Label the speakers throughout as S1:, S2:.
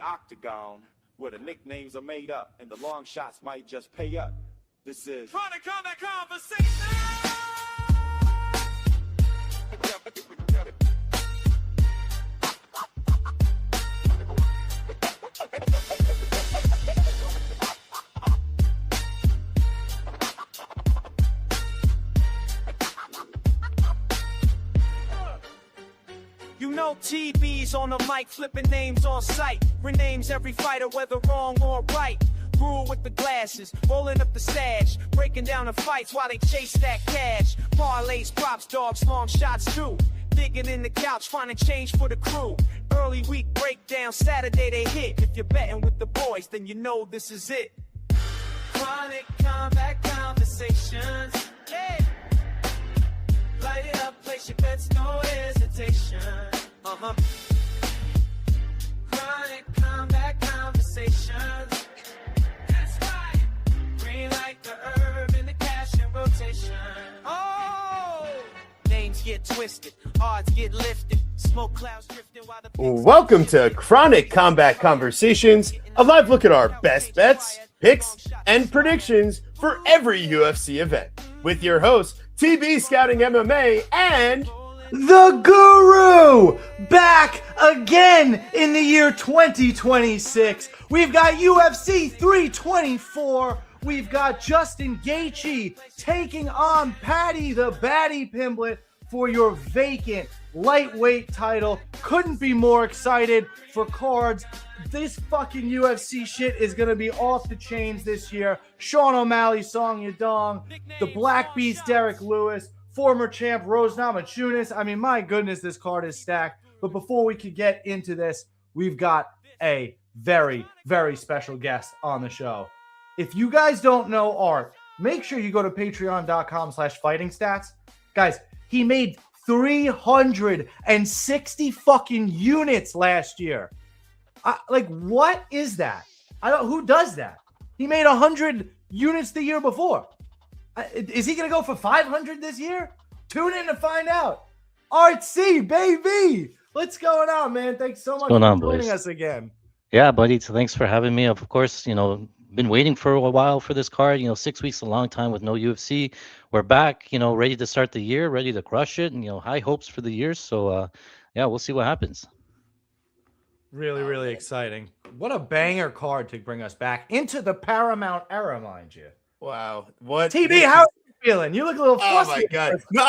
S1: octagon where the nicknames are made up and the long shots might just pay up. This is Chronic Combat Conversation. You know TV's on the mic, flipping names on sight. Renames every fighter, whether wrong or right. Rule with the glasses, rolling up the stash, breaking down the fights while they chase that cash. Parlays, props, dogs, long shots too. Digging in the couch, finding change for the crew. Early week breakdown, Saturday they hit. If you're betting with the boys, then you know this is it. Chronic Combat Conversations. Hey. Light it up, place your bets, no hesitation. Chronic Combat Conversations. That's right. Green like the herb in the cash in rotation. Oh! Names get twisted, odds get lifted, smoke clouds drifting while the...
S2: Welcome to Chronic Combat Conversations, a live look at our best bets, picks, and predictions for every UFC event. With your hosts, TB Scouting MMA and
S3: the Guru back again in the year 2026. We've got UFC 324. We've got Justin Gaethje taking on Paddy Pimblett for your vacant lightweight title. Couldn't be more excited for cards. This fucking UFC shit is going to be off the chains this year. Sean O'Malley, Song Yadong, the Black Beast, Derek Lewis, former champ Rose Namajunas. I mean, my goodness, this card is stacked. But before we could get into this, we've got a very, very special guest on the show. If you guys don't know Art, make sure you go to patreon.com/fighting-stats. Guys, he made 360 fucking units last year. Like, what is that? Who does that? He made 100 units the year before. Is he going to go for 500 this year? Tune in to find out. Art C, baby. What's going on, man? Thanks so much for joining us again.
S4: Yeah, buddy. So thanks for having me. Of course, been waiting for a while for this card. 6 weeks, a long time with no UFC. We're back, ready to start the year, ready to crush it, and, high hopes for the year. So, yeah, we'll see what happens.
S3: Really, really exciting. What a banger card to bring us back into the Paramount era, mind you.
S2: wow, what
S3: TB, how are you feeling? You look a little flustered.
S2: Oh my god. No,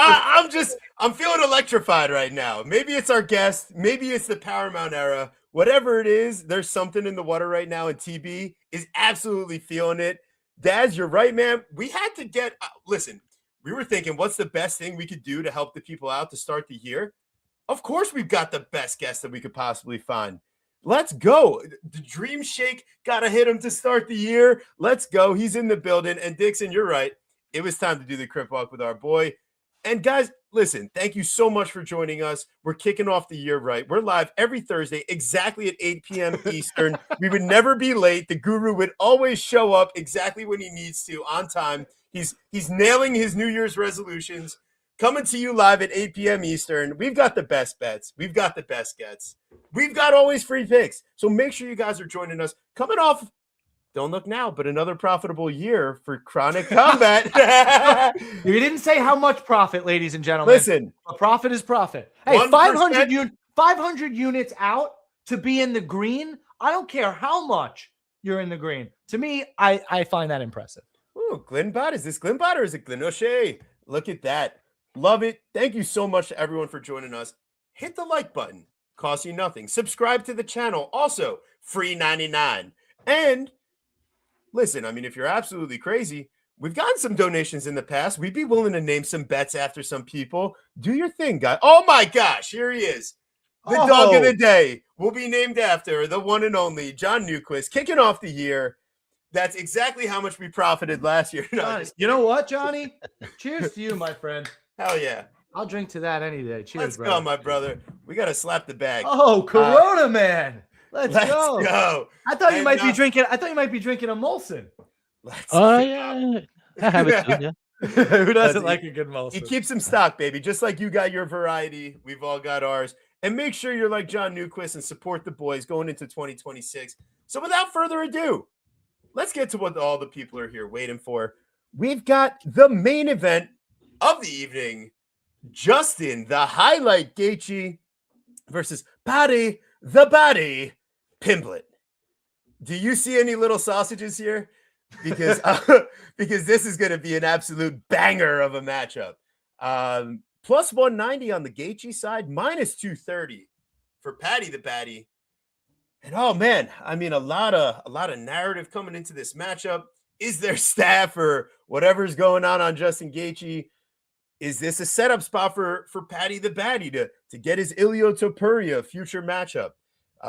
S2: I'm feeling electrified right now. Maybe it's our guest, maybe it's the Paramount era. Whatever it is, there's something in the water right now, and TB is absolutely feeling it. Daz, you're right, man. We had to get listen, we were thinking, what's the best thing we could do to help the people out to start the year? Of course, we've got the best guest that we could possibly find. Let's go. The Dream Shake got to hit him to start the year. Let's go. He's in the building. And Dixon, you're right. It was time to do the Crip Walk with our boy. And guys, listen, thank you so much for joining us. We're kicking off the year right. We're live every Thursday, exactly at 8 p.m. Eastern. We would never be late. The Guru would always show up exactly when he needs to, on time. He's nailing his New Year's resolutions. Coming to you live at 8 p.m. Eastern. We've got the best bets. We've got the best gets. We've got always free picks. So make sure you guys are joining us. Coming off, don't look now, but another profitable year for Chronic Combat.
S3: You didn't say how much profit, ladies and gentlemen.
S2: Listen.
S3: A profit is profit. Hey, 500 units out to be in the green. I don't care how much you're in the green. To me, I find that impressive.
S2: Ooh, Glenbot. Is this Glenbot or is it Glen O'Shea? Look at that. Love it. Thank you so much to everyone for joining us. Hit the like button. Costs you nothing. Subscribe to the channel. Also, free 99. And listen, I mean, if you're absolutely crazy, we've gotten some donations in the past. We'd be willing to name some bets after some people. Do your thing, guys. Oh my gosh, here he is. The dog of the day will be named after the one and only John Newquist, kicking off the year. That's exactly how much we profited last year. No,
S3: you know what, Johnny? Cheers to you, my friend.
S2: Hell yeah.
S3: I'll drink to that any day. Cheers,
S2: Let's
S3: brother.
S2: go, my brother. We got to slap the bag.
S3: Oh, Corona, man. Let's go. I thought you might be drinking. I thought you might be drinking a Molson.
S4: Oh, yeah. I have it too, yeah.
S3: Who doesn't like a good Molson?
S2: He keeps them stocked, baby. Just like you got your variety, we've all got ours. and make sure you're like John Newquist and support the boys going into 2026. So without further ado, let's get to what all the people are here waiting for. We've got the main event of the evening. Justin, the highlight Gaethje versus Paddy Pimblett. Do you see any little sausages here? Because because this is going to be an absolute banger of a matchup. Plus 190 on the Gaethje side, minus 230 for Paddy the Baddy. And oh man, I mean a lot of narrative coming into this matchup. Is there staff or whatever's going on Justin Gaethje? Is this a setup spot for Paddy the Baddy to get his Iliotopuria future matchup?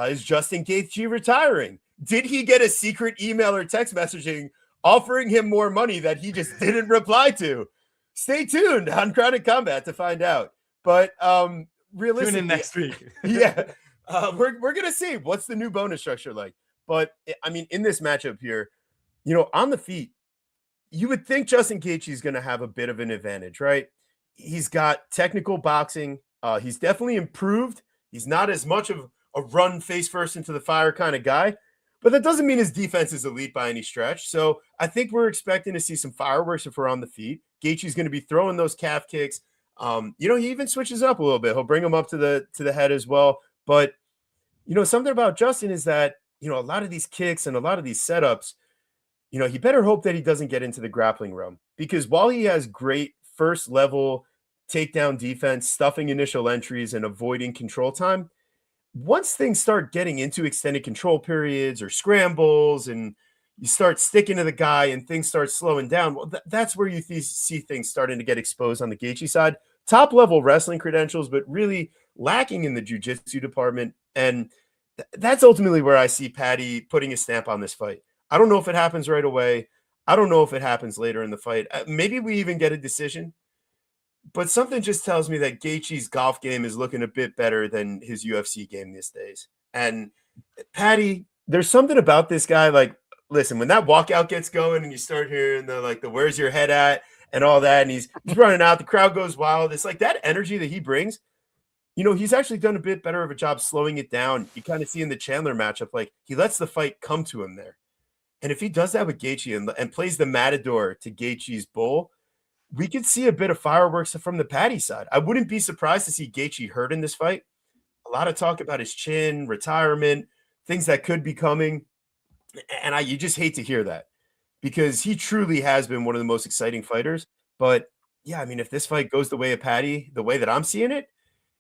S2: Is Justin Gaethje retiring? Did he get a secret email or text messaging offering him more money that he just didn't reply to? Stay tuned on Crowded Combat to find out. But realistically,
S3: Tune in next week.
S2: Yeah, we're gonna see what's the new bonus structure like. But I mean, in this matchup here, you know, on the feet, you would think Justin Gaethje is gonna have a bit of an advantage, right? He's got technical boxing. He's definitely improved. He's not as much of a run face first into the fire kind of guy. But that doesn't mean his defense is elite by any stretch. So I think we're expecting to see some fireworks if we're on the feet. Gaethje's going to be throwing those calf kicks. You know, he even switches up a little bit. He'll bring him up to the head as well. But, you know, something about Justin is that, you know, a lot of these kicks and a lot of these setups, you know, he better hope that he doesn't get into the grappling realm. Because while he has great first level takedown defense, stuffing initial entries, and avoiding control time, once things start getting into extended control periods or scrambles and you start sticking to the guy and things start slowing down, well, that's where you see things starting to get exposed on the Gaethje side. Top level wrestling credentials, but really lacking in the jiu-jitsu department. And that's ultimately where I see Paddy putting a stamp on this fight. I don't know if it happens right away. I don't know if it happens later in the fight. Maybe we even get a decision. But something just tells me that Gaethje's golf game is looking a bit better than his UFC game these days. And Paddy, there's something about this guy. Like, listen, when that walkout gets going and you start hearing the where's your head at and all that, and he's running out, the crowd goes wild. It's like that energy that he brings. You know, he's actually done a bit better of a job slowing it down. You kind of see in the Chandler matchup, like he lets the fight come to him there. And if he does that with Gaethje and plays the matador to Gaethje's bull, we could see a bit of fireworks from the Paddy side. I wouldn't be surprised to see Gaethje hurt in this fight. A lot of talk about his chin, retirement, things that could be coming. And you just hate to hear that because he truly has been one of the most exciting fighters. But yeah, I mean, if this fight goes the way of Paddy, the way that I'm seeing it,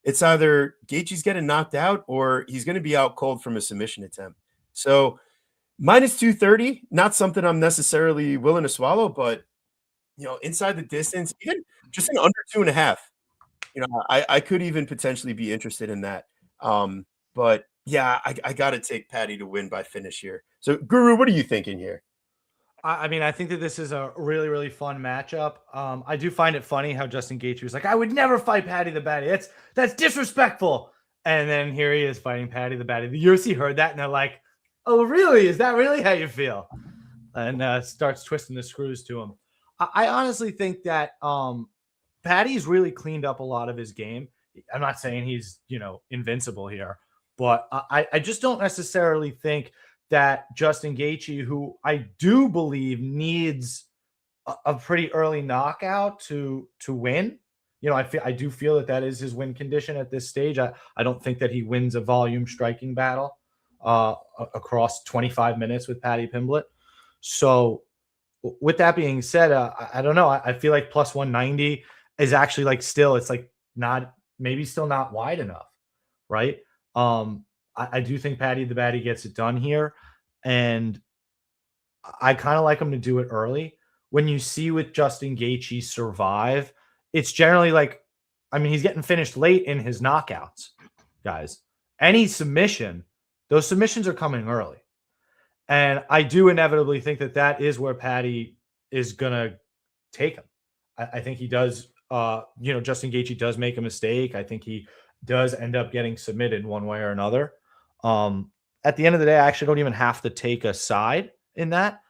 S2: it's either Gaethje's getting knocked out or he's going to be out cold from a submission attempt. So minus 230, not something I'm necessarily willing to swallow, but you know, inside the distance, even just an under 2.5, you know, I could even potentially be interested in that. But yeah, I got to take Paddy to win by finish here. So Guru, what are you thinking here?
S3: I mean, I think that this is a really, really fun matchup. I do find it funny how Justin Gaethje was like, I would never fight Paddy the Baddy. That's disrespectful. And then here he is fighting Paddy the Baddy. The UFC heard that and they're like, oh, really? Is that really how you feel? And starts twisting the screws to him. I honestly think that Paddy's really cleaned up a lot of his game. I'm not saying he's, you know, invincible here, but I just don't necessarily think that Justin Gaethje, who I do believe needs a pretty early knockout to win. You know, I do feel that is his win condition at this stage. I don't think that he wins a volume striking battle across 25 minutes with Paddy Pimblett. So with that being said, I don't know. I feel like plus 190 is actually like still, it's like not, maybe still not wide enough, right? I do think Paddy the Baddy gets it done here. And I kind of like him to do it early. When you see with Justin Gaethje survive, it's generally like, I mean, he's getting finished late in his knockouts, guys. Any submission, those submissions are coming early. And I do inevitably think that is where Paddy is going to take him. I think he does, you know, Justin Gaethje does make a mistake. I think he does end up getting submitted one way or another. At the end of the day, I actually don't even have to take a side in that.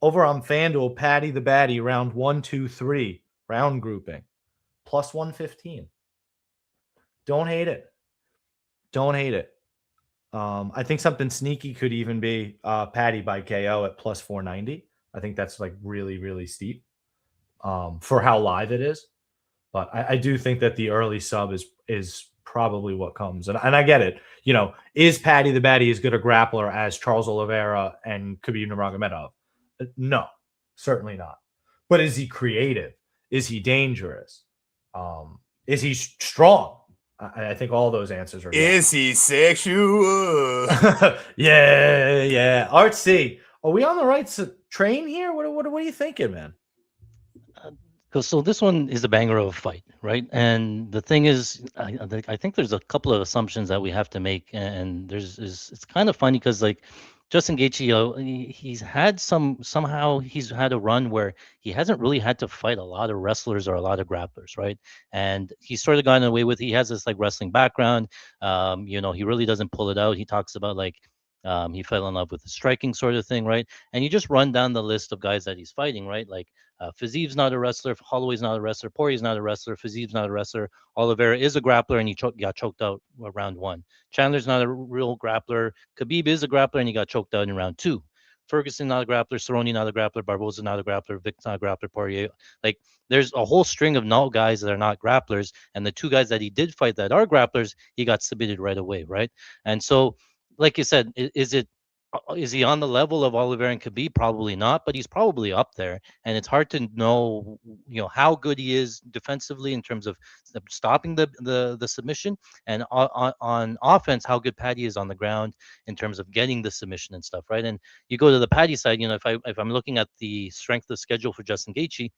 S3: Over on FanDuel, Paddy the Baddy, round 1, 2, 3, round grouping, plus 115. Don't hate it. Don't hate it. I think something sneaky could even be Paddy by KO at plus 490. I think that's like really, really steep for how live it is. But I do think that the early sub is probably what comes. And I get it. You know, is Paddy the Baddy as good a grappler as Charles Oliveira and Khabib Nurmagomedov? No, certainly not. But is he creative? Is he dangerous? Is he strong? I think all those answers are yes.
S2: Is he sexual?
S3: Yeah, yeah. Art C, are we on the right train here? What are you thinking, man?
S4: So this one is a banger of a fight, right? And the thing is, I think there's a couple of assumptions that we have to make, and it's kind of funny because like Justin Gaethje, he's had somehow he's had a run where he hasn't really had to fight a lot of wrestlers or a lot of grapplers, right? And he's sort of gotten away with. He has this like wrestling background. He really doesn't pull it out. He talks about like. He fell in love with the striking sort of thing, right? And you just run down the list of guys that he's fighting, right? Like Fiziv's not a wrestler. Holloway's not a wrestler. Poirier's not a wrestler. Fiziv's not a wrestler. Oliveira is a grappler, and he got choked out round one. Chandler's not a real grappler. Khabib is a grappler, and he got choked out in round two. Ferguson not a grappler. Cerrone not a grappler. Barboza not a grappler. Vic's not a grappler. Poirier, like there's a whole string of no guys that are not grapplers, and the two guys that he did fight that are grapplers, he got submitted right away, right? And so, like you said, is he on the level of Oliveira and Khabib? Probably not, but he's probably up there. And it's hard to know, how good he is defensively in terms of stopping the submission, and on offense, how good Paddy is on the ground in terms of getting the submission and stuff, right? And you go to the Paddy side, if I'm looking at the strength of schedule for Justin Gaethje,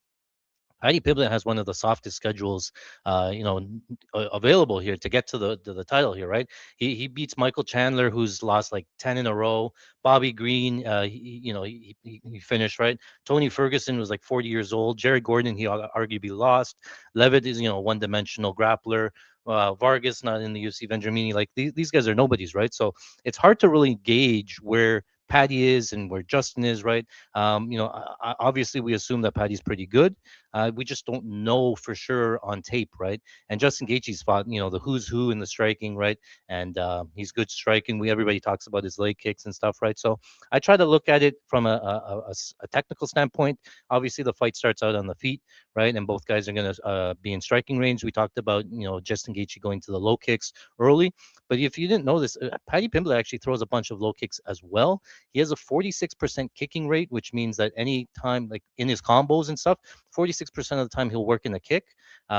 S4: Paddy Pimblett has one of the softest schedules, available here to get to the title here, right? He beats Michael Chandler, who's lost like 10 in a row. Bobby Green, he finished, right. Tony Ferguson was like 40 years old. Jerry Gordon, he arguably lost. Levitt is one-dimensional grappler. Vargas not in the UFC. Vendramini, like these guys are nobodies, right? So it's hard to really gauge where Paddy is and where Justin is, right? Obviously we assume that Paddy's pretty good. We just don't know for sure on tape, right? And Justin Gaethje's fought, the who's who in the striking, right? And he's good striking. Everybody talks about his leg kicks and stuff, right? So I try to look at it from a technical standpoint. Obviously, the fight starts out on the feet, right? And both guys are going to be in striking range. We talked about, Justin Gaethje going to the low kicks early. But if you didn't know this, Paddy Pimblett actually throws a bunch of low kicks as well. He has a 46% kicking rate, which means that any time, like in his combos and stuff, 46% of the time he'll work in the kick,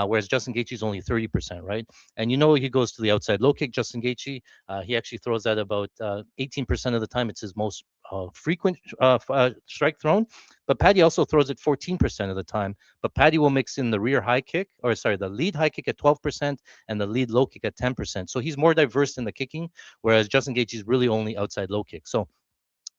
S4: whereas Justin Gaethje is only 30%, right? And he goes to the outside low kick. Justin Gaethje, he actually throws that about 18% of the time. It's his most frequent strike thrown, but Paddy also throws it 14% of the time. But Paddy will mix in the the lead high kick at 12% and the lead low kick at 10%. So he's more diverse in the kicking, whereas Justin Gaethje is really only outside low kick. So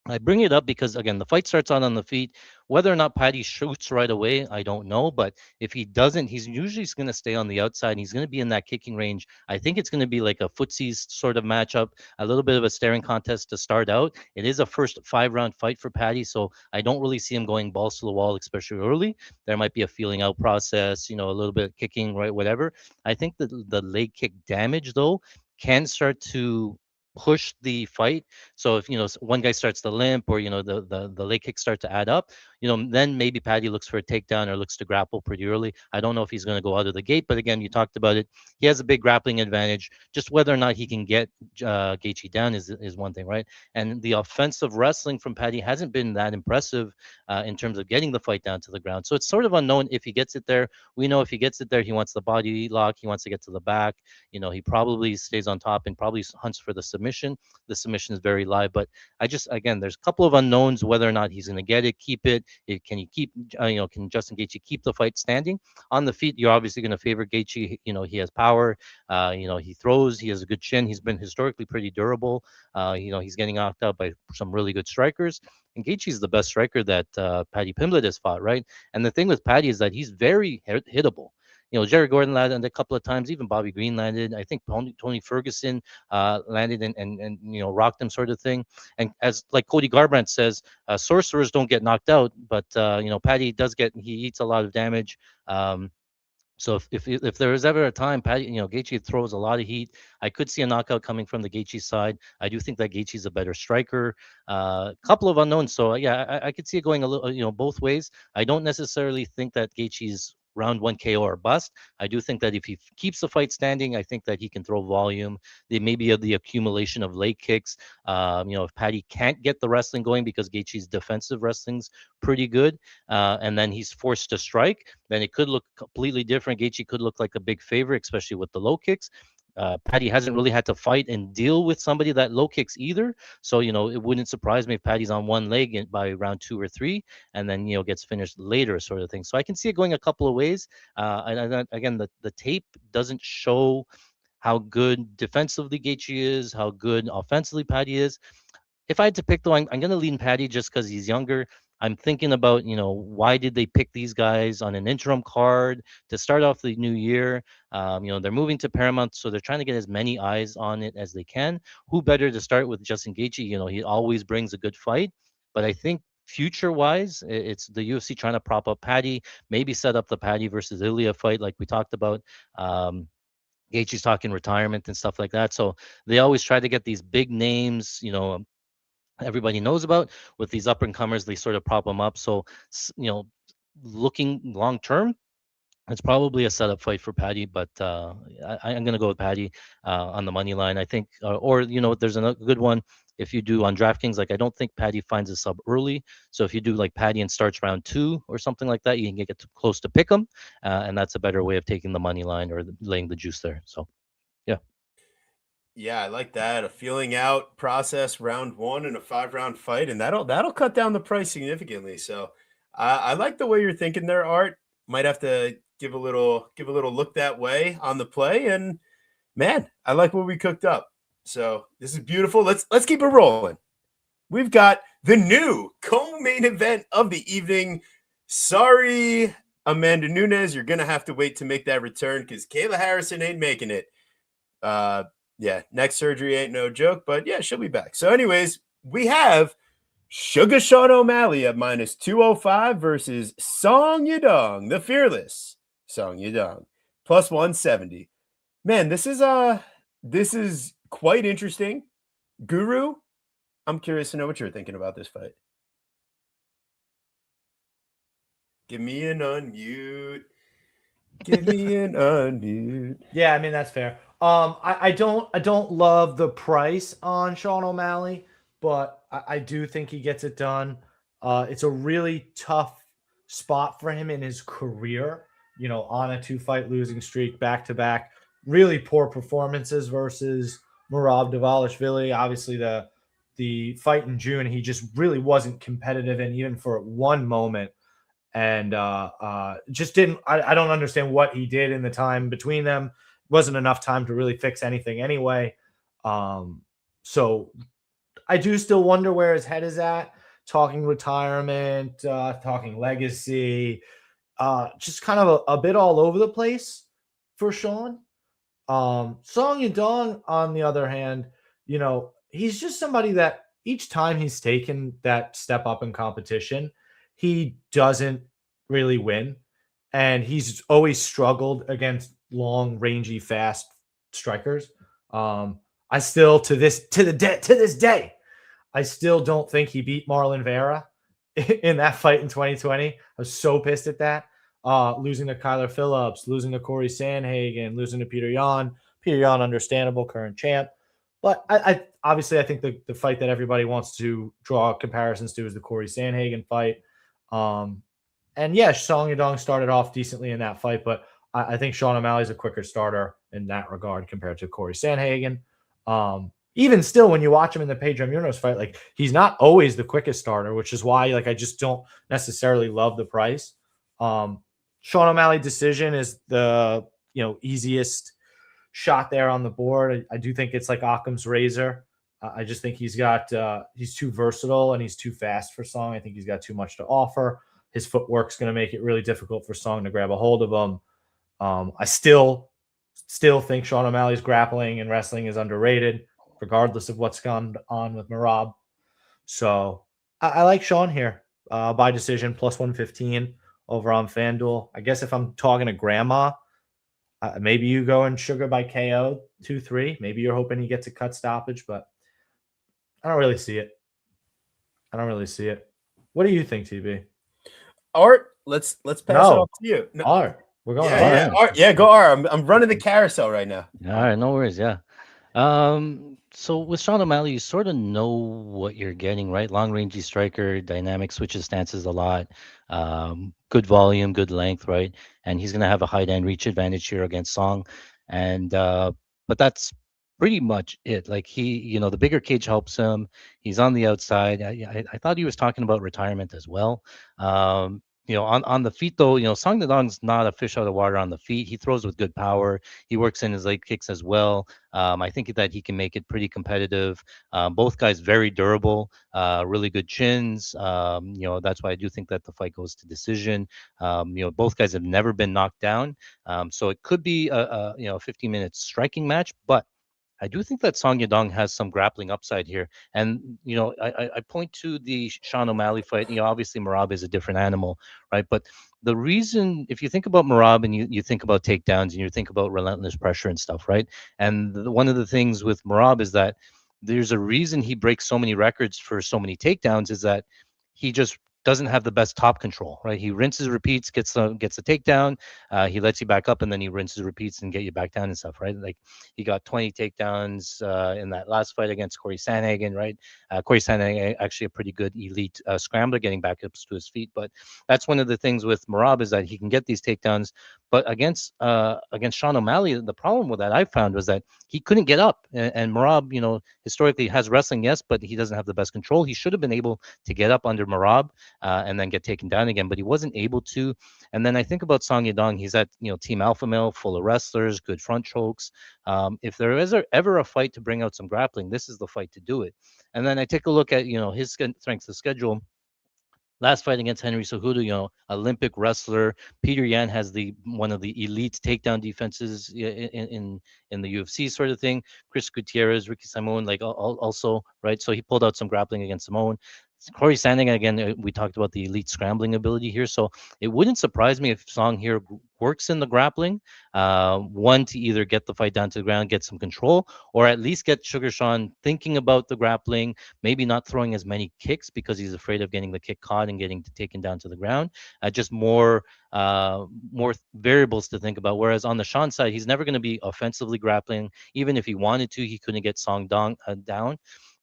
S4: I bring it up because again, the fight starts out on the feet. Whether or not Paddy shoots right away, I don't know. But if he doesn't, he's usually going to stay on the outside. And he's going to be in that kicking range. I think it's going to be like a footsies sort of matchup, a little bit of a staring contest to start out. It is a first 5-round fight for Paddy, so I don't really see him going balls to the wall, especially early. There might be a feeling out process, a little bit of kicking, right? Whatever. I think that the leg kick damage though can start to push the fight. So if one guy starts to limp, or the leg kicks start to add up, then maybe Paddy looks for a takedown or looks to grapple pretty early. I don't know if he's going to go out of the gate, but again, you talked about it. He has a big grappling advantage. Just whether or not he can get Gaethje down is one thing, right? And the offensive wrestling from Paddy hasn't been that impressive in terms of getting the fight down to the ground. So it's sort of unknown if he gets it there. We know if he gets it there, he wants the body lock. He wants to get to the back. He probably stays on top and probably hunts for the submission. The submission is very live, but again, there's a couple of unknowns whether or not he's going to get it, keep it. Can he keep, can Justin Gaethje keep the fight standing? On the feet, you're obviously going to favor Gaethje. He has power. He throws. He has a good chin. He's been historically pretty durable. He's getting knocked out by some really good strikers. And Gaethje is the best striker that Paddy Pimblett has fought, right? And the thing with Paddy is that he's very hittable. Jerry Gordon landed a couple of times. Even Bobby Green landed. I think Tony Ferguson landed and rocked him, sort of thing. And as like Cody Garbrandt says, sorcerers don't get knocked out, but Paddy does he eats a lot of damage. So if there is ever a time, Patty, Gaethje throws a lot of heat. I could see a knockout coming from the Gaethje side. I do think that Gaethje's a better striker. Couple of unknowns, so yeah, I could see it going a little, both ways. I don't necessarily think that Gaethje's round one KO or bust. I do think that if he keeps the fight standing, I think that he can throw volume. They maybe the accumulation of leg kicks. If Patty can't get the wrestling going because Gaethje's defensive wrestling's pretty good, and then he's forced to strike, then it could look completely different. Gaethje could look like a big favorite, especially with the low kicks. Patty hasn't really had to fight and deal with somebody that low kicks either. So, it wouldn't surprise me if Patty's on one leg by round 2 or 3 and then, gets finished later, sort of thing. So I can see it going a couple of ways. And again, the tape doesn't show how good defensively Gaethje is, how good offensively Patty is. If I had to pick, though, I'm going to lean Patty just because he's younger. I'm thinking about, why did they pick these guys on an interim card to start off the new year? They're moving to Paramount, so they're trying to get as many eyes on it as they can. Who better to start with Justin Gaethje? He always brings a good fight. But I think future-wise, it's the UFC trying to prop up Patty, maybe set up the Patty versus Ilya fight like we talked about. Gaethje's talking retirement and stuff like that. So they always try to get these big names, everybody knows about. With these up and comers, they sort of prop them up. So looking long term, it's probably a setup fight for Patty, but I'm going to go with Patty on the money line. I think, or there's a good one. If you do on DraftKings, like I don't think Patty finds a sub early. So if you do like Patty and starts round 2 or something like that, you can get close to pick them, and that's a better way of taking the money line or laying the juice there. So yeah.
S2: Yeah, I like that. A feeling out process round 1 in a 5-round fight, and that'll cut down the price significantly. So I like the way you're thinking there, Art. Might have to give a little look that way on the play. And man, I like what we cooked up. So this is beautiful. Let's keep it rolling. We've got the new co-main event of the evening. Sorry, Amanda Nunes, you're gonna have to wait to make that return because Kayla Harrison ain't making it. Yeah, neck surgery ain't no joke, but yeah, she'll be back. So anyways, we have Sugar Sean O'Malley at minus 205 versus Song Yadong, the fearless Song Yadong, plus 170. Man, this is quite interesting. Guru, I'm curious to know what you're thinking about this fight. Give me an unmute. Give me an unmute.
S3: Yeah, I mean that's fair. I don't love the price on Sean O'Malley, but I do think he gets it done. It's a really tough spot for him in his career. On a 2-fight losing streak, back to back, really poor performances versus Merab Dvalishvili. Obviously, the fight in June, he just really wasn't competitive in even for one moment. And just didn't. I don't understand what he did in the time between them. Wasn't enough time to really fix anything anyway. So I do still wonder where his head is at. Talking retirement, talking legacy, just kind of a bit all over the place for Sean. Song Yadong, on the other hand, he's just somebody that each time he's taken that step up in competition, he doesn't really win. And he's always struggled against long, rangy, fast strikers. I still, to this day, I still don't think he beat Marlon Vera in that fight in 2020. I was so pissed at that. Losing to Kyler Phillips, losing to Corey Sandhagen, losing to Peter Yan. Peter Yan, understandable, current champ. But I obviously, I think the fight that everybody wants to draw comparisons to is the Corey Sandhagen fight. And yeah, Song Yadong started off decently in that fight, but I think Sean O'Malley's a quicker starter in that regard compared to Corey Sandhagen. Even still, when you watch him in the Pedro Munoz fight, like he's not always the quickest starter, which is why I just don't necessarily love the price. Sean O'Malley decision is the easiest shot there on the board. I do think it's like Occam's razor. I just think he's too versatile and he's too fast for Song. I think he's got too much to offer. His footwork's going to make it really difficult for Song to grab a hold of him. I still think Sean O'Malley's grappling and wrestling is underrated, regardless of what's gone on with Merab. So I like Sean here by decision, plus 115 over on FanDuel. I guess if I'm talking to grandma Maybe you go in Sugar by KO 2-3. Maybe you're hoping he gets a cut stoppage, but I don't really see it. What do you think, TB?
S2: Art, let's pass it off to you.
S3: No. Art. We're going
S2: yeah,
S3: Art.
S2: Art. Yeah, go Art. I'm running the carousel right now.
S4: All right, no worries. Yeah. So with Sean O'Malley, you sort of know what you're getting, right? Long rangey striker, dynamic, switches stances a lot, good volume, good length, right? And he's gonna have a height and reach advantage here against Song, and but that's pretty much it. Like the bigger cage helps him. He's on the outside. I thought he was talking about retirement as well. On the feet though, Song Yadong's not a fish out of the water on the feet. He throws with good power. He works in his leg kicks as well. I think that he can make it pretty competitive. Both guys very durable, really good chins. That's why I do think that the fight goes to decision. Both guys have never been knocked down, so it could be a 15-minute striking match, but I do think that Song Yadong has some grappling upside here. And, I point to the Sean O'Malley fight. Obviously Marab is a different animal, right? But the reason, if you think about Marab and you think about takedowns and you think about relentless pressure and stuff, right? And one of the things with Marab is that there's a reason he breaks so many records for so many takedowns is that he just doesn't have the best top control, right? He rinses, repeats, gets a takedown, he lets you back up, and then he rinses, repeats, and get you back down and stuff, right? Like he got 20 takedowns in that last fight against Corey Sandhagen, right? Corey Sandhagen actually a pretty good elite scrambler, getting back up to his feet. But that's one of the things with Marab is that he can get these takedowns, but against Sean O'Malley, the problem with that I found was that he couldn't get up, and Marab, historically has wrestling, yes, but he doesn't have the best control. He should have been able to get up under Marab and then get taken down again, but he wasn't able to. And then I think about Song Yadong. He's at Team Alpha Male, full of wrestlers, good front chokes. If there is ever a fight to bring out some grappling, this is the fight to do it. And then I take a look at his strength of schedule. Last fight against Henry Cejudo, Olympic wrestler. Peter Yan has one of the elite takedown defenses in the UFC sort of thing. Chris Gutierrez, Ricky Simon, also, right? So he pulled out some grappling against Simone. Corey Sandhagen, again, we talked about the elite scrambling ability here. So it wouldn't surprise me if Song here works in the grappling. One, to either get the fight down to the ground, get some control, or at least get Sugar Sean thinking about the grappling, maybe not throwing as many kicks because he's afraid of getting the kick caught and getting taken down to the ground. Just more variables to think about. Whereas on the Sean side, he's never going to be offensively grappling. Even if he wanted to, he couldn't get Song down.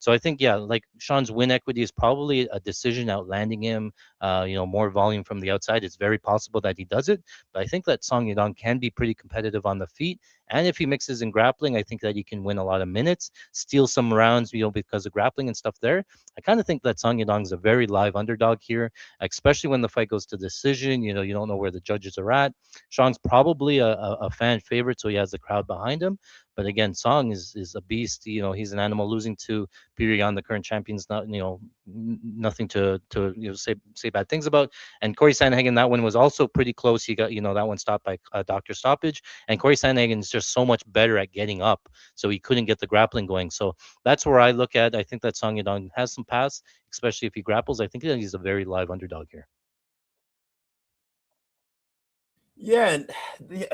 S4: So I think, like Sean's win equity is probably a decision outlanding him, more volume from the outside. It's very possible that he does it, but I think that Song Yadong can be pretty competitive on the feet. And if he mixes in grappling, I think that he can win a lot of minutes, steal some rounds, because of grappling and stuff there. I kind of think that Song Yadong is a very live underdog here, especially when the fight goes to decision. You don't know where the judges are at. Sean's probably a fan favorite, so he has the crowd behind him. But again, Song is a beast. He's an animal. Losing to Peter Yan, the current champion's not, nothing to say bad things about. And Corey Sandhagen, that one was also pretty close. He got, that one stopped by a doctor stoppage. And Corey Sandhagen is just so much better at getting up, so he couldn't get the grappling going. So that's where I look at. I think that Song Yadong has some pass, especially if he grapples. I think that he's a very live underdog here.
S2: Yeah, and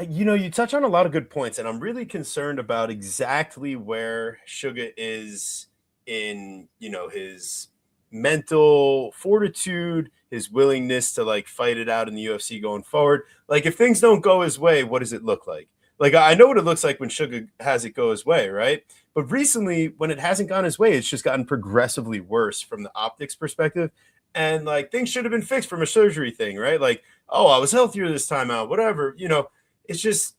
S2: you touch on a lot of good points, and I'm really concerned about exactly where Sugar is in, his mental fortitude, his willingness to fight it out in the UFC going forward. If things don't go his way, what does it look like? I know what it looks like when Sugar has it go his way, right? But recently, when it hasn't gone his way, it's just gotten progressively worse from the optics perspective. And things should have been fixed from a surgery thing, right? Oh, I was healthier this time out, whatever. It's just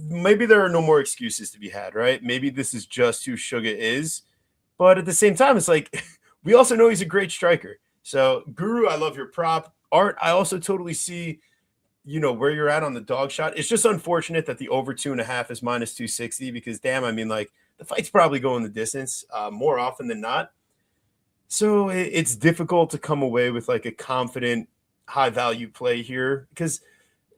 S2: maybe there are no more excuses to be had, right? Maybe this is just who Sugar is. But at the same time, it's we also know he's a great striker. So, Guru, I love your prop. Art, I also totally see, where you're at on the dog shot. It's just unfortunate that the over 2.5 is minus 260 because, damn, the fight's probably going the distance more often than not. So it's difficult to come away with a confident high value play here because,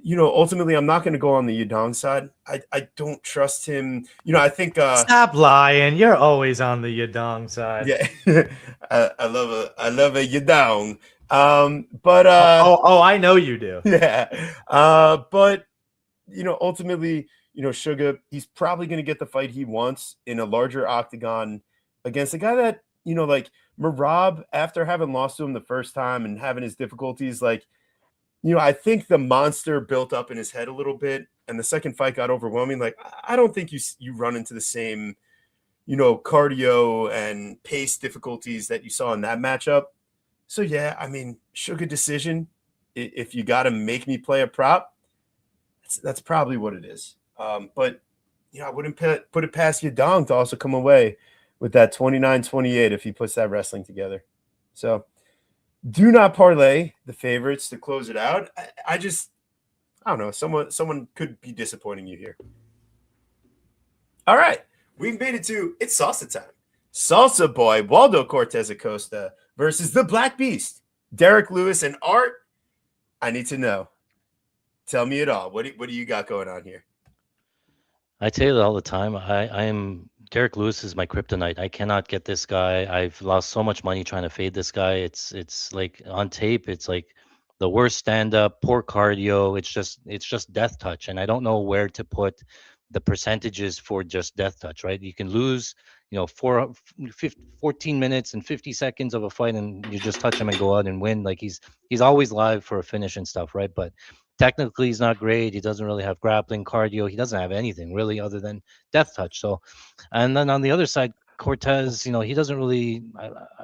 S2: ultimately I'm not going to go on the Yadong side. I don't trust him. I think
S3: stop lying. You're always on the Yadong side.
S2: Yeah. I love a Yadong.
S3: I know you do.
S2: Yeah. But ultimately, Sugar, he's probably going to get the fight he wants in a larger octagon against a guy that, like Merab, after having lost to him the first time and having his difficulties, like, I think the monster built up in his head a little bit, and the second fight got overwhelming. Like, I don't think you run into the same, cardio and pace difficulties that you saw in that matchup. So, yeah, I mean, Sugar decision. If you got to make me play a prop, that's probably what it is. But, I wouldn't put it past Yadong to also come away with that 29-28 if he puts that wrestling together. So, do not parlay the favorites to close it out. I don't know. Someone could be disappointing you here. All right. We've made it to it's salsa time. Salsa boy Waldo Cortez Acosta versus the Black Beast, Derek Lewis. And Art, I need to know. Tell me it all. What do you got going on here?
S4: I tell you that all the time. I'm Derek Lewis is my kryptonite. I cannot get this guy. I've lost so much money trying to fade this guy. It's like on tape. It's like the worst stand up, poor cardio. It's just death touch, and I don't know where to put the percentages for just death touch. Right? You can lose, 14 minutes and 50 seconds of a fight, and you just touch him and go out and win. Like he's always live for a finish and stuff, right? But technically, he's not great. He doesn't really have grappling, cardio. He doesn't have anything really other than death touch. So, and then on the other side, Cortez, he doesn't really.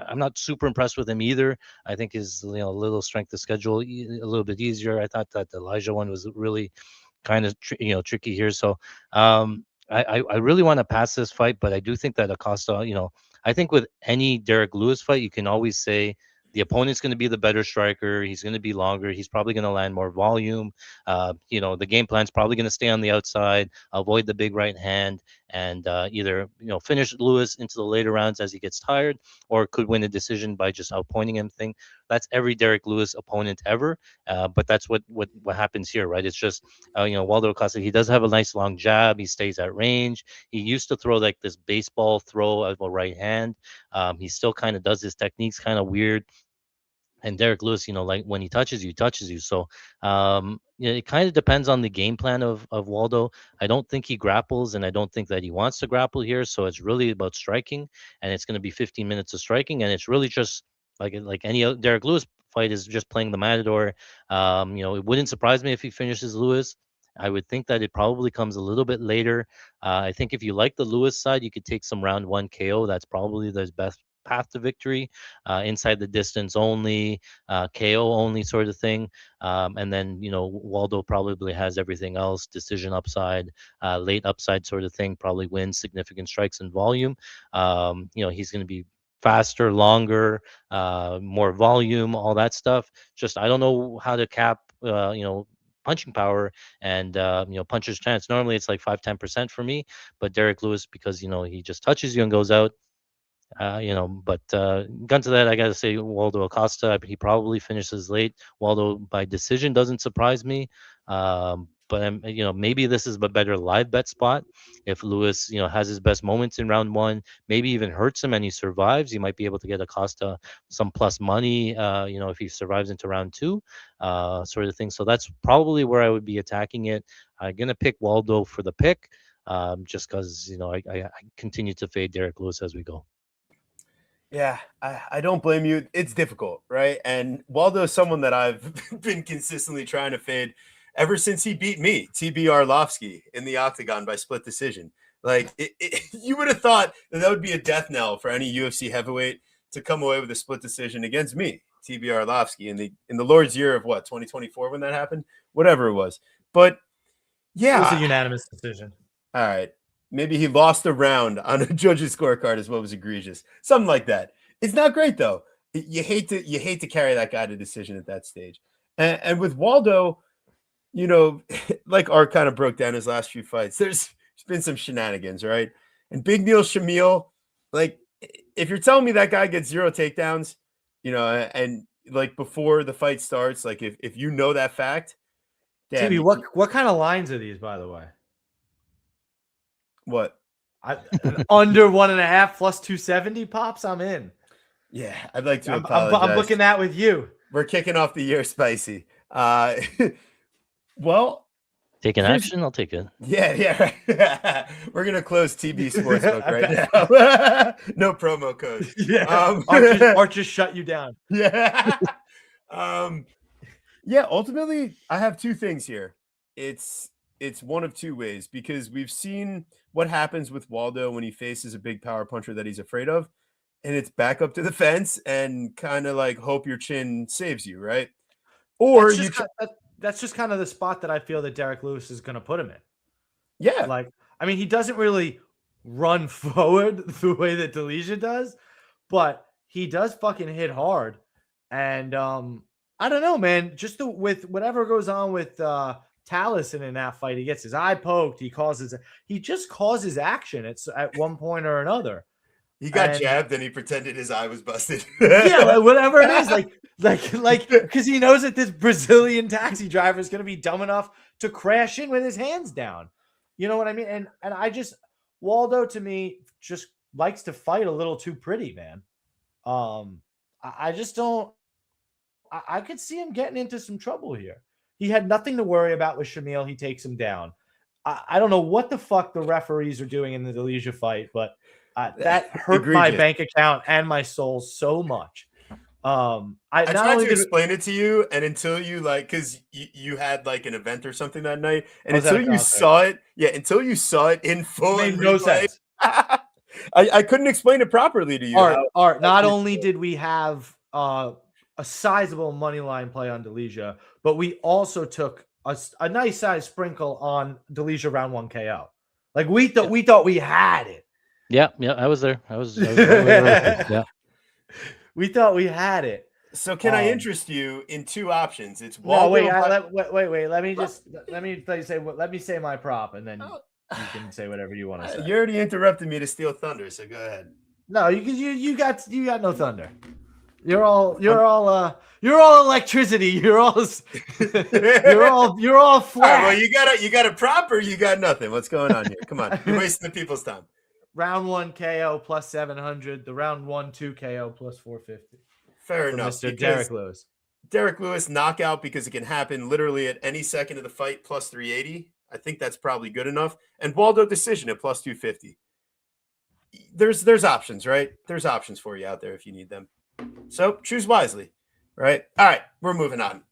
S4: I'm not super impressed with him either. I think his little strength of schedule a little bit easier. I thought that the Elijah one was really kind of tricky here. So, I really want to pass this fight, but I do think that Acosta, I think with any Derek Lewis fight, you can always say the opponent's going to be the better striker. He's going to be longer. He's probably going to land more volume. The game plan's probably going to stay on the outside, avoid the big right hand, and either finish Lewis into the later rounds as he gets tired, or could win a decision by just outpointing him. That's every Derek Lewis opponent ever. But that's what happens here, right? It's just Waldo Acosta. He does have a nice long jab. He stays at range. He used to throw like this baseball throw of a right hand. He still kind of does his techniques kind of weird. And Derek Lewis, like when he touches you. So it kind of depends on the game plan of Waldo. I don't think he grapples, and I don't think that he wants to grapple here. So it's really about striking, and it's going to be 15 minutes of striking, and it's really just like any other Derek Lewis fight is just playing the matador. It wouldn't surprise me if he finishes Lewis. I would think that it probably comes a little bit later. I think if you like the Lewis side, you could take some round 1 KO. That's probably the best path to victory, inside the distance only, KO only sort of thing. And then, Waldo probably has everything else, decision upside, late upside sort of thing, probably wins significant strikes and volume. He's going to be faster, longer, more volume, all that stuff. Just, I don't know how to cap, punching power and puncher's chance. Normally it's like 5-10% for me, but Derek Lewis, because he just touches you and goes out. But gun to that, I got to say Waldo Acosta. He probably finishes late. Waldo by decision doesn't surprise me. But maybe this is a better live bet spot. If Lewis, has his best moments in round 1, maybe even hurts him and he survives, you might be able to get Acosta some plus money. If he survives into round 2, sort of thing. So that's probably where I would be attacking it. I'm gonna pick Waldo for the pick, just because I continue to fade Derek Lewis as we go.
S2: Yeah, I don't blame you. It's difficult, right? And Waldo is someone that I've been consistently trying to fade ever since he beat me, TB Arlovsky, in the octagon by split decision. Like, you would have thought that would be a death knell for any UFC heavyweight to come away with a split decision against me, TB Arlovsky, in the Lord's year of 2024 when that happened? Whatever it was. But, yeah.
S3: It was a unanimous decision.
S2: All right. Maybe he lost a round on a judge's scorecard is what was egregious. Something like that. It's not great, though. You hate to carry that guy to decision at that stage. And with Waldo, like Art kind of broke down his last few fights, there's been some shenanigans, right? And Big Neil Shamil, like, if you're telling me that guy gets 0 takedowns, and like before the fight starts, like if you know that fact.
S3: Damn, TV, what kind of lines are these, by the way?
S2: What?
S3: Under 1.5 plus 270 pops. I'm in.
S2: Yeah, I'd like to apologize.
S3: I'm booking that with you.
S2: We're kicking off the year spicy. Well,
S4: Taking action, I'll take it.
S2: Yeah. Right. We're gonna close TB Sportsbook
S3: I
S2: right now. No promo code.
S3: Yeah. Art just shut you down.
S2: Yeah. Yeah. Ultimately, I have two things here. It's one of two ways, because we've seen what happens with Waldo when he faces a big power puncher that he's afraid of, and it's back up to the fence and kind of like hope your chin saves you, right? Or
S3: That's just kind of the spot that I feel that Derek Lewis is going to put him in.
S2: yeah.
S3: Like, I mean, he doesn't really run forward the way that Delija does, but he does fucking hit hard. And I don't know, man. Just with whatever goes on with Taliesin in that fight, he gets his eye poked. He just causes action at one point or another.
S2: He got jabbed and he pretended his eye was busted.
S3: Yeah, like whatever it is, like because he knows that this Brazilian taxi driver is going to be dumb enough to crash in with his hands down. You know what I mean? And Waldo to me just likes to fight a little too pretty, man. I just don't. I could see him getting into some trouble here. He had nothing to worry about with Shamil. He takes him down. I don't know what the fuck the referees are doing in the Delija fight, but that hurt my bank account and my soul so much.
S2: I tried to explain it to you, and until you because you had like an event or something that night, and until you saw it in full,
S3: it made no sense.
S2: I couldn't explain it properly to you.
S3: Art, not only did we have a sizable money line play on Delija, but we also took a nice size sprinkle on Delija round 1 KO. Like we thought we had it.
S4: Yeah, I was there. I was yeah.
S3: We thought we had it.
S2: So can I interest you in two options? It's
S3: Waldo. Wait. Let me say my prop, and then you can say whatever you want to say.
S2: You already interrupted me to steal thunder, so go ahead.
S3: No, you got no thunder. You're all electricity. You're all flat.
S2: Right, well, you got a prop or you got nothing. What's going on here? Come on, you're wasting the people's time.
S3: Round 1 KO plus 700. The round 1-2 KO plus 450.
S2: Fair enough.
S3: Mr. Derek Lewis.
S2: Derek Lewis knockout, because it can happen literally at any second of the fight, plus 380. I think that's probably good enough. And Waldo decision at plus 250. There's options, right? There's options for you out there if you need them. So choose wisely, right? All right, we're moving on.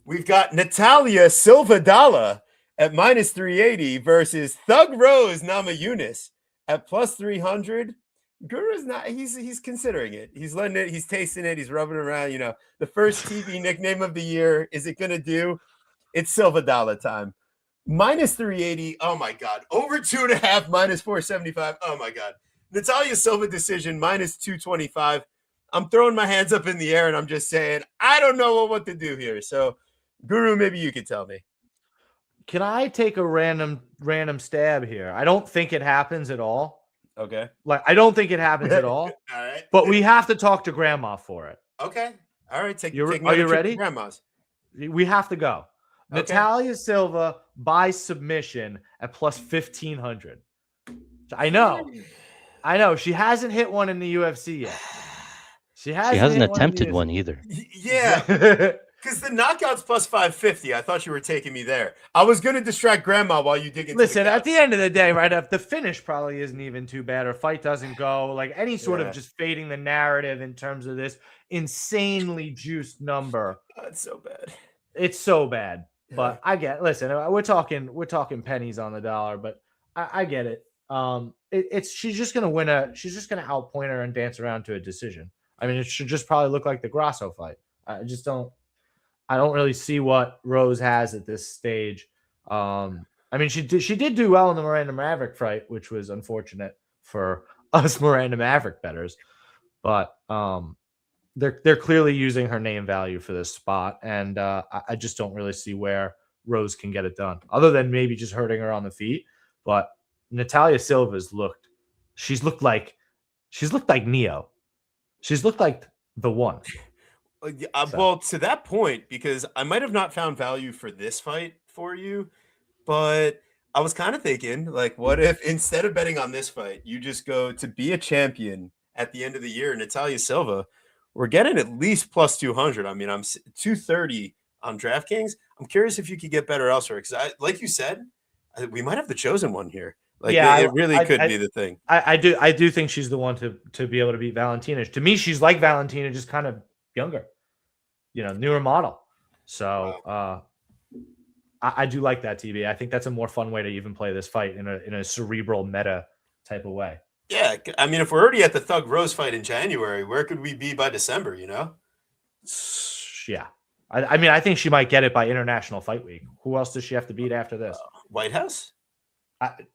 S2: We've got Natalia Silva-Dalla at minus 380 versus Thug Rose Namajunas at plus 300. Guru's not, he's considering it. He's letting it, he's tasting it, he's rubbing around. You know, the first TV nickname of the year. Is it gonna do? It's Silva-Dalla time. Minus 380. Oh my god. Over 2.5, minus 475. Oh my god. Natalia Silva decision, minus 225. I'm throwing my hands up in the air and I'm just saying, I don't know what to do here. So, Guru, maybe you could tell me.
S3: Can I take a random stab here? I don't think it happens at all.
S2: Okay.
S3: I don't think it happens at all.
S2: All right.
S3: But we have to talk to Grandma for it.
S2: Okay. All right.
S3: Are you ready?
S2: Grandma's.
S3: We have to go. Okay. Natalia Silva by submission at plus 1,500. I know. She hasn't hit one in the UFC yet. She hasn't
S4: attempted one either.
S2: Yeah. Because the knockout's plus 550. I thought you were taking me there. I was going to distract Grandma while you dig into
S3: Listen, at the end of the day, right, if the finish probably isn't even too bad, or fight doesn't go, like any sort of just fading the narrative in terms of this insanely juiced number.
S2: It's so bad.
S3: It's so bad. Yeah. But I get, listen, we're talking pennies on the dollar, but I get it. She's just going to win she's just going to outpoint her and dance around to a decision. I mean, it should just probably look like the Grasso fight. I don't really see what Rose has at this stage. I mean, she did do well in the Miranda Maverick fight, which was unfortunate for us Miranda Maverick bettors. But they're clearly using her name value for this spot, and I just don't really see where Rose can get it done, other than maybe just hurting her on the feet. But Natalia Silva's looked like Neo. She's looked like the one.
S2: Well, to that point, because I might have not found value for this fight for you, but I was kind of thinking, like, what if instead of betting on this fight, you just go to be a champion at the end of the year, Natalia Silva, we're getting at least plus 200. I mean, I'm 230 on DraftKings. I'm curious if you could get better elsewhere because, like you said, we might have the chosen one here. Like
S3: Yeah,
S2: it really could be the thing.
S3: I do think she's the one to be able to beat Valentina. To me, she's like Valentina, just kind of younger, newer model. So I do like that, TB. I think that's a more fun way to even play this fight in a cerebral meta type of way.
S2: Yeah, I mean, if we're already at the Thug Rose fight in January, where could we be by December?
S3: Yeah. I mean, I think she might get it by International Fight Week. Who else does she have to beat after this?
S2: White House?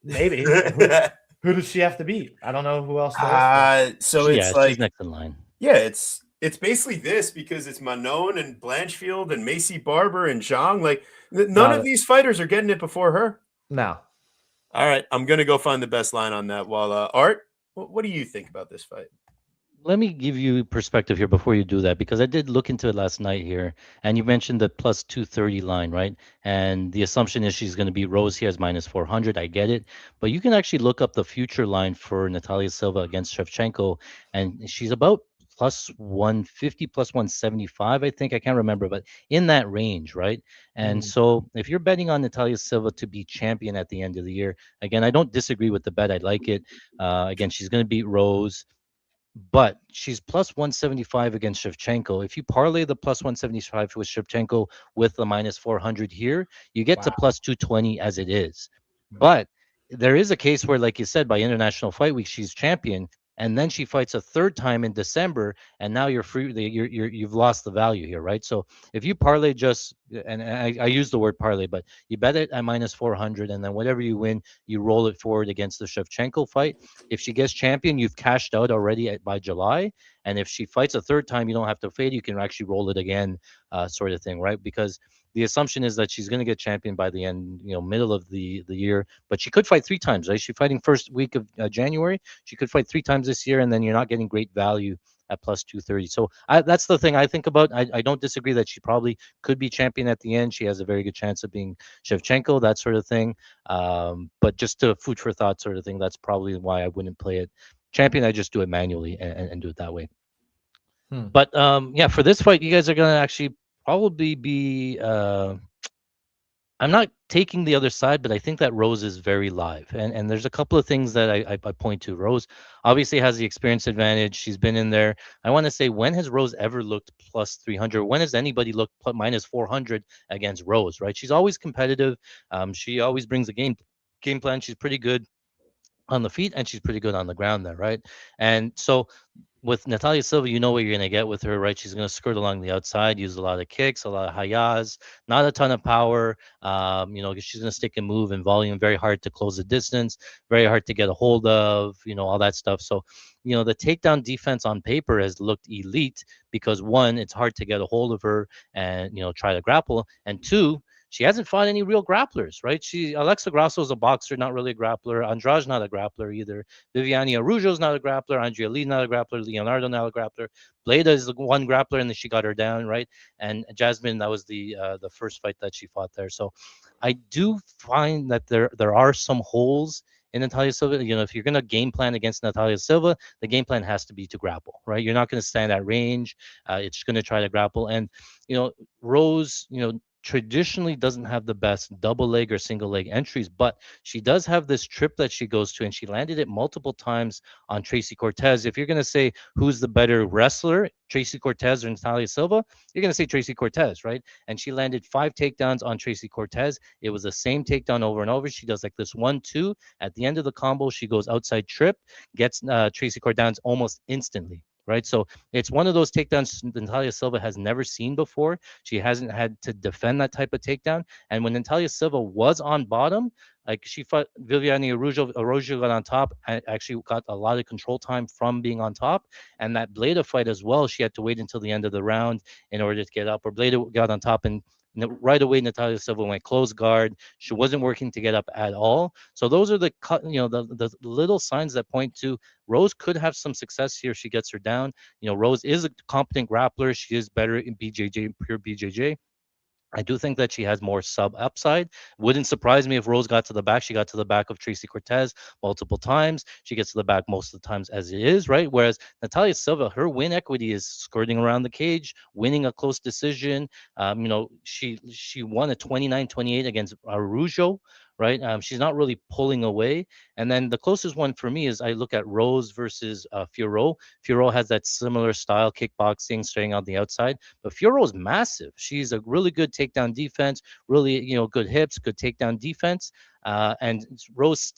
S3: Maybe. Who does she have to beat? I don't know who else there is.
S2: So it's
S4: she's next in line.
S2: Yeah, it's basically this because it's Manon and Blanchfield and Macy Barber and Zhang. Like none of these fighters are getting it before her.
S3: No.
S2: All right, I'm gonna go find the best line on that. While Art, what do you think about this fight?
S4: Let me give you perspective here before you do that, because I did look into it last night here, and you mentioned the plus 230 line, right? And the assumption is she's going to beat Rose here as minus 400. I get it. But you can actually look up the future line for Natalia Silva against Shevchenko, and she's about plus 150, plus 175, I think. I can't remember, but in that range, right? And so if you're betting on Natalia Silva to be champion at the end of the year, again, I don't disagree with the bet. I like it. Again, she's going to beat Rose, but she's plus 175 against Shevchenko. If you parlay the plus 175 with Shevchenko with the minus 400 here, you get to plus 220 as it is. But there is a case where, like you said, by International Fight Week, she's champion, and then she fights a third time in December, and now you're free. You've lost the value here, right? So if you parlay just, and I use the word parlay, but you bet it at minus 400, and then whatever you win, you roll it forward against the Shevchenko fight. If she gets champion, you've cashed out already by July, and if she fights a third time, you don't have to fade. You can actually roll it again, sort of thing, right? Because the assumption is that she's going to get champion by the end, middle of the year. But she could fight three times, right? She's fighting first week of January. She could fight three times this year, and then you're not getting great value at plus 230. So that's the thing I think about. I don't disagree that she probably could be champion at the end. She has a very good chance of being Shevchenko, that sort of thing. But just to food for thought sort of thing, that's probably why I wouldn't play it champion. I just do it manually and do it that way. But yeah, for this fight, you guys are going to actually probably be I'm not taking the other side, but I think that Rose is very live. And there's a couple of things that I point to. Rose obviously has the experience advantage. She's been in there. I want to say, when has Rose ever looked plus 300? When has anybody looked minus 400 against Rose, right? She's always competitive. She always brings a game plan. She's pretty good on the feet, and she's pretty good on the ground there, right? And so with Natalia Silva, you know what you're going to get with her, right? She's going to skirt along the outside, use a lot of kicks, a lot of hayas, not a ton of power. She's going to stick and move and volume, very hard to close the distance, very hard to get a hold of, all that stuff. So, the takedown defense on paper has looked elite because, one, it's hard to get a hold of her and, try to grapple. And two, she hasn't fought any real grapplers, right? Alexa Grasso is a boxer, not really a grappler. Andrade's not a grappler either. Viviane Araujo's not a grappler. Andrea Lee not a grappler. Leonardo not a grappler. Bleda is the one grappler, and then she got her down, right? And Jasmine, that was the first fight that she fought there. So I do find that there are some holes in Natalia Silva. If you're going to game plan against Natalia Silva, the game plan has to be to grapple, right? You're not going to stand at range. It's going to try to grapple. And, Rose, traditionally doesn't have the best double leg or single leg entries, but she does have this trip that she goes to, and she landed it multiple times on Tracy Cortez. If you're going to say who's the better wrestler, Tracy Cortez or Natalia Silva, you're going to say Tracy Cortez, right? And she landed 5 takedowns on Tracy Cortez. It was the same takedown over and over. She does like this 1-2. At the end of the combo, she goes outside trip, gets Tracy Cortez almost instantly. Right. So it's one of those takedowns Natalia Silva has never seen before. She hasn't had to defend that type of takedown. And when Natalia Silva was on bottom, like she fought Viviane Araujo got on top, and actually got a lot of control time from being on top. And that Bleda fight as well, she had to wait until the end of the round in order to get up. Or Bleda got on top, and right away Natalia Silva went close guard. She wasn't working to get up at all. So those are the little signs that point to Rose could have some success here if she gets her down. Rose is a competent grappler. She is better in BJJ, pure BJJ. I do think that she has more sub upside. Wouldn't surprise me if Rose got to the back. She got to the back of Tracy Cortez multiple times. She gets to the back most of the times as it is, right? Whereas Natalia Silva, her win equity is skirting around the cage, winning a close decision. She won a 29-28 against Arujo, right? She's not really pulling away. And then the closest one for me is I look at Rose versus Fiorot. Fiorot has that similar style, kickboxing, staying on the outside. But Fiorot's massive. She's a really good takedown defense, really, good hips, good takedown defense. And Rose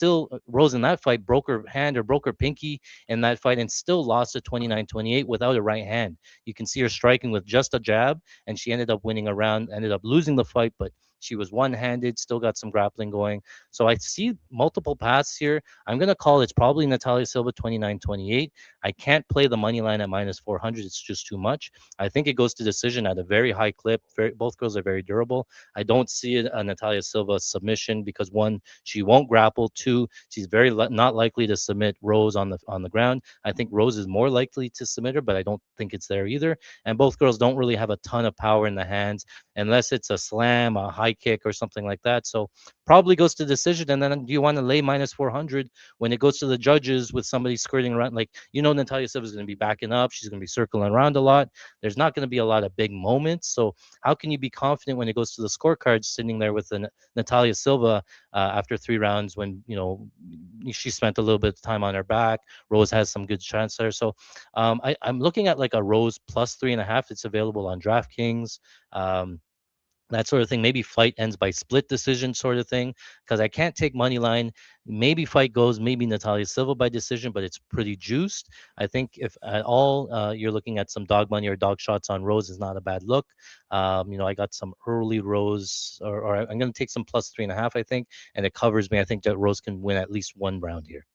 S4: in that fight broke her hand or broke her pinky in that fight and still lost to 29-28 without a right hand. You can see her striking with just a jab, and she ended up winning a round, ended up losing the fight, but she was one-handed, still got some grappling going. So I see multiple paths here. I'm going to call it's probably Natalia Silva 29-28. I can't play the money line at minus 400. It's just too much. I think it goes to decision at a very high clip. Both girls are very durable. I don't see a Natalia Silva submission because one, she won't grapple. Two, she's very not likely to submit Rose on the ground. I think Rose is more likely to submit her, but I don't think it's there either. And both girls don't really have a ton of power in the hands unless it's a slam, a high kick, or something like that. So probably goes to decision. And then do you want to lay minus 400 when it goes to the judges with somebody skirting around? Like, Natalia Silva is going to be backing up. She's going to be circling around a lot. There's not going to be a lot of big moments. So how can you be confident when it goes to the scorecards sitting there with Natalia Silva after 3 rounds when, she spent a little bit of time on her back? Rose has some good chance there. So I'm looking at like a Rose plus 3.5. It's available on DraftKings. That sort of thing. Maybe fight ends by split decision sort of thing, because I can't take money line. Maybe fight goes, maybe Natalia Silva by decision, but it's pretty juiced. I think if at all you're looking at some dog money or dog shots on Rose is not a bad look. I got some early Rose, or I'm going to take some plus 3.5, I think, and it covers me. I think that Rose can win at least one round here.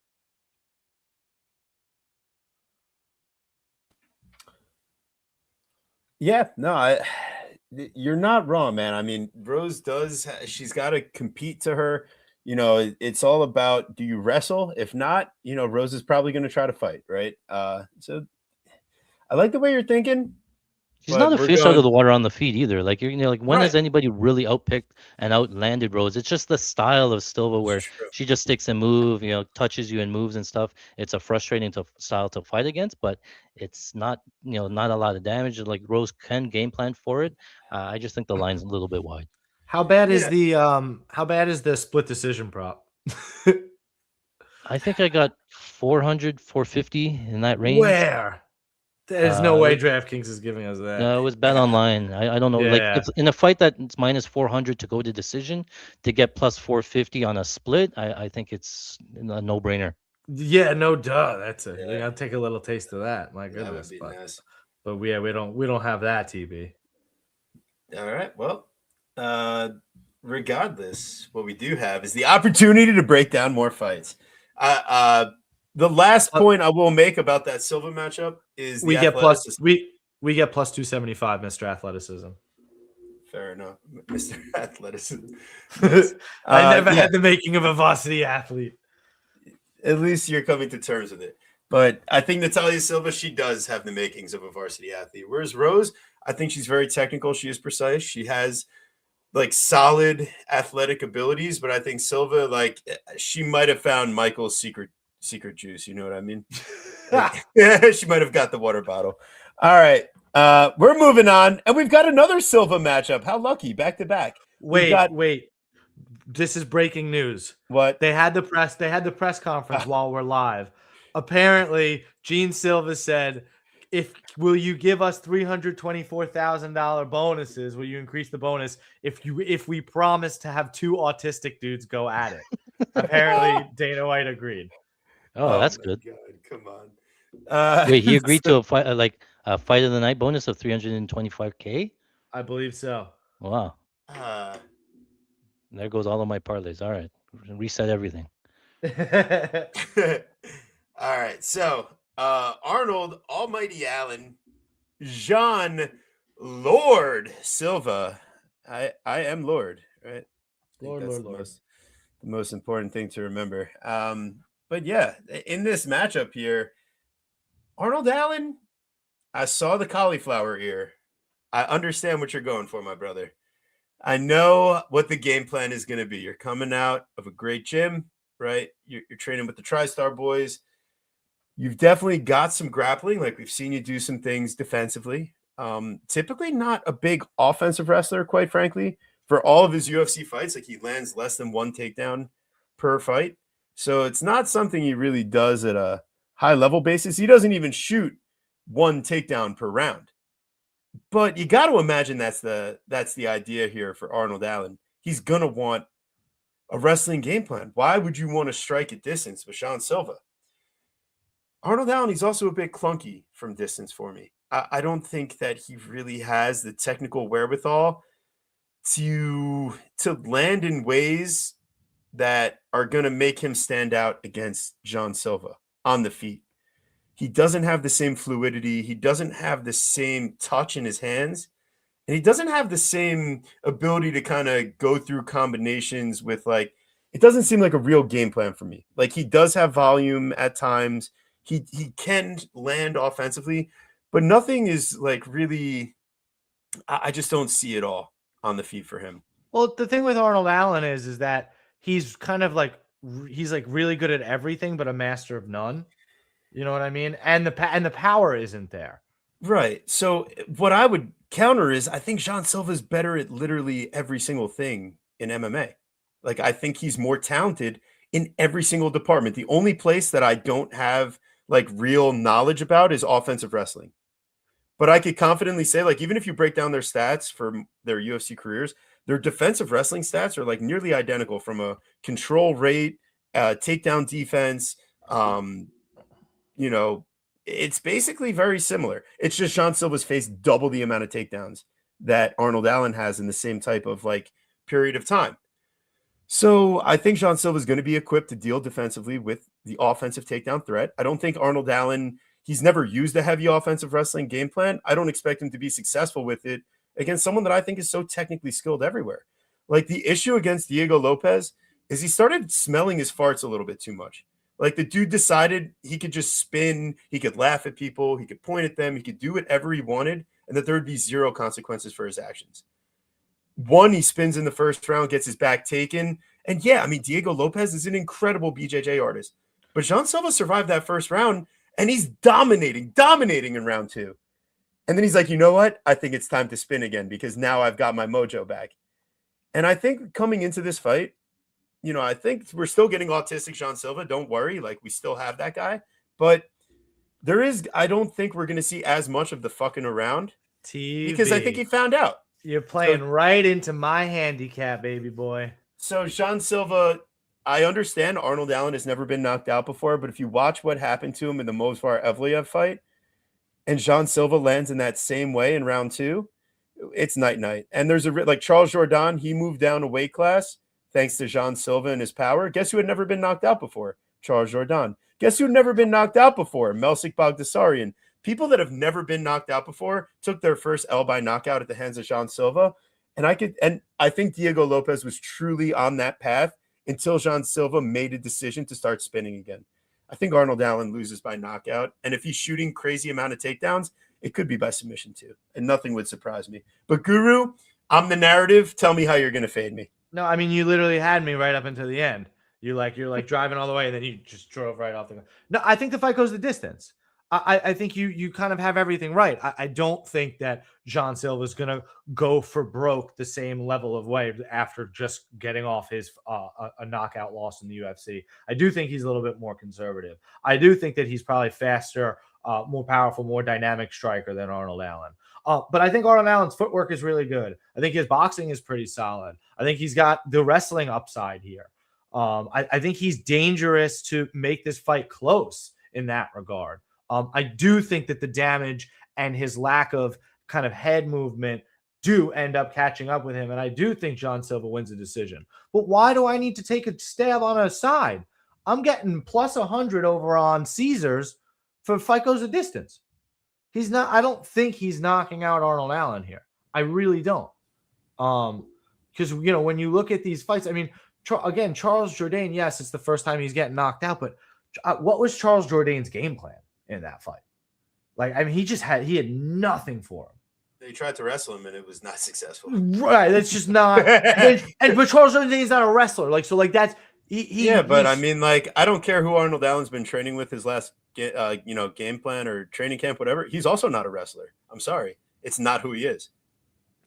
S2: Yeah, no, you're not wrong, man. I mean, Rose she's got to compete to her. It's all about, do you wrestle? If not, Rose is probably going to try to fight, right? So I like the way you're thinking.
S4: She's not a fish out of the water on the feet either. Like when has anybody really outpicked and outlanded Rose? It's just the style of Silva where she just sticks and move, touches you and moves and stuff. It's a frustrating style to fight against, but it's not, not a lot of damage. Like Rose can game plan for it. I just think the line's a little bit wide.
S3: How bad is the split decision prop?
S4: I think I got 400, 450 in that range.
S3: Where? There's no way DraftKings is giving us that.
S4: No, it was bet online. I don't know.
S3: Yeah.
S4: Like if in a fight that's minus 400 to go to decision, to get plus 450 on a split, I think it's a no-brainer.
S3: Yeah, no duh. That's it. Yeah. I'll take a little taste of that. My goodness.
S2: That would be nice.
S3: But we don't have that, TB.
S2: All right. Well, regardless, what we do have is the opportunity to break down more fights. The last point I will make about that Silva matchup is
S3: we get plus 275, Mr. Athleticism.
S2: Fair enough, Mr. Athleticism.
S3: I never had the making of a varsity athlete.
S2: At least you're coming to terms with it. But I think Natalia Silva, she does have the makings of a varsity athlete. Whereas Rose, I think she's very technical. She is precise. She has like solid athletic abilities. But I think Silva, like, she might have found Michael's secret juice. You know what I mean? She might have got the water bottle. All right. We're moving on. And we've got another Silva matchup. How lucky. Back to back.
S3: Wait. This is breaking news.
S2: What?
S3: They had the press conference while we're live. Apparently, Gene Silva said, will you give us $324,000 bonuses? Will you increase the bonus if we promise to have 2 autistic dudes go at it? Apparently, Dana White agreed.
S4: Oh, that's good.
S2: God, come on.
S4: Wait, he agreed to a fight, a fight of the night bonus of $325K?
S3: I believe so.
S4: Wow. There goes all of my parlays. All right, reset everything.
S2: All right, so Arnold Almighty Allen, Jean Lord Silva. I am Lord, right?
S3: Lord.
S2: The most important thing to remember. But yeah, in this matchup here, Arnold Allen, I saw the cauliflower ear. I understand what you're going for, my brother. I know what the game plan is going to be. You're coming out of a great gym, right? You're training with the TriStar boys. You've definitely got some grappling. Like we've seen you do some things defensively. Typically not a big offensive wrestler, quite frankly. For all of his UFC fights, like he lands less than one takedown per fight. So it's not something he really does at a high level basis. He doesn't even shoot one takedown per round. But you got to imagine that's the idea here for Arnold Allen. He's gonna want a wrestling game plan. Why would you want to strike at distance with Sean Silva? Arnold Allen, he's also a bit clunky from distance for me. I don't think that he really has the technical wherewithal to land in ways that are going to make him stand out against John Silva on the feet. He doesn't have the same fluidity. He doesn't have the same touch in his hands. And he doesn't have the same ability to kind of go through combinations with like, it doesn't seem like a real game plan for me. Like he does have volume at times. He can land offensively, but nothing is like really, I just don't see it all on the feet for him.
S3: Well, the thing with Arnold Allen is that he's kind of like, he's like really good at everything, but a master of none. You know what I mean? And the power isn't there.
S2: Right. So what I would counter is I think Jean Silva is better at literally every single thing in MMA. Like I think he's more talented in every single department. The only place that I don't have like real knowledge about is offensive wrestling. But I could confidently say, like, even if you break down their stats for their UFC careers, their defensive wrestling stats are like nearly identical from a control rate, takedown defense. You know, it's basically very similar. It's just Jean Silva's faced double the amount of takedowns that Arnold Allen has in the same type of like period of time. So I think Jean Silva is going to be equipped to deal defensively with the offensive takedown threat. I don't think Arnold Allen, he's never used a heavy offensive wrestling game plan. I don't expect him to be successful with it against someone that I think is so technically skilled everywhere. Like the issue against Diego Lopez is he started smelling his farts a little bit too much. Like the dude decided he could just spin, he could laugh at people, he could point at them, he could do whatever he wanted, and that there would be zero consequences for his actions. One, he spins in the first round, gets his back taken. And yeah, I mean, Diego Lopez is an incredible BJJ artist. But Jean Silva survived that first round, and he's dominating in round two. And then he's like, you know what? I think it's time to spin again because now I've got my mojo back. And I think coming into this fight, you know, I think we're still getting autistic Jean Silva. Don't worry. Like, we still have that guy. But I don't think we're going to see as much of the fucking around because I think he found out.
S3: You're playing right into my handicap, baby boy.
S2: So Jean Silva, I understand Arnold Allen has never been knocked out before, but if you watch what happened to him in the Movsar Evliev fight, and Jean Silva lands in that same way in round two, it's night. And there's like Charles Jourdain, he moved down a weight class thanks to Jean Silva and his power. Guess who had never been knocked out before? Charles Jourdain. Guess who had never been knocked out before? Melsik Bagdasaryan. People that have never been knocked out before took their first L by knockout at the hands of Jean Silva. And I think Diego Lopez was truly on that path until Jean Silva made a decision to start spinning again. I think Arnold Allen loses by knockout. And if he's shooting crazy amount of takedowns, it could be by submission too. And nothing would surprise me. But Guru, I'm the narrative. Tell me how you're going to fade me.
S3: No, I mean, you literally had me right up until the end. You're like driving all the way, and then you just drove right off the. No, I think the fight goes the distance. I think you kind of have everything right. I don't think that Jean Silva is going to go for broke the same level of way after just getting off his a knockout loss in the UFC. I do think he's a little bit more conservative. I do think that he's probably faster, more powerful, more dynamic striker than Arnold Allen. But I think Arnold Allen's footwork is really good. I think his boxing is pretty solid. I think he's got the wrestling upside here. I think he's dangerous to make this fight close in that regard. I do think that the damage and his lack of kind of head movement do end up catching up with him. And I do think Jean Silva wins a decision. But why do I need to take a stab on a side? I'm getting plus 100 over on Caesars for fight goes a distance. He's not. I don't think he's knocking out Arnold Allen here. I really don't. Because, you know, when you look at these fights, I mean, again, Charles Jourdain, yes, it's the first time he's getting knocked out. But what was Charles Jourdain's game plan in that fight? Like, I mean, he had nothing for him.
S2: They tried to wrestle him and it was not successful.
S3: Right. That's just not. But Charles Jourdain's not a wrestler. Like, so like that's
S2: Yeah, but I mean, like, I don't care who Arnold Allen's been training with his last game plan or training camp, whatever. He's also not a wrestler. I'm sorry, it's not who he is.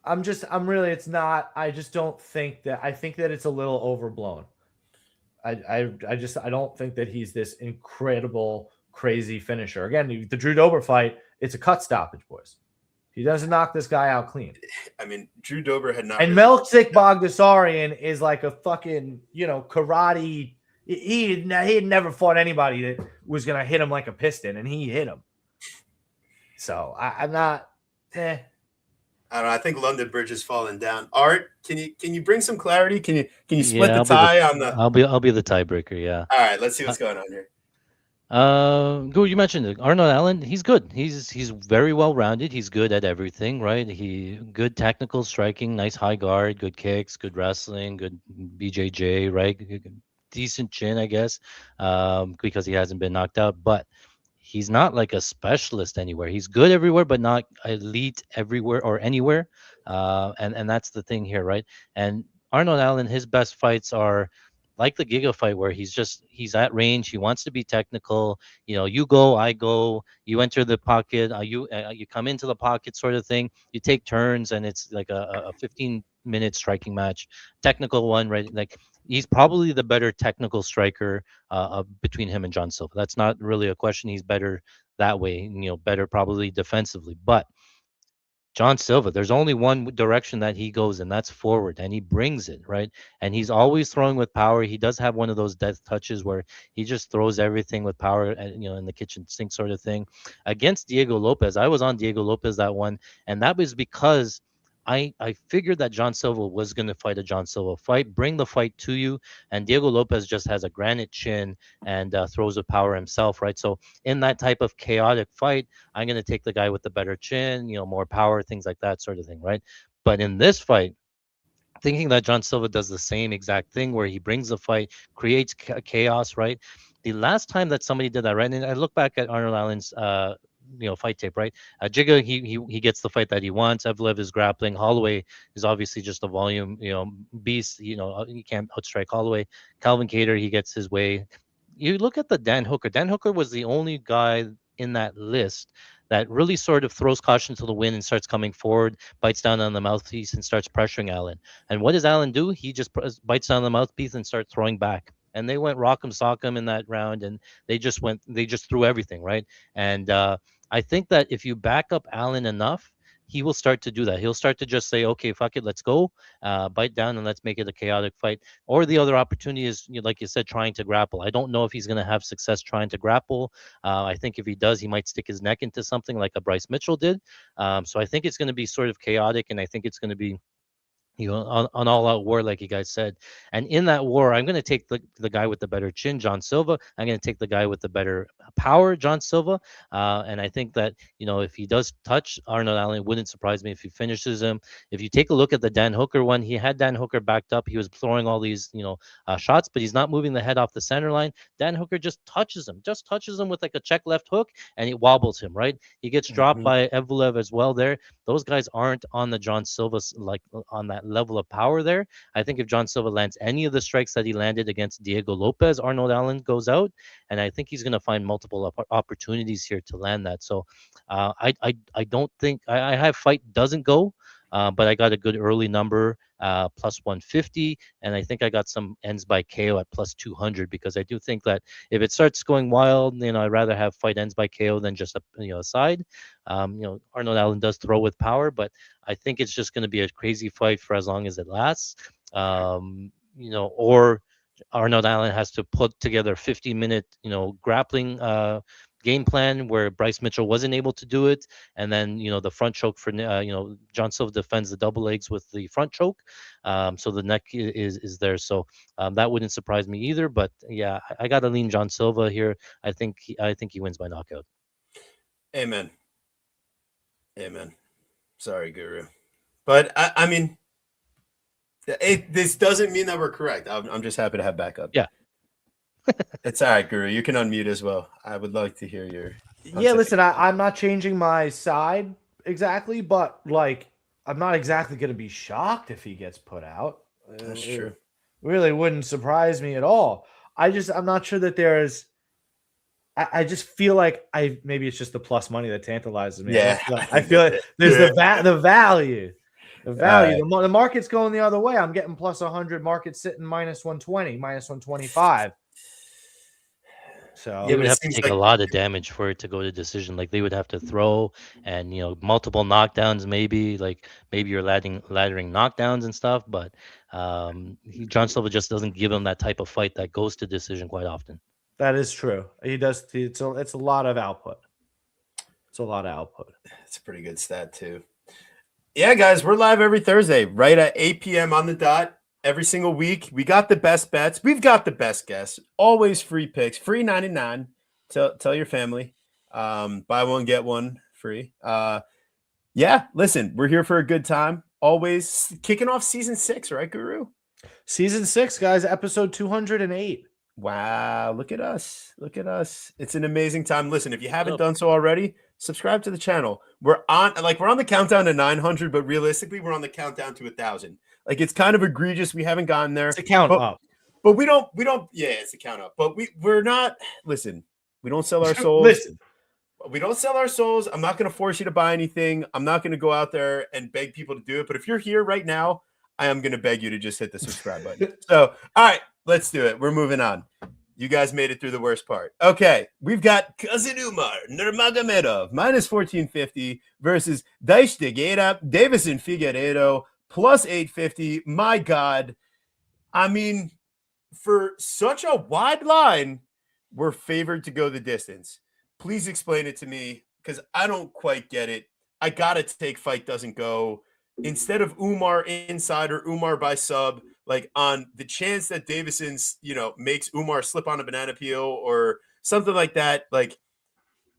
S3: It's not. I just don't think that. I think that it's a little overblown. I don't think that he's this incredible, crazy finisher. Again, the Drew Dober fight, it's a cut stoppage, boys. He doesn't knock this guy out clean.
S2: I mean, Drew Dober had not.
S3: And Melchik Bogdasarian is like a fucking, karate. He had never fought anybody that was going to hit him like a piston, and he hit him. So I'm not. I
S2: don't know. I think London Bridge is falling down. Art, can you bring some clarity? Can you split the tie on the?
S4: I'll be the tiebreaker. Yeah.
S2: All right. Let's see what's going on here.
S4: Go. You mentioned it. Arnold Allen. He's good. He's very well rounded. He's good at everything, right? He good technical striking, nice high guard, good kicks, good wrestling, good BJJ, right? Decent chin, I guess, because he hasn't been knocked out. But he's not like a specialist anywhere. He's good everywhere, but not elite everywhere or anywhere. And that's the thing here, right? And Arnold Allen, his best fights are like the Giga fight where he's at range. He wants to be technical. You go, I go. You enter the pocket. You come into the pocket, sort of thing. You take turns, and it's like a 15-minute striking match, technical one, right? Like he's probably the better technical striker between him and John Silva. That's not really a question. He's better that way. Better probably defensively, but John Silva, there's only one direction that he goes, and that's forward, and he brings it, right? And he's always throwing with power. He does have one of those death touches where he just throws everything with power, in the kitchen sink sort of thing. Against Diego Lopez, I was on Diego Lopez that one, and that was because I figured that John Silva was going to fight a John Silva fight, bring the fight to you, and Diego Lopez just has a granite chin and throws with power himself, right? So in that type of chaotic fight, I'm going to take the guy with the better chin, more power, things like that sort of thing, right? But in this fight, thinking that John Silva does the same exact thing where he brings the fight, creates chaos, right? The last time that somebody did that, right? And I look back at Arnold Allen's fight tape, right? Jiga, he gets the fight that he wants. Evlev is grappling. Holloway is obviously just a volume, beast. He can't outstrike Holloway. Calvin Kattar, he gets his way. You look at the Dan Hooker. Dan Hooker was the only guy in that list that really sort of throws caution to the wind and starts coming forward, bites down on the mouthpiece and starts pressuring Allen. And what does Allen do? He just bites down the mouthpiece and starts throwing back. And they went rock'em sock'em in that round, and they just threw everything, right? And I think that if you back up Allen enough, he will start to do that. He'll start to just say, okay, fuck it, let's go, bite down, and let's make it a chaotic fight. Or the other opportunity is, like you said, trying to grapple. I don't know if he's going to have success trying to grapple. I think if he does, he might stick his neck into something like a Bryce Mitchell did. So I think it's going to be sort of chaotic, and I think it's going to be on all-out war, like you guys said. And in that war, I'm going to take the guy with the better chin, John Silva. I'm going to take the guy with the better power, John Silva. And I think that, if he does touch Arnold Allen, it wouldn't surprise me if he finishes him. If you take a look at the Dan Hooker one, he had Dan Hooker backed up. He was throwing all these, shots, but he's not moving the head off the center line. Dan Hooker just touches him with like a check left hook, and it wobbles him, right? He gets dropped by Evlev as well there. Those guys aren't on the John Silva, like on that level of power there. I think if John Silva lands any of the strikes that he landed against Diego Lopez, Arnold Allen goes out, and I think he's going to find multiple opportunities here to land that. So I don't think I have fight doesn't go, but I got a good early number, plus 150, and I think I got some ends by KO at plus 200, because I do think that if it starts going wild, I'd rather have fight ends by KO than just a side. Arnold Allen does throw with power, but I think it's just going to be a crazy fight for as long as it lasts. Or Arnold Allen has to put together a 50-minute, grappling game plan where Bryce Mitchell wasn't able to do it, and then the front choke for John Silva defends the double legs with the front choke, so the neck is there. So that wouldn't surprise me either. But yeah, I got to lean John Silva here. I think he wins by knockout.
S2: Amen. Sorry, Guru, but I mean, this doesn't mean that we're correct. I'm just happy to have backup.
S4: Yeah.
S2: It's all right, Guru. You can unmute as well. I would like to hear your.
S3: Yeah, listen, I'm not changing my side. exactly, but like I'm not exactly going to be shocked if he gets put out.
S2: That's
S3: It
S2: true.
S3: really wouldn't surprise me at all. I'm not sure that there's. I just feel like maybe it's just the plus money that tantalizes me.
S2: Yeah,
S3: I feel like there's
S2: Yeah.
S3: the value. The value.
S2: All
S3: The market's going the other way. I'm getting plus 100. Market sitting minus 120, minus 125. So
S4: They would
S2: it
S4: have to
S2: seems
S4: take
S2: like
S4: a lot of damage for it to go to decision. Like they would have to throw and multiple knockdowns, maybe maybe you're laddering knockdowns and stuff. But John Silva just doesn't give him that type of fight that goes to decision quite often.
S3: that is true. He does. It's a lot of output. It's a lot of output.
S2: it's a pretty good stat too. Yeah, guys, we're live every Thursday, right at 8 p.m. on the dot. Every single week, we got the best bets. We've got the best guests. Always free picks, free 99. Tell your family, buy one get one free. Yeah, listen, we're here for a good time. Always kicking off season 6, right, Guru?
S3: Season 6, guys, episode 208.
S2: Wow, look at us. Look at us. It's an amazing time. Listen, if you haven't done so already, subscribe to the channel. We're on the countdown to 900, but realistically, we're on the countdown to 1,000. Like, it's kind of egregious. We haven't gotten there.
S3: It's a count up.
S2: But we don't, yeah, it's a count up. But we're not, listen, we don't sell our souls.
S3: Listen.
S2: We don't sell our souls. I'm not going to force you to buy anything. I'm not going to go out there and beg people to do it. But if you're here right now, I am going to beg you to just hit the subscribe button. So, all right, let's do it. We're moving on. You guys made it through the worst part. Okay, we've got Cousin Umar Nurmagomedov minus 1450 versus Gaethje Davison Figueiredo plus 850. My God. I mean, for such a wide line, we're favored to go the distance. Please explain it to me because I don't quite get it. I got to take fight doesn't go. Instead of Umar inside or Umar by sub, like on the chance that Davison's, makes Umar slip on a banana peel or something like that. Like,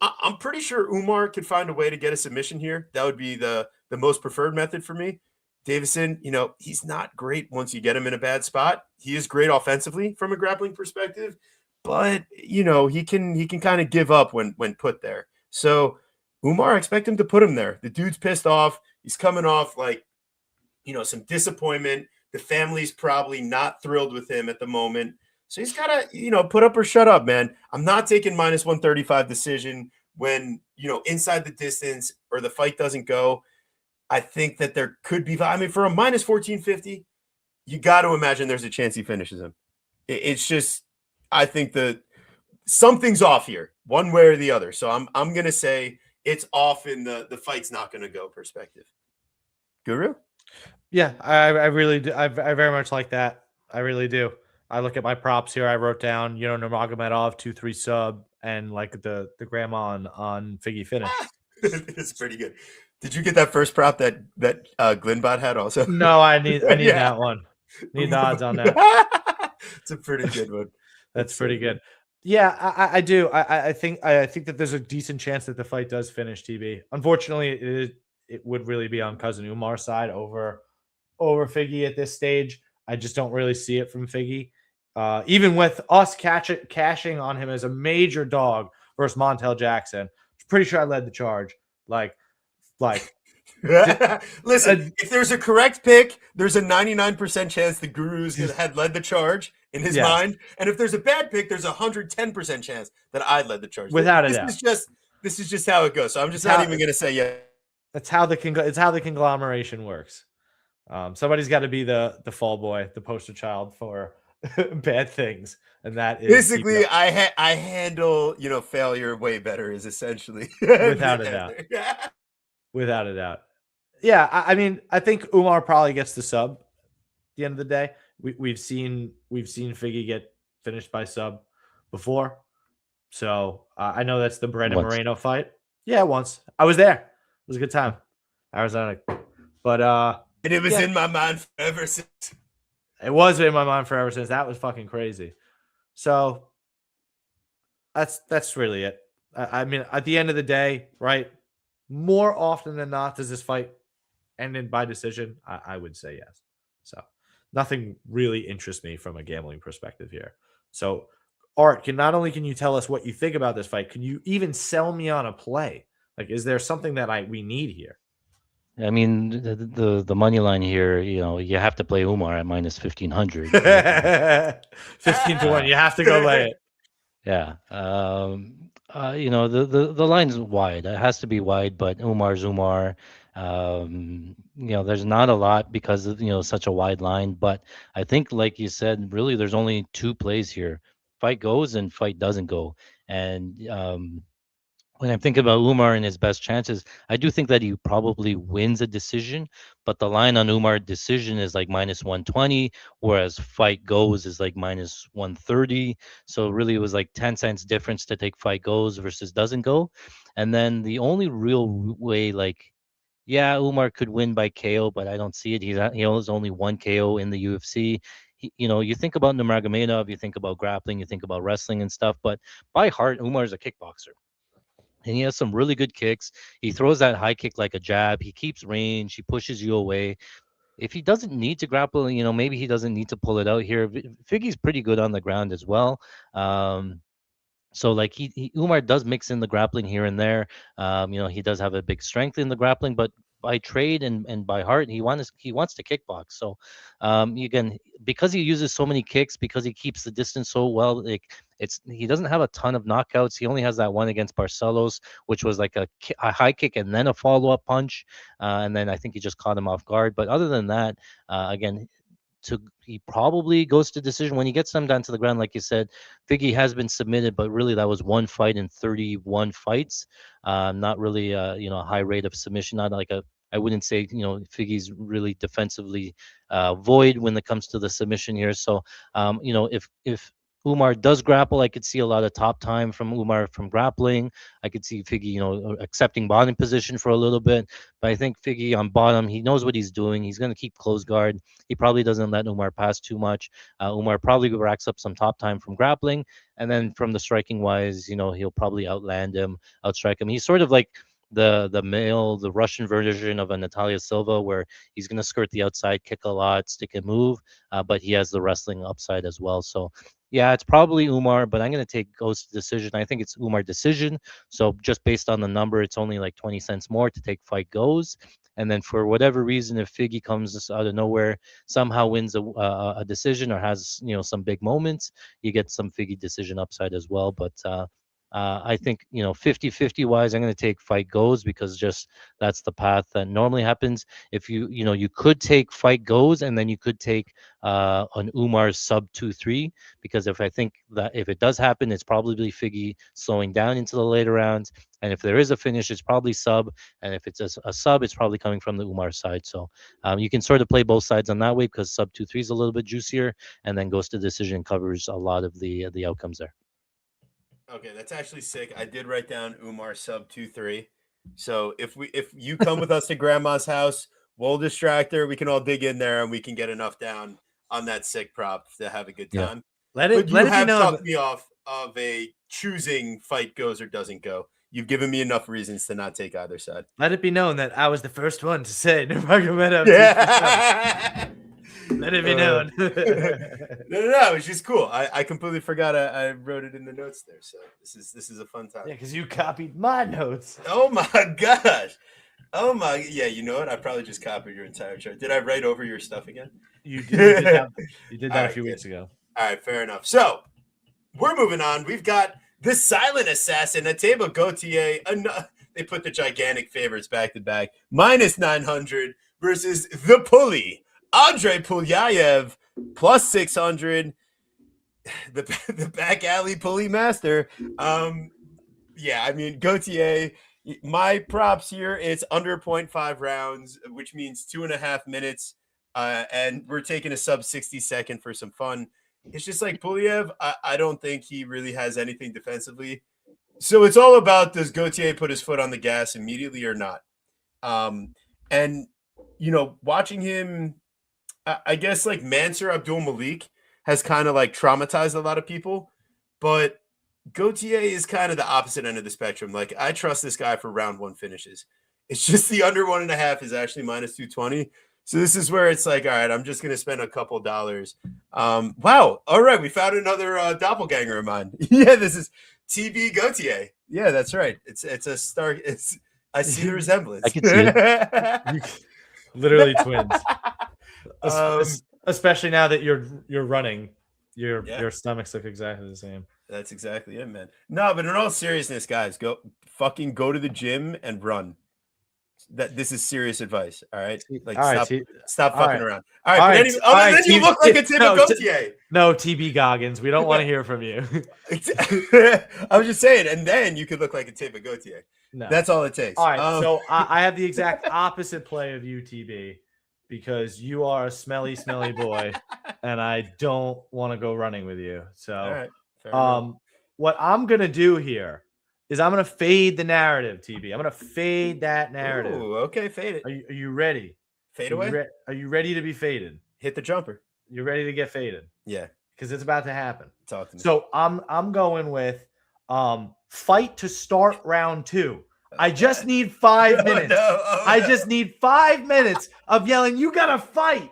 S2: I'm pretty sure Umar could find a way to get a submission here. That would be the most preferred method for me. Davison, he's not great once you get him in a bad spot. He is great offensively from a grappling perspective, but he can kind of give up when put there. So Umar, I expect him to put him there. The dude's pissed off. He's coming off some disappointment. The family's probably not thrilled with him at the moment. So he's got to, put up or shut up, man. I'm not taking minus 135 decision when, inside the distance or the fight doesn't go. I think that there could be, for a minus 1450, you got to imagine there's a chance he finishes him. It's just, I think that something's off here, one way or the other. So I'm going to say it's off in the fight's not going to go perspective. Guru?
S3: Yeah, I really do. I very much like that. I really do. I look at my props here. I wrote down, Nurmagomedov 2-3 sub and like the grandma on Figgy finish.
S2: It's pretty good. Did you get that first prop that Glenbot had also?
S3: No, I need that one. Need the odds on that.
S2: It's a pretty good one.
S3: That's pretty good. Yeah, I do. I think that there's a decent chance that the fight does finish, TB. Unfortunately, it would really be on Cousin Umar's side over Figgy at this stage. I just don't really see it from Figgy. Even with us cashing on him as a major dog versus Montel Jackson, I'm pretty sure I led the charge. Like
S2: listen, if there's a correct pick, there's a 99% chance the Gurus had led the charge in his mind. And if there's a bad pick, there's a 110% chance that I led the charge.
S3: Without a doubt.
S2: This is just how it goes. So I'm just not even going to say yeah.
S3: It's how the conglomeration works. Somebody's got to be the fall boy, the poster child for bad things, and that is
S2: basically I handle failure way better. Is essentially
S3: without a doubt. Without a doubt. Yeah, I mean, I think Umar probably gets the sub. At the end of the day, we've seen Figgy get finished by sub before, so I know that's the Brandon Moreno fight. Yeah, once I was there. It was a good time, Arizona, but
S2: and it was in my mind forever since.
S3: It was in my mind forever since. That was fucking crazy. So that's really it. I mean, at the end of the day, right? More often than not, does this fight end in by decision? I would say yes. So nothing really interests me from a gambling perspective here. So Art, not only can you tell us what you think about this fight, can you even sell me on a play? Like, is there something that we need here?
S4: I mean, the money line here, you have to play Umar at minus 1,500.
S3: 15 to 1. You have to go lay it.
S4: Yeah. The line's wide. It has to be wide, but Umar's Umar. There's not a lot because of, such a wide line. But I think, like you said, really there's only two plays here. Fight goes and fight doesn't go. And when I'm thinking about Umar and his best chances, I do think that he probably wins a decision, but the line on Umar decision is like minus 120, whereas fight goes is like minus 130. So really it was like 10 cents difference to take fight goes versus doesn't go. And then the only real way, like, yeah, Umar could win by KO, but I don't see it. He has only one KO in the UFC. You think about Nurmagomedov, you think about grappling, you think about wrestling and stuff, but by heart, Umar is a kickboxer and he has some really good kicks. He throws that high kick like a jab. He keeps range. He pushes you away. If he doesn't need to grapple, maybe he doesn't need to pull it out here. Figgy's pretty good on the ground as well. So like Umar does mix in the grappling here and there. He does have a big strength in the grappling, but by trade and by heart, he wants to kickbox. So again, because he uses so many kicks, because he keeps the distance so well, like he doesn't have a ton of knockouts. He only has that one against Barcelos, which was like a high kick and then a follow-up punch, and then I think he just caught him off guard. But other than that, again, he probably goes to decision when he gets them down to the ground. Like you said, Figgy has been submitted, but really that was one fight in 31 fights. Not really a high rate of submission. Not like I wouldn't say Figgy's really defensively void when it comes to the submission here. So if Umar does grapple, I could see a lot of top time from Umar from grappling. I could see Figgy, accepting bottom position for a little bit. But I think Figgy on bottom, he knows what he's doing. He's going to keep close guard. He probably doesn't let Umar pass too much. Umar probably racks up some top time from grappling. And then from the striking wise, he'll probably outland him, outstrike him. He's sort of like the Russian version of a Natalia Silva, where he's going to skirt the outside, kick a lot, stick and move, but he has the wrestling upside as well. So yeah, it's probably Umar, but I'm going to take Ghost decision. I think it's Umar decision. So just based on the number, it's only like 20 cents more to take fight goes. And then for whatever reason, if Figgy comes out of nowhere, somehow wins a decision or has, some big moments, you get some Figgy decision upside as well. But I think 50-50 wise, I'm going to take fight goes because just that's the path that normally happens. If you could take fight goes and then you could take an Umar sub 2-3, because if it does happen, it's probably Figgy slowing down into the later rounds, and if there is a finish, it's probably sub, and if it's a sub, it's probably coming from the Umar side. So you can sort of play both sides on that way because sub 2-3 is a little bit juicier, and then goes to decision covers a lot of the outcomes there.
S2: Okay, that's actually sick. I did write down Umar sub 2-3. So if you come with us to Grandma's house, we'll distract her. We can all dig in there and we can get enough down on that sick prop to have a good time.
S3: Yeah. Let it be known.
S2: Talked me off of a choosing fight goes or doesn't go. You've given me enough reasons to not take either side.
S3: Let it be known that I was the first one to say Nurmagomedov.
S2: Yeah.
S3: Let it be known.
S2: No, it was just cool. I completely forgot. I wrote it in the notes there. So this is a fun time.
S3: Yeah, because you copied my notes.
S2: Oh my gosh. Oh my. Yeah, you know what? I probably just copied your entire chart. Did I write over your stuff again?
S3: You did that a few weeks ago.
S2: All right, fair enough. So we're moving on. We've got the silent assassin, Ateba Gaethje. They put the gigantic favorites back to back. Minus 900 versus the pulley, Andre Pulyayev, plus 600. The back alley pulley master. Yeah, I mean, Gaethje, my props here, it's under 0.5 rounds, which means 2.5 minutes. And we're taking a sub 60 second for some fun. It's just like Pulyayev, I don't think he really has anything defensively. So it's all about, does Gaethje put his foot on the gas immediately or not? And, watching him, I guess like Mansour Abdul Malik has kind of like traumatized a lot of people, but Gaethje is kind of the opposite end of the spectrum. Like, I trust this guy for round one finishes. It's just the under 1.5 is actually minus 220. So this is where it's like, all right, I'm just going to spend a couple dollars. Wow. All right. We found another doppelganger of mine. Yeah, this is TB Gaethje. Yeah, that's right. It's I see the
S4: I
S2: resemblance.
S4: could see it.
S3: You literally twins.
S2: Um,
S3: Especially now that you're running,
S2: Yeah.
S3: your stomachs look exactly the same.
S2: That's exactly it, man. No, but in all seriousness, guys, go to the gym and run. This is serious advice. All right, like
S3: All right,
S2: stop
S3: all
S2: fucking
S3: right.
S2: around. All right,
S3: All
S2: but
S3: right,
S2: anyway,
S3: all
S2: other
S3: right,
S2: than you look like a Tim
S3: no,
S2: Gauthier.
S3: no, TB Goggins. We don't want to hear from you.
S2: I was just saying, and then you could look like a Tim Gauthier.
S3: No.
S2: That's all it takes.
S3: All right, so I have the exact opposite play of UTB because you are a smelly, smelly boy, and I don't want to go running with you. So,
S2: all right, fair enough.
S3: what I'm gonna do here is I'm gonna fade the narrative, TB. I'm gonna fade that narrative.
S2: Ooh, okay, fade it.
S3: Are you ready?
S2: Fade away.
S3: Are you ready to be faded?
S2: Hit the jumper.
S3: You're ready to get faded
S2: Yeah,
S3: because it's about to happen.
S2: talk to me.
S3: So I'm going with fight to start round 2. I just need 5 minutes. I just need 5 minutes of yelling, "You gotta fight!"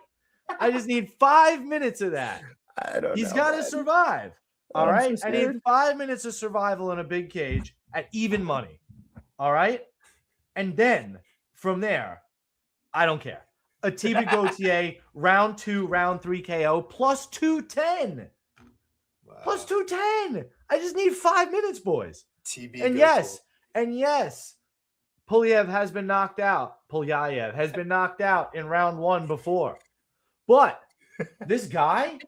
S3: I just need 5 minutes of that.
S2: I don't
S3: He's
S2: know,
S3: got to
S2: man.
S3: survive. All
S2: I'm
S3: right.
S2: so
S3: I need
S2: scared.
S3: 5 minutes of survival in a big cage at even money. All right. And then from there, I don't care. A TB Gauthier round 2, round 3 KO plus 210.
S2: Wow.
S3: Plus 210. I just need 5 minutes, boys.
S2: TB
S3: And yes, Pulyaev has been knocked out. Pulyaev has been knocked out in round 1 before. But this guy,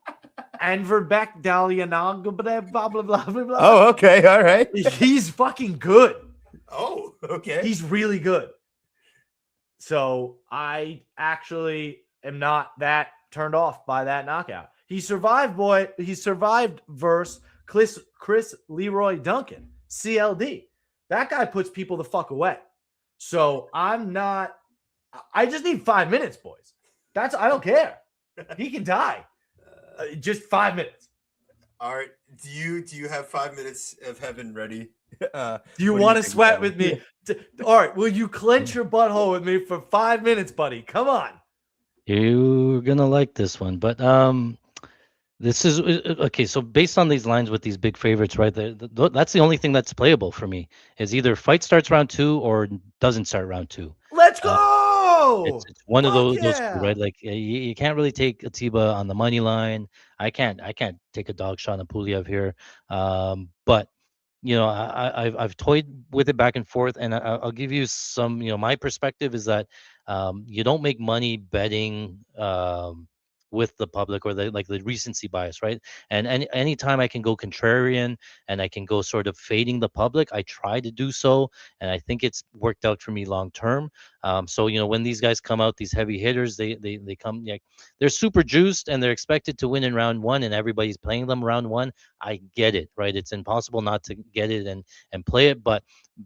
S3: Anverbek Dalyanog, blah, blah, blah, blah, blah.
S2: Oh, okay, all right.
S3: He's fucking good.
S2: Oh, okay.
S3: He's really good. So I actually am not that turned off by that knockout. He survived, boy. He survived versus Chris Leroy Duncan, CLD. That guy puts people the fuck away. So I just need 5 minutes, boys. I don't care. He can die. Just 5 minutes.
S2: All right. Do you have 5 minutes of heaven ready?
S3: Do you want to sweat with me? All right. Will you clench your butthole with me for 5 minutes, buddy? Come on.
S4: You're gonna like this one, but this is okay. So based on these lines with these big favorites, right there, that's the only thing that's playable for me. Is either fight starts round 2 or doesn't start round 2.
S3: Let's go.
S4: It's one of those two,
S3: Yeah.
S4: right? Like you can't really take Atiba on the money line. I can't take a dog shot on Puliev here. But I've toyed with it back and forth, and I'll give you some. My perspective is that you don't make money betting with the public or the recency bias, right? And anytime I can go contrarian and I can go sort of fading the public, I try to do so, and I think it's worked out for me long term. So when these guys come out, these heavy hitters, they come like they're super juiced and they're expected to win in round 1, and everybody's playing them round 1. I get it, right? It's impossible not to get it and play it, but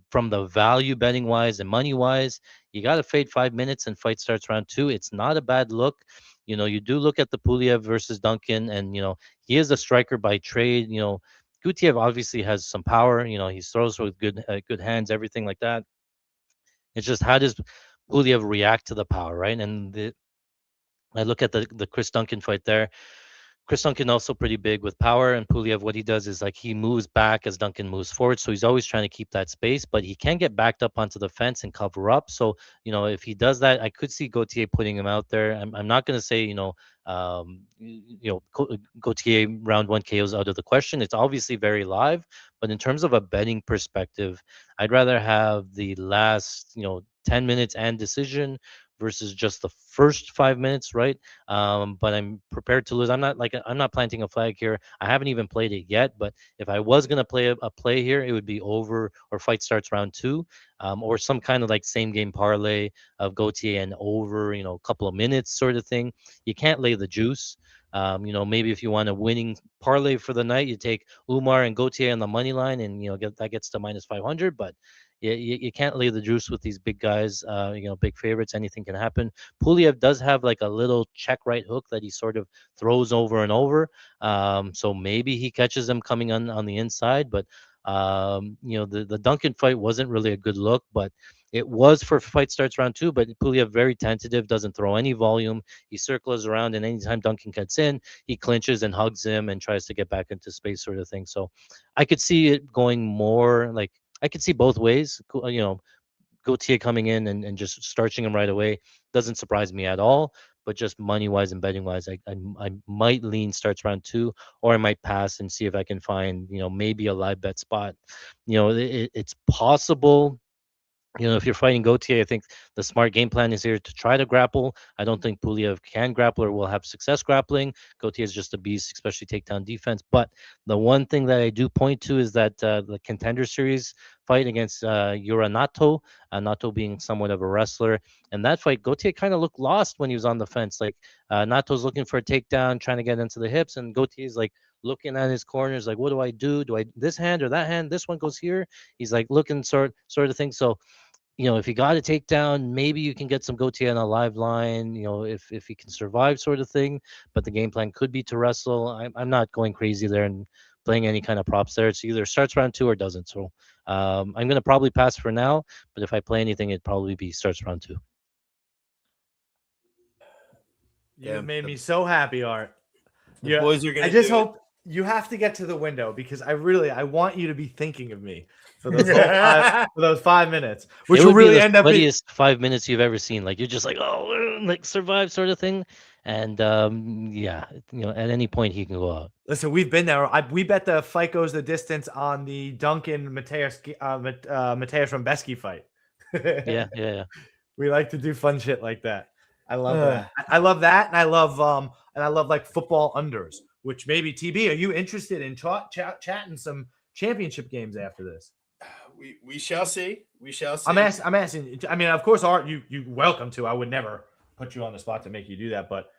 S4: from the value betting wise and money wise, you got to fade 5 minutes and fight starts round 2. It's not a bad look. You do look at the Puliev versus Duncan, and he is a striker by trade. Gutiev obviously has some power. He throws with good hands, everything like that. It's just how does Puliev react to the power, right? And I look at the Chris Duncan fight there. Chris Duncan also pretty big with power, and Puliev, what he does is like he moves back as Duncan moves forward, so he's always trying to keep that space, but he can get backed up onto the fence and cover up. So if he does that, I could see Gauthier putting him out there. I'm not going to say Gauthier round 1 KOs out of the question. It's obviously very live, but in terms of a betting perspective, I'd rather have the last 10 minutes and decision versus just the first 5 minutes, right? But I'm prepared to lose. I'm not planting a flag here. I haven't even played it yet, but if I was gonna play a play here, it would be over or fight starts round 2, or some kind of like same game parlay of Gauthier and over, a couple of minutes sort of thing. You can't lay the juice. Maybe if you want a winning parlay for the night, you take Umar and Gauthier on the money line, and that gets to minus 500. But you can't lay the juice with these big guys. Big favorites. Anything can happen. Puliev does have like a little check right hook that he sort of throws over and over. So maybe he catches them coming on the inside. But the Duncan fight wasn't really a good look, but it was for fight starts round 2. But Puliev very tentative, doesn't throw any volume. He circles around, and anytime Duncan gets in, he clinches and hugs him and tries to get back into space, sort of thing. So I could see it going more like I could see both ways. Gaethje coming in and just starching him right away doesn't surprise me at all. But just money wise and betting wise, I might lean starts round 2, or I might pass and see if I can find maybe a live bet spot. It's possible. If you're fighting Gauthier, I think the smart game plan is here to try to grapple. I don't think Puliev can grapple or will have success grappling. Gauthier is just a beast, especially takedown defense. But the one thing that I do point to is that the Contender Series fight against Yura Nato, Nato being somewhat of a wrestler. And that fight, Gauthier kind of looked lost when he was on the fence. Like Nato's looking for a takedown, trying to get into the hips, and Gauthier is like looking at his corners, like, what do I do? Do I this hand or that hand? This one goes here. He's like looking sort of thing. So if you got a takedown, maybe you can get some Gauthier on a live line, if he can survive sort of thing. But the game plan could be to wrestle. I'm not going crazy there and playing any kind of props there. It's either starts round 2 or doesn't. So I'm going to probably pass for now. But if I play anything, it'd probably be starts round 2.
S3: You made me so happy, Art.
S2: The boys are going to
S3: I just hope you have to get to the window because I want you to be thinking of me for those 5 minutes, which will really end up being the
S4: sweatiest 5 minutes you've ever seen. Like you're just like, oh, like survive sort of thing. And at any point he can go out.
S3: Listen, we've been there. We bet the fight goes the distance on the Duncan Mateus Rumbeski fight.
S4: Yeah.
S3: We like to do fun shit like that. I love that. I love that, and I love like football unders. Which maybe TB, are you interested in chatting some championship games after this?
S2: We shall see. We shall see.
S3: I'm asking. I mean, of course, Art, you welcome to. I would never put you on the spot to make you do that. But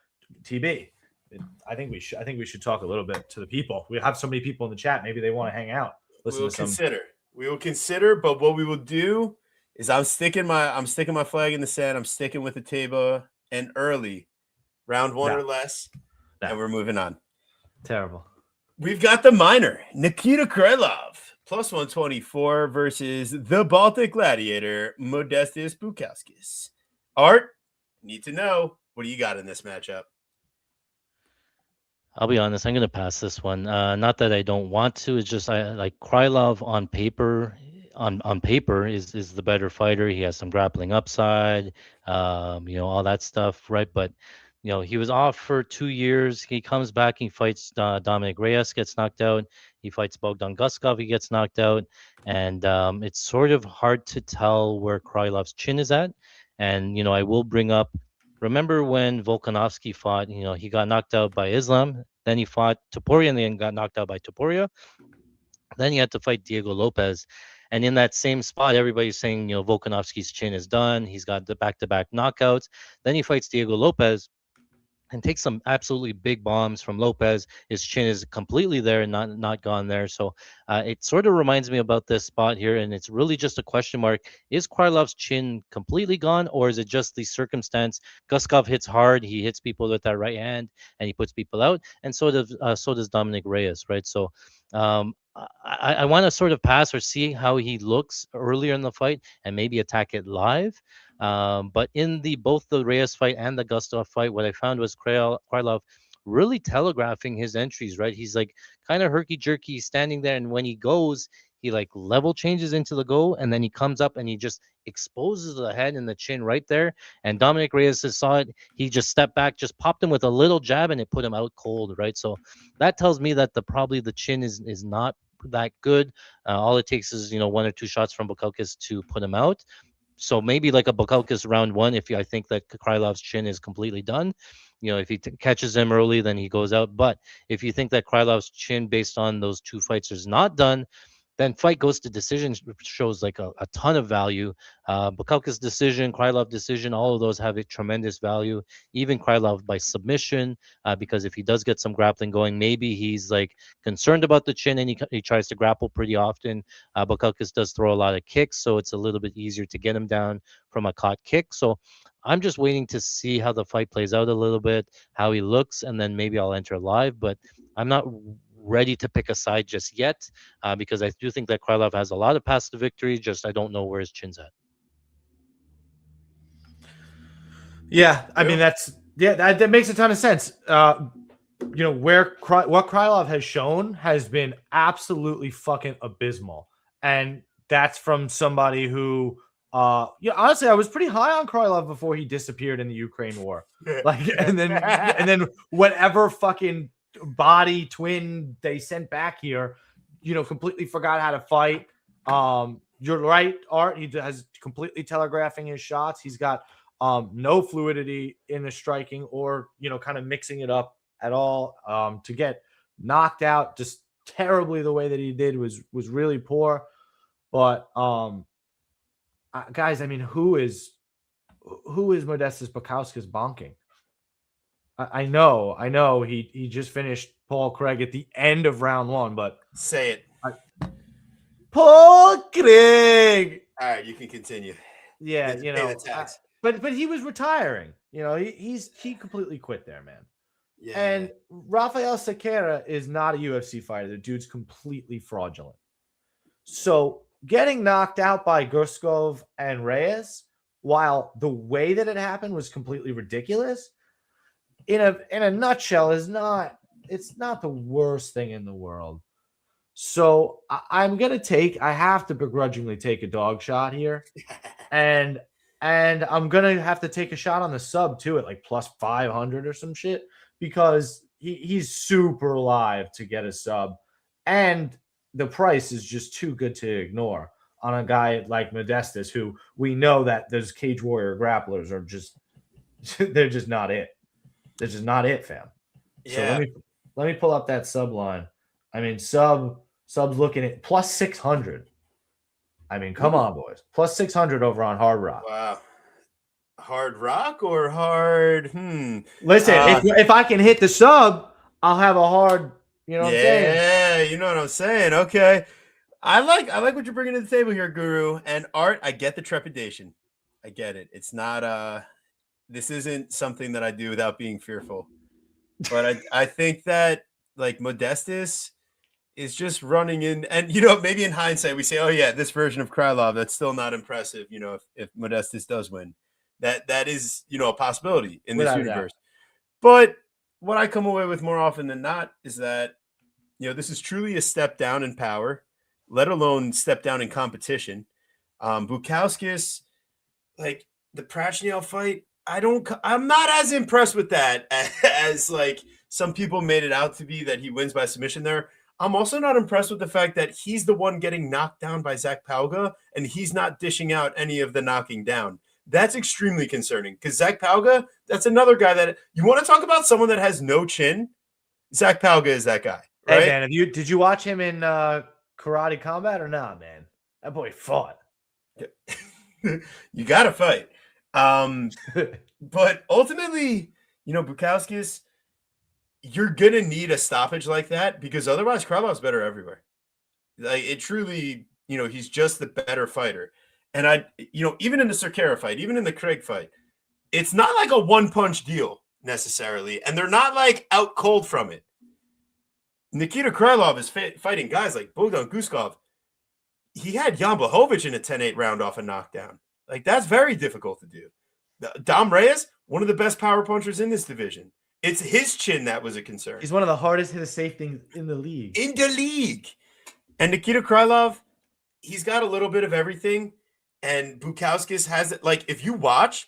S3: TB, I think we should talk a little bit to the people. We have so many people in the chat. Maybe they want to hang out.
S2: We will consider. But what we will do is I'm sticking my flag in the sand. I'm sticking with the table and early, round 1 or less, and we're moving on.
S3: Terrible.
S2: We've got the minor, Nikita Krylov, plus 124 versus the Baltic Gladiator, Modestas Bukauskas. Art, need to know, what do you got in this matchup?
S4: I'll be honest, I'm going to pass this one. Not that I don't want to. It's just I like Krylov on paper. On paper is the better fighter. He has some grappling upside, all that stuff, right? But he was off for 2 years. He comes back. He fights Dominic Reyes, gets knocked out. He fights Bogdan Guskov. He gets knocked out. And it's sort of hard to tell where Krylov's chin is at. And, I will bring up, remember when Volkanovski fought, he got knocked out by Islam. Then he fought Topuria and then got knocked out by Topuria. Then he had to fight Diego Lopez. And in that same spot, everybody's saying, Volkanovski's chin is done. He's got the back-to-back knockouts. Then he fights Diego Lopez and takes some absolutely big bombs from Lopez. His chin is completely there and not gone there. So it sort of reminds me about this spot here, and it's really just a question mark. Is Krylov's chin completely gone, or is it just the circumstance? Guskov hits hard. He hits people with that right hand, and he puts people out. And so does Dominic Reyes, right? So I want to sort of pass or see how he looks earlier in the fight and maybe attack it live. But in both the Reyes fight and the Gustav fight, what I found was Krylov really telegraphing his entries, right? He's like kind of herky-jerky standing there, and when he goes, he like level changes into the go, and then he comes up and he just exposes the head and the chin right there. And Dominic Reyes saw it. He just stepped back, just popped him with a little jab, and it put him out cold, right? So that tells me that probably the chin is not that good. All it takes is 1 or 2 shots from Bukauskas to put him out. So maybe like a Bukauskas round 1, I think that Krylov's chin is completely done. If he catches him early, then he goes out. But if you think that Krylov's chin, based on those 2 fights, is not done, then fight goes to decision, shows like a ton of value. Bukauskas decision, Krylov decision, all of those have a tremendous value. Even Krylov by submission, because if he does get some grappling going, maybe he's like concerned about the chin and he tries to grapple pretty often. Bukauskas does throw a lot of kicks, so it's a little bit easier to get him down from a caught kick. So I'm just waiting to see how the fight plays out a little bit, how he looks, and then maybe I'll enter live. But I'm not ready to pick a side just yet, because I do think that Krylov has a lot of paths to victory. Just I don't know where his chin's at.
S3: Yeah, I mean that makes a ton of sense. What Krylov has shown has been absolutely fucking abysmal, and that's from somebody who Yeah, honestly, I was pretty high on Krylov before he disappeared in the Ukraine war. Like, and then whatever fucking body twin they sent back here, completely forgot how to fight. You're right, Art. He has completely telegraphing his shots. He's got no fluidity in the striking or kind of mixing it up at all. To get knocked out just terribly the way that he did was really poor. But guys, I mean, who is Modestas Bukauskas bonking? I know he just finished Paul Craig at the end of round 1, but
S2: say it.
S3: Paul Craig.
S2: All right, you can continue.
S3: Yeah, but he was retiring. He completely quit there, man. Yeah. And Rafael Sequeira is not a UFC fighter. The dude's completely fraudulent. So getting knocked out by Guskov and Reyes, while the way that it happened was completely ridiculous, in a nutshell, it's not the worst thing in the world. So I have to begrudgingly take a dog shot here, and I'm gonna have to take a shot on the sub too at like plus 500 or some shit, because he's super live to get a sub, and the price is just too good to ignore on a guy like Modestas, who we know that those Cage Warrior grapplers are just they're just not it. They're just not it, fam. Yeah. So let me pull up that sub line. I mean, subs looking at plus 600. I mean, come on, boys. Plus 600 over on Hard Rock.
S2: Wow. Hard Rock or hard?
S3: Listen, if I can hit the sub, I'll have a hard, what I'm saying?
S2: Yeah, you know what I'm saying. Okay. I like what you're bringing to the table here, Guru. And Art, I get the trepidation. I get it. It's not this isn't something that I do without being fearful. But I think that like Modestas is just running in, and maybe in hindsight we say, oh yeah, this version of Krylov, that's still not impressive. If Modestas does win, that is a possibility in this universe. But what I come away with more often than not is that this is truly a step down in power, let alone step down in competition. Bukauskas, like the Prachnel fight, I'm not as impressed with that as like some people made it out to be, that he wins by submission there. I'm also not impressed with the fact that he's the one getting knocked down by Zach Pauga, and he's not dishing out any of the knocking down. That's extremely concerning, because Zach Pauga, that's another guy that you want to talk about someone that has no chin. Zach Pauga is that guy, right?
S3: Hey man, did you watch him in Karate Combat or not, man? That boy fought.
S2: You got to fight. But ultimately, Bukauskas, you're going to need a stoppage like that, because otherwise Krylov's better everywhere. Like it truly, he's just the better fighter. And even in the Cerqueira fight, even in the Craig fight, it's not like a one-punch deal necessarily, and they're not like out cold from it. Nikita Krylov is fighting guys like Bogdan Guskov. He had Jan Blachowicz in a 10-8 round off a knockdown. Like that's very difficult to do. Dom Reyes, one of the best power punchers in this division. It's his chin that was a concern.
S3: He's one of the hardest hit safe things in the league.
S2: And Nikita Krylov, he's got a little bit of everything. And Bukauskas has it. Like, if you watch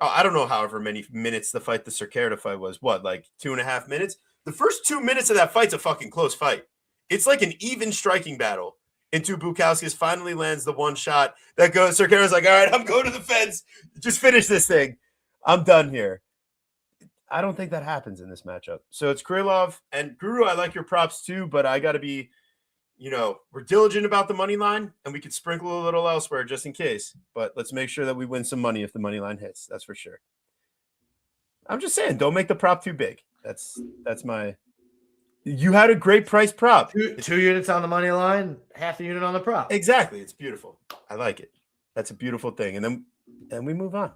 S2: I don't know however many minutes the Cerqueira fight was, like 2.5 minutes? The first 2 minutes of that fight's a fucking close fight. It's like an even striking battle until Bukauskas finally lands the one shot that goes. Cerqueira's like, all right, I'm going to the fence. Just finish this thing. I'm done here. I don't think that happens in this matchup. So it's Krylov and Guru. I like your props too, but I got to be, we're diligent about the money line, and we could sprinkle a little elsewhere just in case. But let's make sure that we win some money if the money line hits. That's for sure. I'm just saying, don't make the prop too big. That's my. You had a great price prop.
S3: Two units on the money line, half a unit on the prop.
S2: Exactly. It's beautiful. I like it. That's a beautiful thing. And then we move on.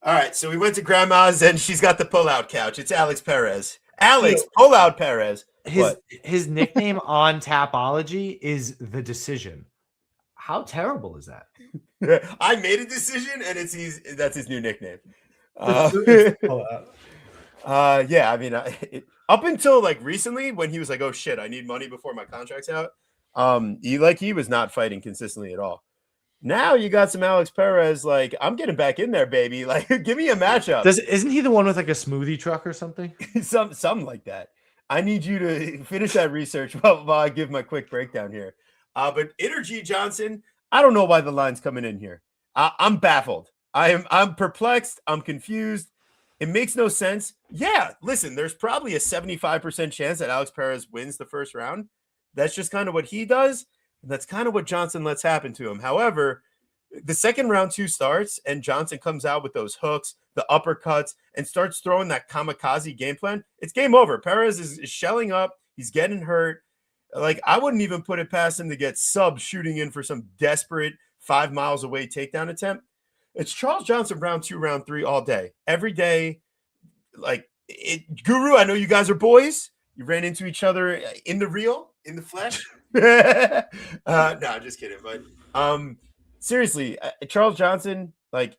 S2: All right, so we went to Grandma's, and she's got the pull-out couch. It's Alex Perez. Alex, pull-out Perez.
S3: His nickname on Tapology is The Decision. How terrible is that?
S2: I made a decision, and that's his new nickname. Yeah, I mean, up until like recently, when he was like, "Oh shit, I need money before my contract's out," he was not fighting consistently at all. Now you got some Alex Perez. Like, I'm getting back in there, baby. Like, give me a matchup.
S3: Isn't he the one with like a smoothie truck or something?
S2: Something like that. I need you to finish that research while I give my quick breakdown here. But Energy Johnson, I don't know why the line's coming in here. I'm baffled. I'm perplexed. I'm confused. It makes no sense. Yeah, listen, there's probably a 75% chance that Alex Perez wins the first round. That's just kind of what he does. That's kind of what Johnson lets happen to him. However, the second round 2 starts and Johnson comes out with those hooks, the uppercuts, and starts throwing that kamikaze game plan, it's game over. Perez is shelling up. He's getting hurt. Like, I wouldn't even put it past him to get sub shooting in for some desperate 5 miles away takedown attempt. It's Charles Johnson round 2, round 3 all day, every day. Like, Guru, I know you guys are boys. You ran into each other in the real, in the flesh. No, just kidding. But seriously, Charles Johnson, like,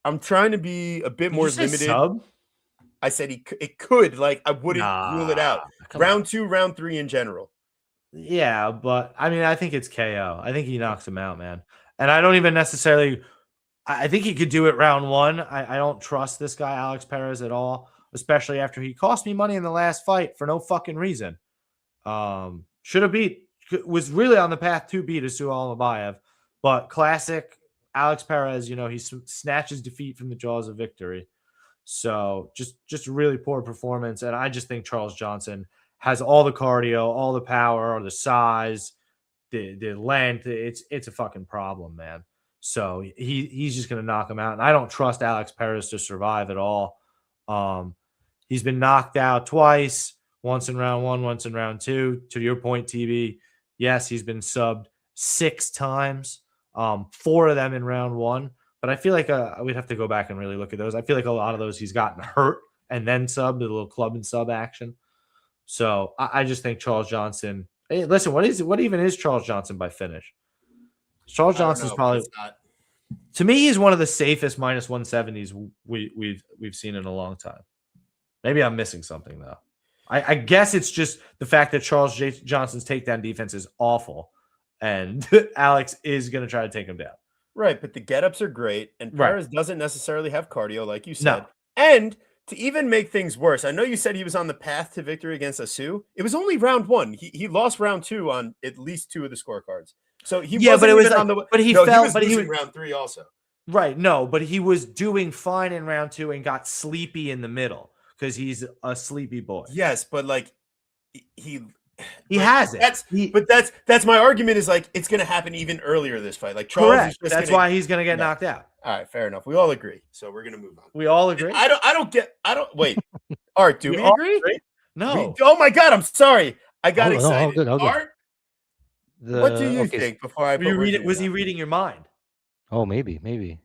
S2: I'm trying to be a bit more limited.
S3: Sub?
S2: I said it could. Like, I wouldn't rule it out. Round 2, round 3 in general.
S3: Yeah, but I mean, I think it's KO. I think he knocks him out, man. And I don't even necessarily. I think he could do it round 1. I don't trust this guy, Alex Perez, at all, especially after he cost me money in the last fight for no fucking reason. Should have was really on the path to beat Asual Mabayev, but classic Alex Perez, he snatches defeat from the jaws of victory. So just a really poor performance. And I just think Charles Johnson has all the cardio, all the power, the size, the length. It's a fucking problem, man. So he's just going to knock him out. And I don't trust Alex Perez to survive at all. He's been knocked out twice, once in round 1, once in round 2. To your point, TB, yes, he's been subbed 6 times, 4 of them in round 1. But I feel like we'd have to go back and really look at those. I feel like a lot of those he's gotten hurt and then subbed, a little club and sub action. So I just think Charles Johnson. Hey, listen, what even is Charles Johnson by finish? Charles Johnson's probably, to me, he's one of the safest minus 170s we've seen in a long time. Maybe I'm missing something though. I guess it's just the fact that Charles Johnson's takedown defense is awful, and Alex is going to try to take him down.
S2: Right, but the get-ups are great, and Perez doesn't necessarily have cardio, like you said.
S3: No.
S2: And to even make things worse, I know you said he was on the path to victory against Asu. It was only round 1. He lost round 2 on at least 2 of the scorecards. So he wasn't even on the.
S3: But he
S2: no,
S3: fell.
S2: He was losing round 3 also.
S3: Right. No, but he was doing fine in round 2 and got sleepy in the middle because he's a sleepy boy.
S2: Yes, but like he
S3: has it.
S2: That's my argument. Is like it's going to happen even earlier this fight. Like Charles,
S3: correct. That's why he's going to get knocked out.
S2: All right, fair enough. We all agree. So we're going to move on.
S3: We all agree.
S2: I don't. Wait, Art, do we agree?
S3: No.
S2: Oh my God, I'm sorry. I got excited.
S4: All good.
S2: Art, what do you think? Before I
S3: was he reading your mind?
S4: Oh, maybe.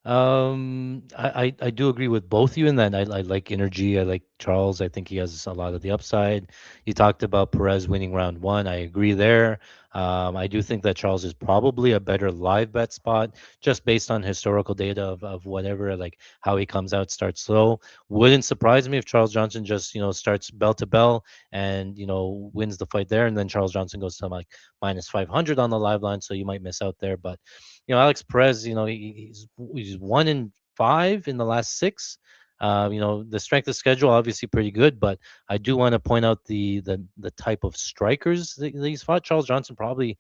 S4: I do agree with both you in that I like Energy. I like Charles. I think he has a lot of the upside. You talked about Perez winning round 1. I agree there. I do think that Charles is probably a better live bet spot just based on historical data of whatever, like how he comes out, starts slow. Wouldn't surprise me if Charles Johnson just, starts bell to bell and, wins the fight there. And then Charles Johnson goes to like minus 500 on the live line. So you might miss out there. But, Alex Perez, he's 1 in 5 in the last 6. The strength of schedule obviously pretty good, but I do want to point out the type of strikers that he's fought. Charles Johnson probably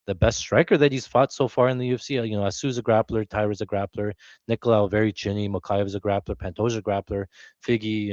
S4: the best striker that he's fought so far in the UFC. Asu's a grappler, Tyra's a grappler, Nicolau very chinny, Mokaev's a grappler, Pantoja's a grappler, Figgy,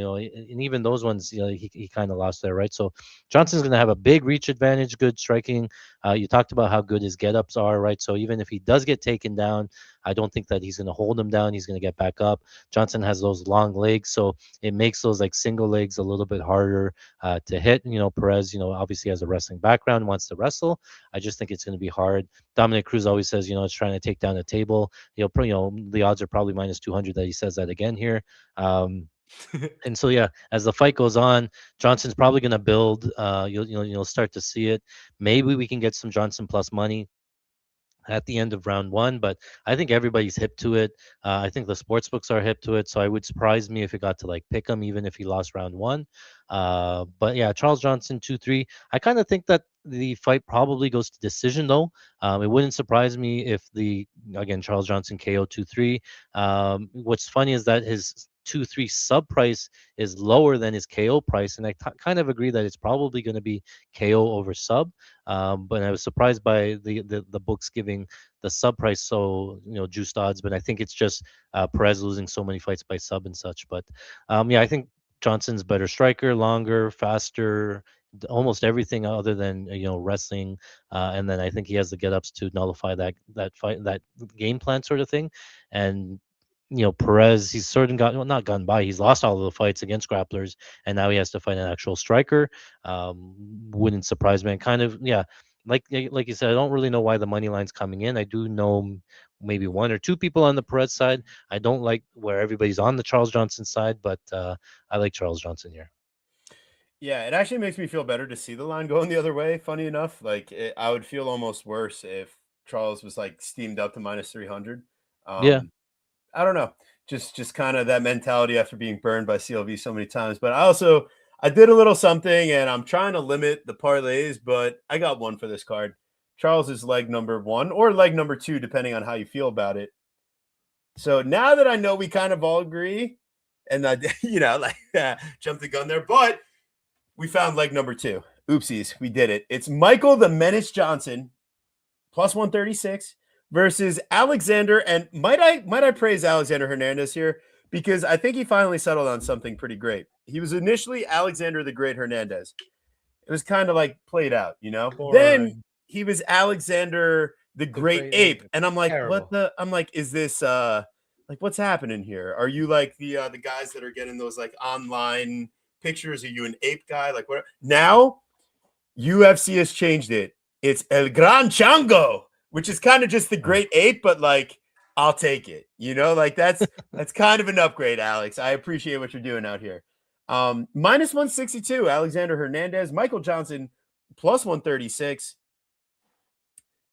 S4: and even those ones, he kind of lost there, right? So Johnson's going to have a big reach advantage, good striking. You talked about how good his get-ups are, right? So even if he does get taken down, I don't think that he's going to hold him down. He's going to get back up. Johnson has those long legs, so it makes those like single legs a little bit harder to hit. Perez, obviously has a wrestling background, wants to wrestle. I just think it's going to be hard. Dominic Cruz always says, it's trying to take down the table. The odds are probably minus 200 that he says that again here. And so, yeah, as the fight goes on, Johnson's probably going to build. You'll start to see it. Maybe we can get some Johnson plus money at the end of round 1, but I think everybody's hip to it. I think the sports books are hip to it, so I would surprise me if it got to like pick him, even if he lost round 1. But yeah, Charles Johnson 2-3. I kind of think that the fight probably goes to decision, though. It wouldn't surprise me if again, Charles Johnson KO 2-3. What's funny is that his 2-3 sub price is lower than his KO price, and I kind of agree that it's probably going to be KO over sub. But I was surprised by the books giving the sub price so juiced odds. But I think it's just Perez losing so many fights by sub and such. But yeah, I think Johnson's better striker, longer, faster, almost everything other than wrestling, and then I think he has the get-ups to nullify that fight, that game plan sort of thing. And Perez, he's sort of not gotten by. He's lost all of the fights against grapplers, and now he has to fight an actual striker. Wouldn't surprise me. And kind of, yeah, like you said, I don't really know why the money line's coming in. I do know maybe one or two people on the Perez side. I don't like where everybody's on the Charles Johnson side, but I like Charles Johnson here.
S2: Yeah, it actually makes me feel better to see the line going the other way. Funny enough, I would feel almost worse if Charles was like steamed up to minus 300.
S4: Yeah.
S2: I don't know, just kind of that mentality after being burned by CLV so many times. But I did a little something, and I'm trying to limit the parlays, but I got one for this card. Charles is leg number 1 or leg number 2, depending on how you feel about it. So now that I know we kind of all agree, and jumped the gun there, but we found leg number 2. Oopsies, we did it. It's Michael the Menace Johnson, plus 136, versus Alexander. And might I praise Alexander Hernandez here, because I think he finally settled on something pretty great. He was initially Alexander the Great Hernandez. It was kind of like played out, Boring. Then he was Alexander the Great Ape. And I'm like, terrible. Is this what's happening here? Are you like the guys that are getting those like online pictures? Are you an ape guy? Like what? Now UFC has changed it. It's El Gran Chango, which is kind of just the Great Ape, but like I'll take it. That's kind of an upgrade, Alex. I appreciate what you're doing out here. Minus 162, Alexander Hernandez. Michael Johnson, plus 136.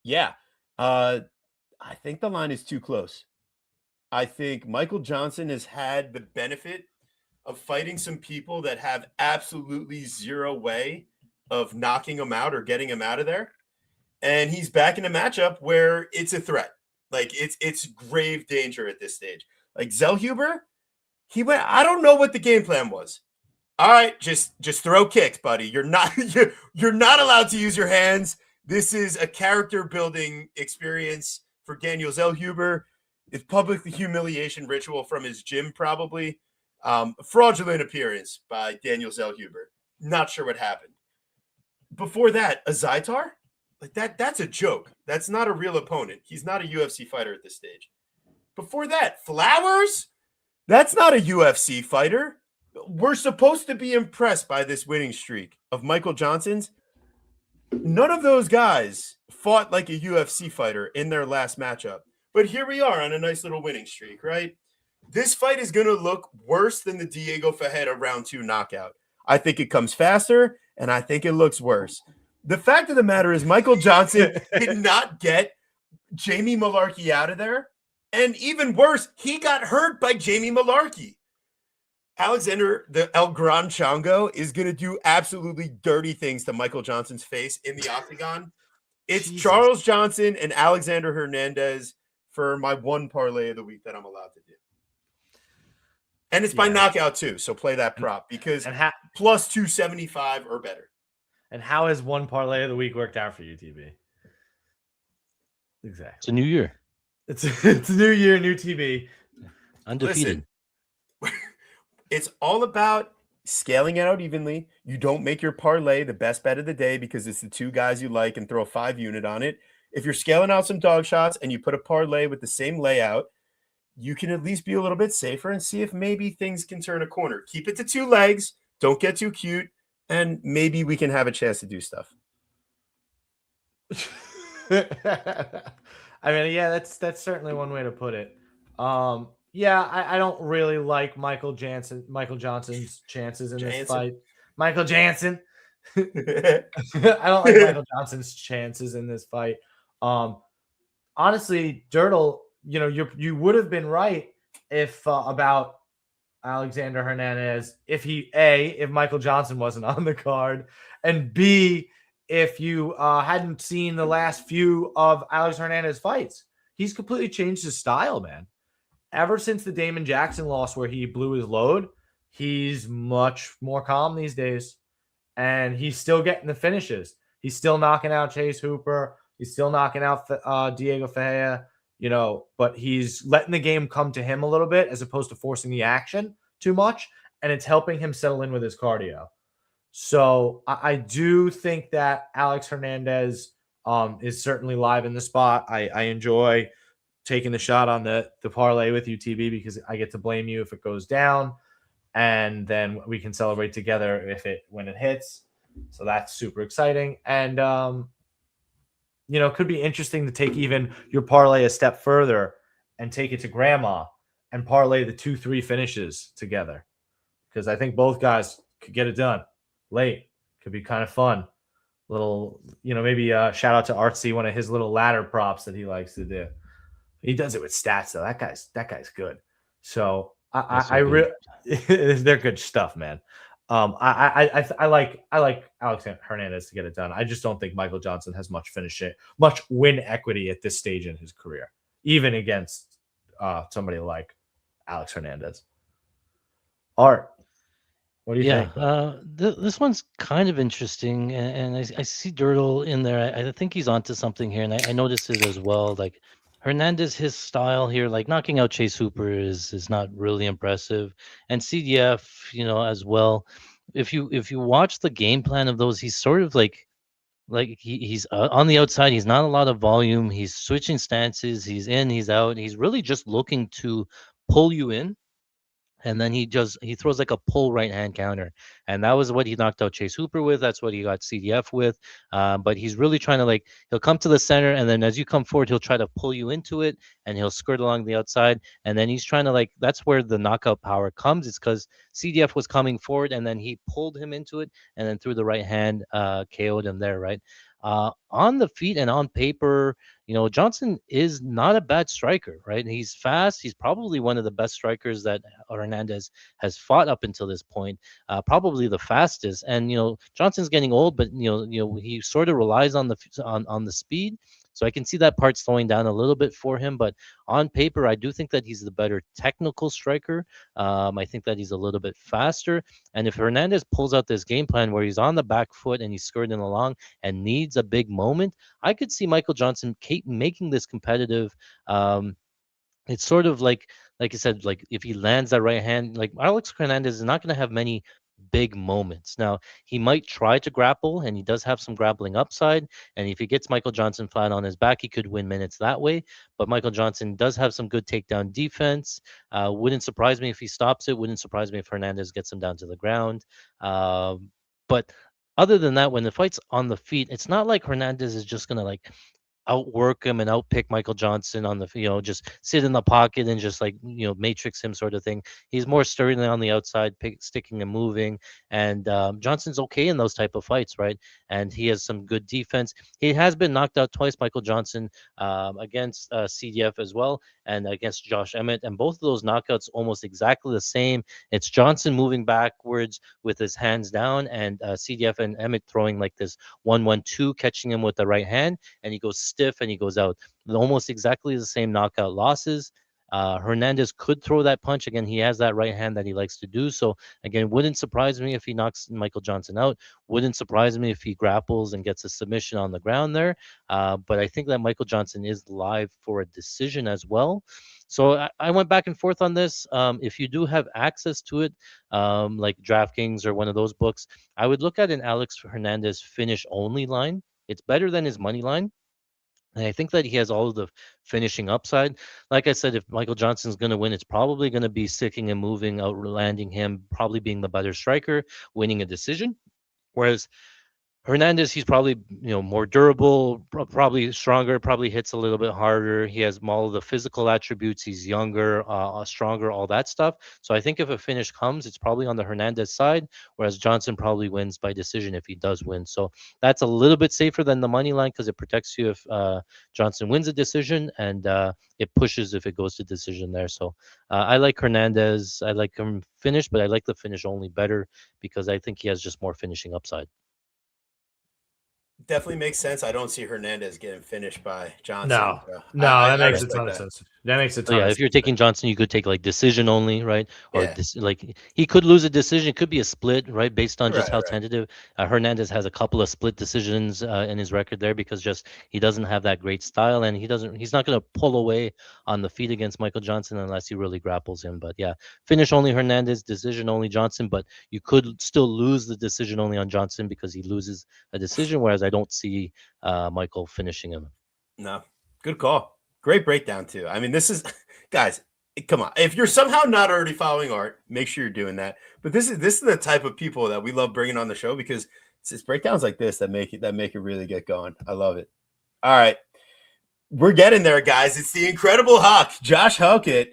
S2: Yeah. I think the line is too close. I think Michael Johnson has had the benefit of fighting some people that have absolutely zero way of knocking him out or getting him out of there. And he's back in a matchup where it's a threat. Like it's grave danger at this stage. Like Zellhuber, I don't know what the game plan was. All right, just throw kicks, buddy. You're not allowed to use your hands. This is a character building experience for Daniel Zellhuber. It's public humiliation ritual from his gym, probably. Fraudulent appearance by Daniel Zellhuber. Not sure what happened. Before that, a Zaitar? Like that's a joke. That's not a real opponent. He's not a UFC fighter at this stage. Before that, Flowers? That's not a UFC fighter. We're supposed to be impressed by this winning streak of Michael Johnson's. None of those guys fought like a UFC fighter in their last matchup. But here we are on a nice little winning streak, right? This fight is going to look worse than the Diego Fajeda round 2 knockout. I think it comes faster, and I think it looks worse. The fact of the matter is Michael Johnson did not get Jamie Malarkey out of there. And even worse, he got hurt by Jamie Malarkey. Alexander, the El Gran Chango, is going to do absolutely dirty things to Michael Johnson's face in the octagon. It's Jesus. Charles Johnson and Alexander Hernandez for my one parlay of the week that I'm allowed to do. And it's by knockout too, so play that prop because plus 275 or better.
S3: And how has one parlay of the week worked out for you, TB? Exactly.
S4: It's a new year.
S3: It's a new year, new TB.
S4: Undefeated.
S2: Listen, it's all about scaling it out evenly. You don't make your parlay the best bet of the day because it's the two guys you like and throw a 5-unit on it. If you're scaling out some dog shots and you put a parlay with the same layout, you can at least be a little bit safer and see if maybe things can turn a corner. Keep it to 2 legs. Don't get too cute. And maybe we can have a chance to do stuff.
S3: I mean, yeah, that's certainly one way to put it. I don't really like Michael Johnson's chances in this fight. Michael Jansen. I don't like Michael Johnson's chances in this fight. Honestly, Dirtle, you would have been right if about Alexander Hernandez if Michael Johnson wasn't on the card, and B, if you hadn't seen the last few of Alex Hernandez fights. He's completely changed his style, man. Ever since the Damon Jackson loss where he blew his load, he's much more calm these days. And he's still getting the finishes. He's still knocking out Chase Hooper. He's still knocking out Diego Ferreira, but he's letting the game come to him a little bit as opposed to forcing the action too much. And it's helping him settle in with his cardio. So I do think that Alex Hernandez is certainly live in the spot. I enjoy taking the shot on the parlay with you, TB, because I get to blame you if it goes down, and then we can celebrate together when it hits. So that's super exciting, and it could be interesting to take even your parlay a step further and take it to grandma and parlay the 2-3 finishes together, because I think both guys could get it done late. Could be kind of fun. Little, maybe shout out to Artsy, one of his little ladder props that he likes to do. He does it with stats though. That guy's good. So I really they're good stuff, man. I like Alex Hernandez to get it done. I just don't think Michael Johnson has much win equity at this stage in his career, even against somebody like Alex Hernandez. Art, what do you think?
S4: This one's kind of interesting, and I see Dirtle in there. I think he's onto something here, and I noticed it as well. Like Hernandez, his style here, like knocking out Chase Hooper is not really impressive, and CDF, as well. If you watch the game plan of those, he's sort of like he's on the outside. He's not a lot of volume. He's switching stances. He's in. He's out. He's really just looking to pull you in, and then he throws like a pull right hand counter, and that was what he knocked out Chase Hooper with. That's what he got CDF with. But he's really trying to, like, he'll come to the center, and then as you come forward, he'll try to pull you into it, and he'll skirt along the outside, and then he's trying to, like, that's where the knockout power comes. It's because CDF was coming forward, and then he pulled him into it, and then through the right hand, KO'd him there, right? On the feet and on paper, Johnson is not a bad striker, right? He's fast. He's probably one of the best strikers that Hernandez has fought up until this point. Probably the fastest. And Johnson's getting old, but he sort of relies on the speed. So I can see that part slowing down a little bit for him. But on paper, I do think that he's the better technical striker. I think that he's a little bit faster. And if Hernandez pulls out this game plan where he's on the back foot and he's skirting along and needs a big moment, I could see Michael Johnson making this competitive. It's sort of like I said, like if he lands that right hand, like Alex Hernandez is not going to have many big moments. Now, he might try to grapple, and he does have some grappling upside. And if he gets Michael Johnson flat on his back, he could win minutes that way. But Michael Johnson does have some good takedown defense. Wouldn't surprise me if he stops it. Wouldn't surprise me if Hernandez gets him down to the ground. But other than that, when the fight's on the feet, it's not like Hernandez is just going to like outwork him and outpick Michael Johnson on the, just sit in the pocket and just like, matrix him sort of thing. He's more sturdy on the outside, sticking and moving. And Johnson's okay in those type of fights, right? And he has some good defense. He has been knocked out twice, Michael Johnson, against CDF as well, and against Josh Emmett. And both of those knockouts almost exactly the same. It's Johnson moving backwards with his hands down, and CDF and Emmett throwing like this 1-1-2, catching him with the right hand, and he goes stiff and he goes out. Almost exactly the same knockout losses. Hernandez could throw that punch. Again, he has that right hand that he likes to do. So, again, wouldn't surprise me if he knocks Michael Johnson out. Wouldn't surprise me if he grapples and gets a submission on the ground there. But I think that Michael Johnson is live for a decision as well. So I went back and forth on this. If you do have access to it, like DraftKings or one of those books, I would look at an Alex Hernandez finish only line. It's better than his money line. And I think that he has all of the finishing upside. Like I said, if Michael Johnson's going to win, it's probably going to be sticking and moving, outlanding him, probably being the better striker, winning a decision. Whereas Hernandez, he's probably more durable, probably stronger, probably hits a little bit harder. He has all of the physical attributes. He's younger, stronger, all that stuff. So I think if a finish comes, it's probably on the Hernandez side, whereas Johnson probably wins by decision if he does win. So that's a little bit safer than the money line because it protects you if Johnson wins a decision, and it pushes if it goes to decision there. So I like Hernandez. I like him finish, but I like the finish only better because I think he has just more finishing upside.
S2: Definitely makes sense. I don't see Hernandez getting finished by Johnson.
S3: No,
S2: So
S3: no, that
S2: I
S3: makes a
S2: respect
S3: ton of
S2: that.
S3: sense. That makes a
S4: So
S3: ton
S4: yeah,
S3: of
S4: if you're
S3: sense.
S4: taking Johnson, you could take like decision only, right? Or
S2: Yeah.
S4: this like he could lose a decision. It could be a split, right? Based on just
S2: Right,
S4: how
S2: right.
S4: tentative Hernandez has a couple of split decisions in his record there because just he doesn't have that great style and he's not going to pull away on the feet against Michael Johnson unless he really grapples him. But yeah, finish only Hernandez, decision only Johnson. But you could still lose the decision only on Johnson because he loses a decision. Whereas I don't see Michael finishing him.
S2: No, good call. Great breakdown too. I mean, this is guys. Come on, if you're somehow not already following Art, make sure you're doing that. But this is the type of people that we love bringing on the show because it's breakdowns like this that make it really get going. I love it. All right, we're getting there, guys. It's the Incredible Hawk, Josh Hokett.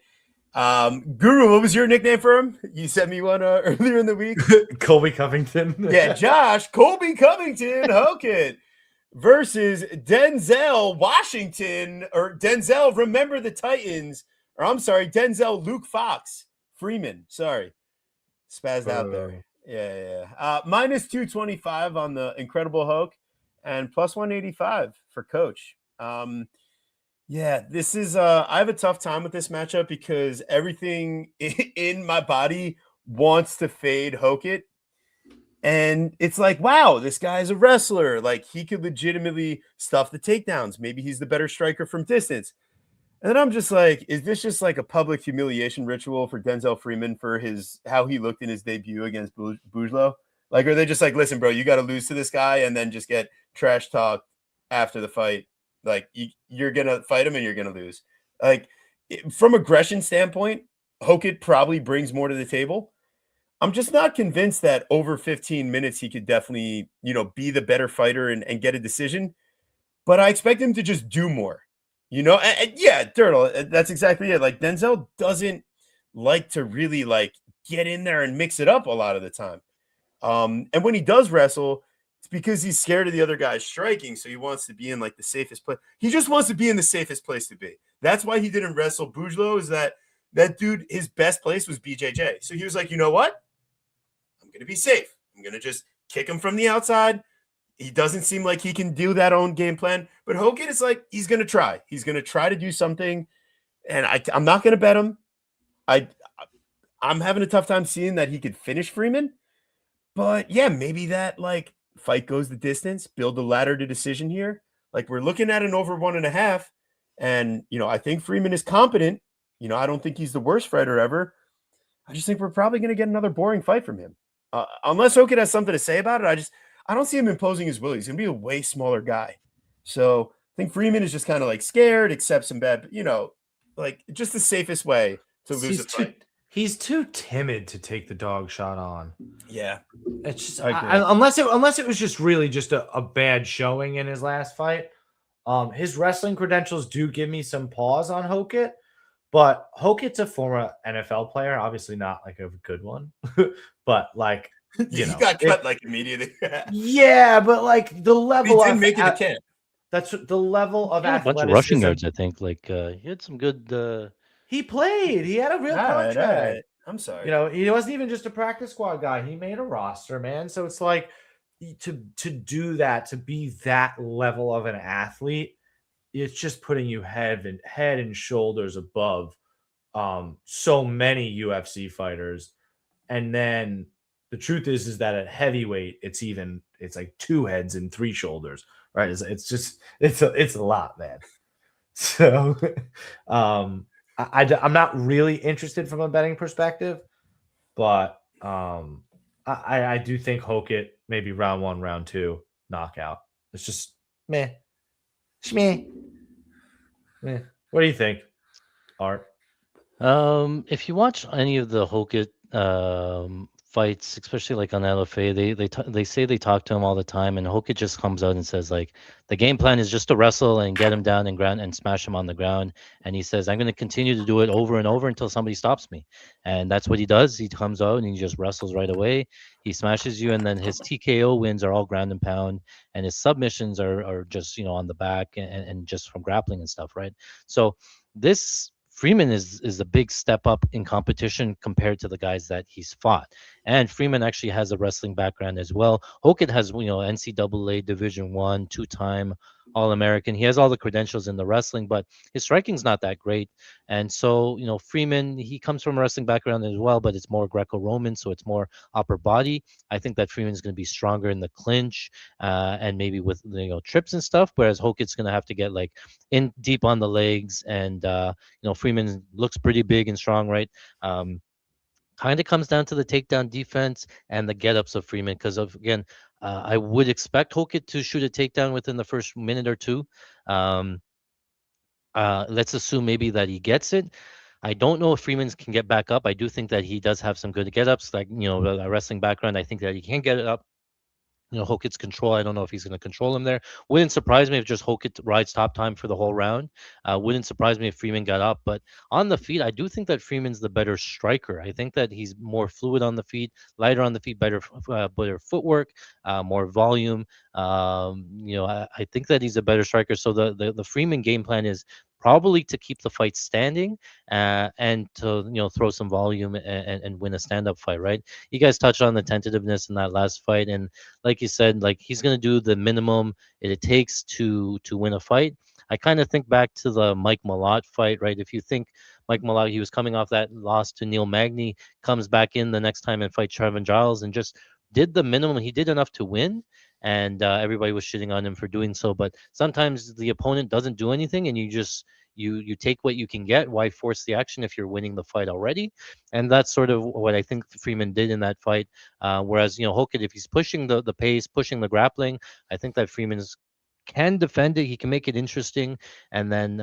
S2: Guru, what was your nickname for him? You sent me one earlier in the week.
S3: Colby Covington.
S2: Yeah, Josh Colby Covington Hokett versus Denzel Washington, or Denzel Remember the Titans, or I'm sorry, Denzel Luke Fox Freeman. Sorry, spazzed out there. Yeah. Minus 225 on the Incredible Hulk and plus 185 for Coach. Yeah, this is I have a tough time with this matchup because everything in my body wants to fade Hokett. And it's like, wow, this guy's a wrestler. Like he could legitimately stuff the takedowns. Maybe he's the better striker from distance. And then I'm just like, is this just like a public humiliation ritual for Denzel Freeman for his how he looked in his debut against Bujlo? Like, are they just like, listen, bro, you got to lose to this guy and then just get trash talked after the fight? Like you're gonna fight him and you're gonna lose. Like from aggression standpoint, Hokett probably brings more to the table. I'm just not convinced that over 15 minutes he could definitely, be the better fighter and get a decision. But I expect him to just do more. And yeah, Dirtle, that's exactly it. Like Denzel doesn't like to really like get in there and mix it up a lot of the time. And when he does wrestle, it's because he's scared of the other guy striking, so he wants to be in like the safest place. He just wants to be in the safest place to be. That's why he didn't wrestle Bujlo. Is that dude? His best place was BJJ. So he was like, you know what? I'm going to be safe. I'm going to just kick him from the outside. He doesn't seem like he can do that own game plan. But Hokett is like, he's going to try. He's going to try to do something. And I'm not going to bet him. I'm having a tough time seeing that he could finish Freeman. But yeah, maybe that like fight goes the distance, build the ladder to decision here. Like we're looking at an over 1.5. And, I think Freeman is competent. I don't think he's the worst fighter ever. I just think we're probably going to get another boring fight from him. Unless Hokett has something to say about it, I don't see him imposing his will. He's going to be a way smaller guy. So I think Freeman is just kind of like scared, accepts some bad, like just the safest way to lose a fight.
S3: He's too timid to take the dog shot on.
S2: Yeah.
S3: It's just unless it was just really just a bad showing in his last fight. His wrestling credentials do give me some pause on Hokett. But Hokett's a former NFL player, obviously not like a good one, but like
S2: he got cut like immediately.
S3: Yeah, but like the level
S2: he didn't make it to camp.
S3: That's the level of
S4: a bunch of rushing yards. I think like he had some good.
S3: He played. He had a real contract.
S2: Right. I'm sorry.
S3: He wasn't even just a practice squad guy. He made a roster, man. So it's like to do that, to be that level of an athlete. It's just putting you head and shoulders above so many UFC fighters. And then the truth is that at heavyweight, it's like 2 heads and 3 shoulders, right? It's a lot, man. So I'm not really interested from a betting perspective, but I do think Hokett maybe round 1, round 2 knockout. It's just meh. Shmeh. Yeah. What do you think, Art?
S4: If you watch any of the Hokett fights, especially like on LFA, they say they talk to him all the time, and Hokett just comes out and says like the game plan is just to wrestle and get him down and ground and smash him on the ground. And he says I'm going to continue to do it over and over until somebody stops me, and that's what he does. He comes out and he just wrestles right away. He smashes you, and then his TKO wins are all ground and pound, and his submissions are just on the back and just from grappling and stuff, right? So this Freeman is a big step up in competition compared to the guys that he's fought. And Freeman actually has a wrestling background as well. Hokit has, NCAA Division One, two-time All-American. He has all the credentials in the wrestling, but his striking's not that great. And so, Freeman, he comes from a wrestling background as well, but it's more Greco-Roman, so it's more upper body. I think that Freeman's going to be stronger in the clinch, and maybe with trips and stuff. Whereas Hokit's going to have to get like in deep on the legs, and Freeman looks pretty big and strong, right? Kind of comes down to the takedown defense and the get-ups of Freeman, because again, I would expect Hokit to shoot a takedown within the first minute or two. Let's assume maybe that he gets it. I don't know if Freeman can get back up. I do think that he does have some good get-ups, like a wrestling background. I think that he can get it up. Hokit's control, I don't know if he's going to control him there. Wouldn't surprise me if just Hokit rides top time for the whole round. Wouldn't surprise me if Freeman got up. But on the feet, I do think that Freeman's the better striker. I think that he's more fluid on the feet, lighter on the feet, better footwork, more volume. I think that he's a better striker. So the Freeman game plan is probably to keep the fight standing, and to throw some volume and win a stand-up fight, right? You guys touched on the tentativeness in that last fight, and like you said, like he's going to do the minimum it takes to win a fight. I kind of think back to the Mike Malott fight, right? If you think Mike Malott, he was coming off that loss to Neil Magny, comes back in the next time and fights Trevin Giles and just did the minimum. He did enough to win, and everybody was shitting on him for doing so. But sometimes the opponent doesn't do anything, and you just you take what you can get. Why force the action if you're winning the fight already? And that's sort of what I think Freeman did in that fight. Whereas Hokit, if he's pushing the pace, pushing the grappling, I think that Freeman's can defend it. He can make it interesting, and then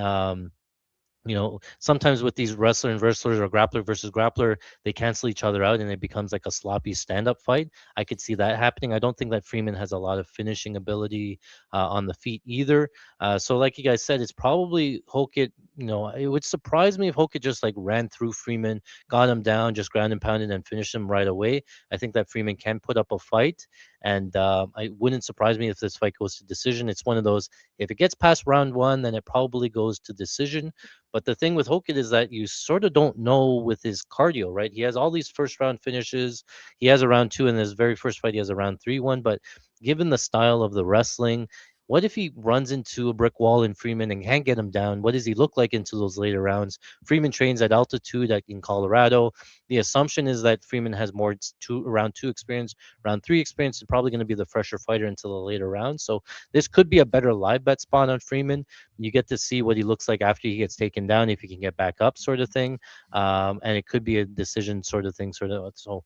S4: sometimes with these wrestler and wrestlers or grappler versus grappler, they cancel each other out and it becomes like a sloppy stand-up fight. I could see that happening. I don't think that Freeman has a lot of finishing ability on the feet either. So like you guys said, it's probably Hokit. It would surprise me if Hokit just like ran through Freeman, got him down, just ground and pounded and finished him right away. I think that Freeman can put up a fight, and I wouldn't surprise me if this fight goes to decision. It's one of those, if it gets past round one, then it probably goes to decision. But the thing with Hokit is that you sort of don't know with his cardio, right? He has all these first round finishes. He has a round two in his very first fight. He has a round 3 one. But given the style of the wrestling, what if he runs into a brick wall in Freeman and can't get him down? What does he look like into those later rounds? Freeman trains at altitude in Colorado. The assumption is that Freeman has more round 2 experience. Round 3 experience is probably going to be the fresher fighter until the later rounds. So this could be a better live bet spot on Freeman. You get to see what he looks like after he gets taken down, if he can get back up, sort of thing. And it could be a decision sort of thing, sort of. So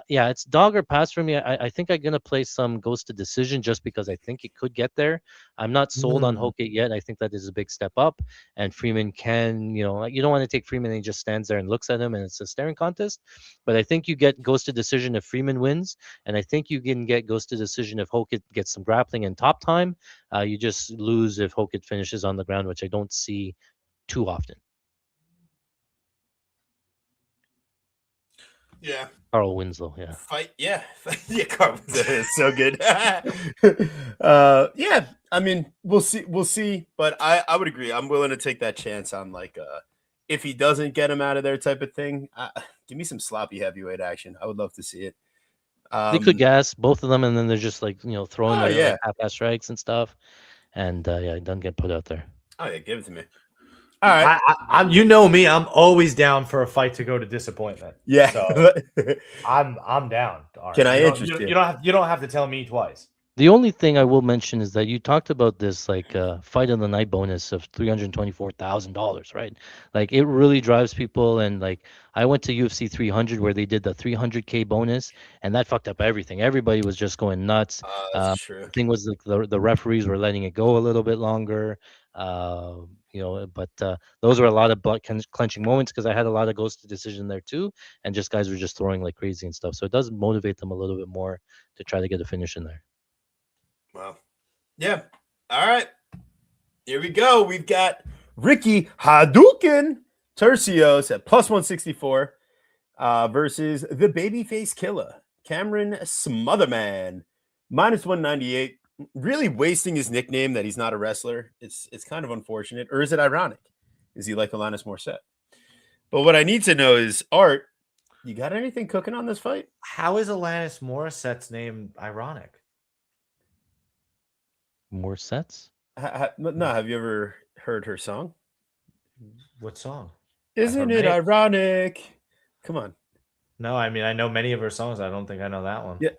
S4: yeah, it's dog or pass for me. I think I'm gonna play some goes to decision just because I think it could get there. I'm not sold on Hokit yet. I think that is a big step up, and Freeman can, you don't want to take Freeman and he just stands there and looks at him and it's a staring contest. But I think you get goes to decision if Freeman wins, and I think you can get goes to decision if Hokit gets some grappling and top time. You just lose if Hokit finishes on the ground, which I don't see too often.
S2: Yeah.
S4: Carl Winslow, yeah.
S2: Fight, yeah. Yeah, Carl Winslow is so good. Yeah, I mean, we'll see. But I would agree. I'm willing to take that chance on like if he doesn't get him out of there type of thing. Give me some sloppy heavyweight action. I would love to see it.
S4: They could gas both of them, and then they're just like throwing their like, half-ass strikes and stuff, and yeah, it doesn't get put out there.
S2: Oh yeah, give it to me. All right,
S3: you know me. I'm always down for a fight to go to disappointment.
S2: Yeah,
S3: so I'm down. Right.
S2: Can I interest you?
S3: You don't have to tell me twice.
S4: The only thing I will mention is that you talked about this like fight of the night bonus of $324,000, right? Like it really drives people. And like I went to UFC 300 where they did the 300K bonus, and that fucked up everything. Everybody was just going nuts.
S2: That's true.
S4: The thing was like the referees were letting it go a little bit longer. But those were a lot of butt clenching moments because I had a lot of goes to decision there too, and just guys were just throwing like crazy and stuff. So it does motivate them a little bit more to try to get a finish in there.
S2: Well, yeah. All right. Here we go. We've got Ricky Hadouken Tercios at plus 164 versus the babyface killer, Cameron Smotherman, minus 198. Really wasting his nickname that he's not a wrestler. It's kind of unfortunate. Or is it ironic? Is he like Alanis Morissette? But what I need to know is, Art, you got anything cooking on this fight?
S3: How is Alanis Morissette's name ironic?
S4: More sets?
S2: No, have you ever heard her song?
S3: What song?
S2: Isn't it ironic? Come on.
S3: No, I mean, I know many of her songs. I don't think I know that one.
S2: Yeah.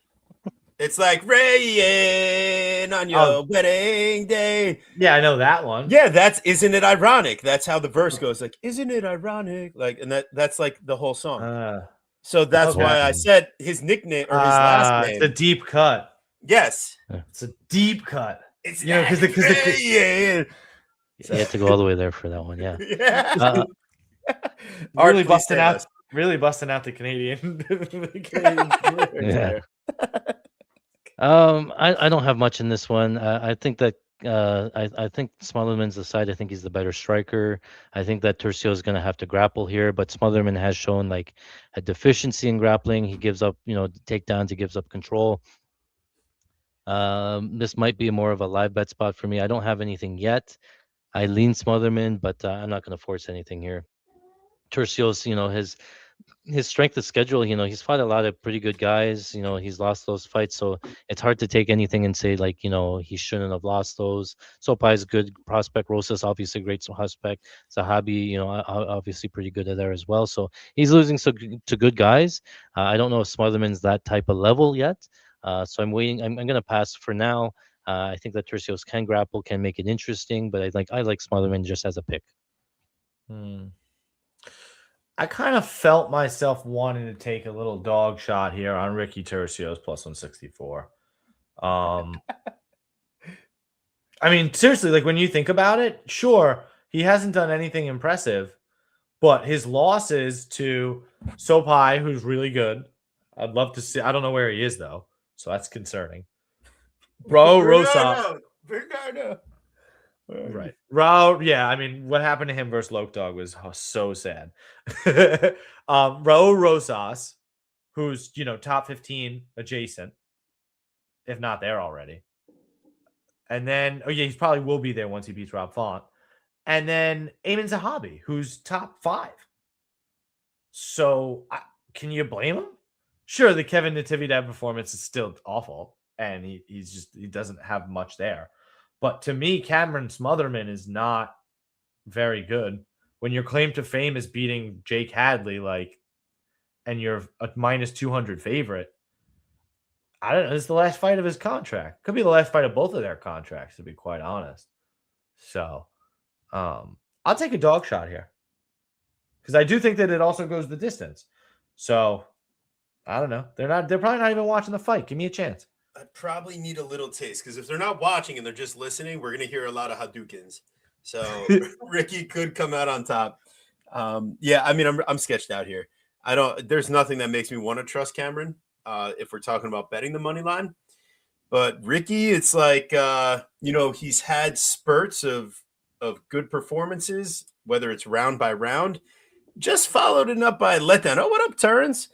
S2: It's like rain on your wedding day.
S3: Yeah, I know that one.
S2: Yeah, that's Isn't It Ironic? That's how the verse goes. Like, isn't it ironic? Like, and that's like the whole song. So that's why I said his nickname or his last name.
S3: It's a deep cut.
S2: Yes.
S3: It's a deep cut.
S2: It's
S3: because
S2: rain.
S4: You had to go all the way there for that one. Yeah.
S2: Yeah.
S3: Really busting out the Canadian.
S4: Yeah. I don't have much in this one. I think that I think Smotherman's the side. I think he's the better striker. I think that Turcio is going to have to grapple here, but Smotherman has shown like a deficiency in grappling. He gives up, takedowns. He gives up control. This might be more of a live bet spot for me. I don't have anything yet. I lean Smotherman, but I'm not going to force anything here. Turcio's, his strength of schedule, he's fought a lot of pretty good guys. He's lost those fights, so it's hard to take anything and say like, he shouldn't have lost those. Sopai is a good prospect. Rosas obviously a great prospect. Zahabi, obviously pretty good at there as well. So he's losing to good guys. I don't know if Smotherman's that type of level yet. So I'm waiting. I'm going to pass for now. I think that Turcios can grapple, can make it interesting, but I like Smotherman just as a pick.
S3: I kind of felt myself wanting to take a little dog shot here on Ricky Turcios plus 164. I mean, seriously, like when you think about it, sure, he hasn't done anything impressive, but his losses to Sopai, who's really good. I'd love to see. I don't know where he is though, so that's concerning. Rosa.
S2: Bernardo.
S3: Right. Yeah, I mean, what happened to him versus Loke Dog was so sad. Raul Rosas, who's, top 15 adjacent, if not there already. And then, he probably will be there once he beats Rob Font. And then Ayman Zahabi, who's top 5. So, can you blame him? Sure, the Kevin Natividad performance is still awful, and he doesn't have much there. But to me, Cameron Smotherman is not very good. When your claim to fame is beating Jake Hadley, and you're a minus 200 favorite, I don't know. It's the last fight of his contract. Could be the last fight of both of their contracts, to be quite honest. So, I'll take a dog shot here because I do think that it also goes the distance. So, I don't know. They're probably not even watching the fight. Give me a chance.
S2: I probably need a little taste because if they're not watching and they're just listening, we're gonna hear a lot of Hadoukens. So Ricky could come out on top. Yeah, I mean, I'm sketched out here. There's nothing that makes me want to trust Cameron if we're talking about betting the money line. But Ricky, it's like he's had spurts of good performances, whether it's round by round, just followed it up by letdown. Oh, what up, Terrence?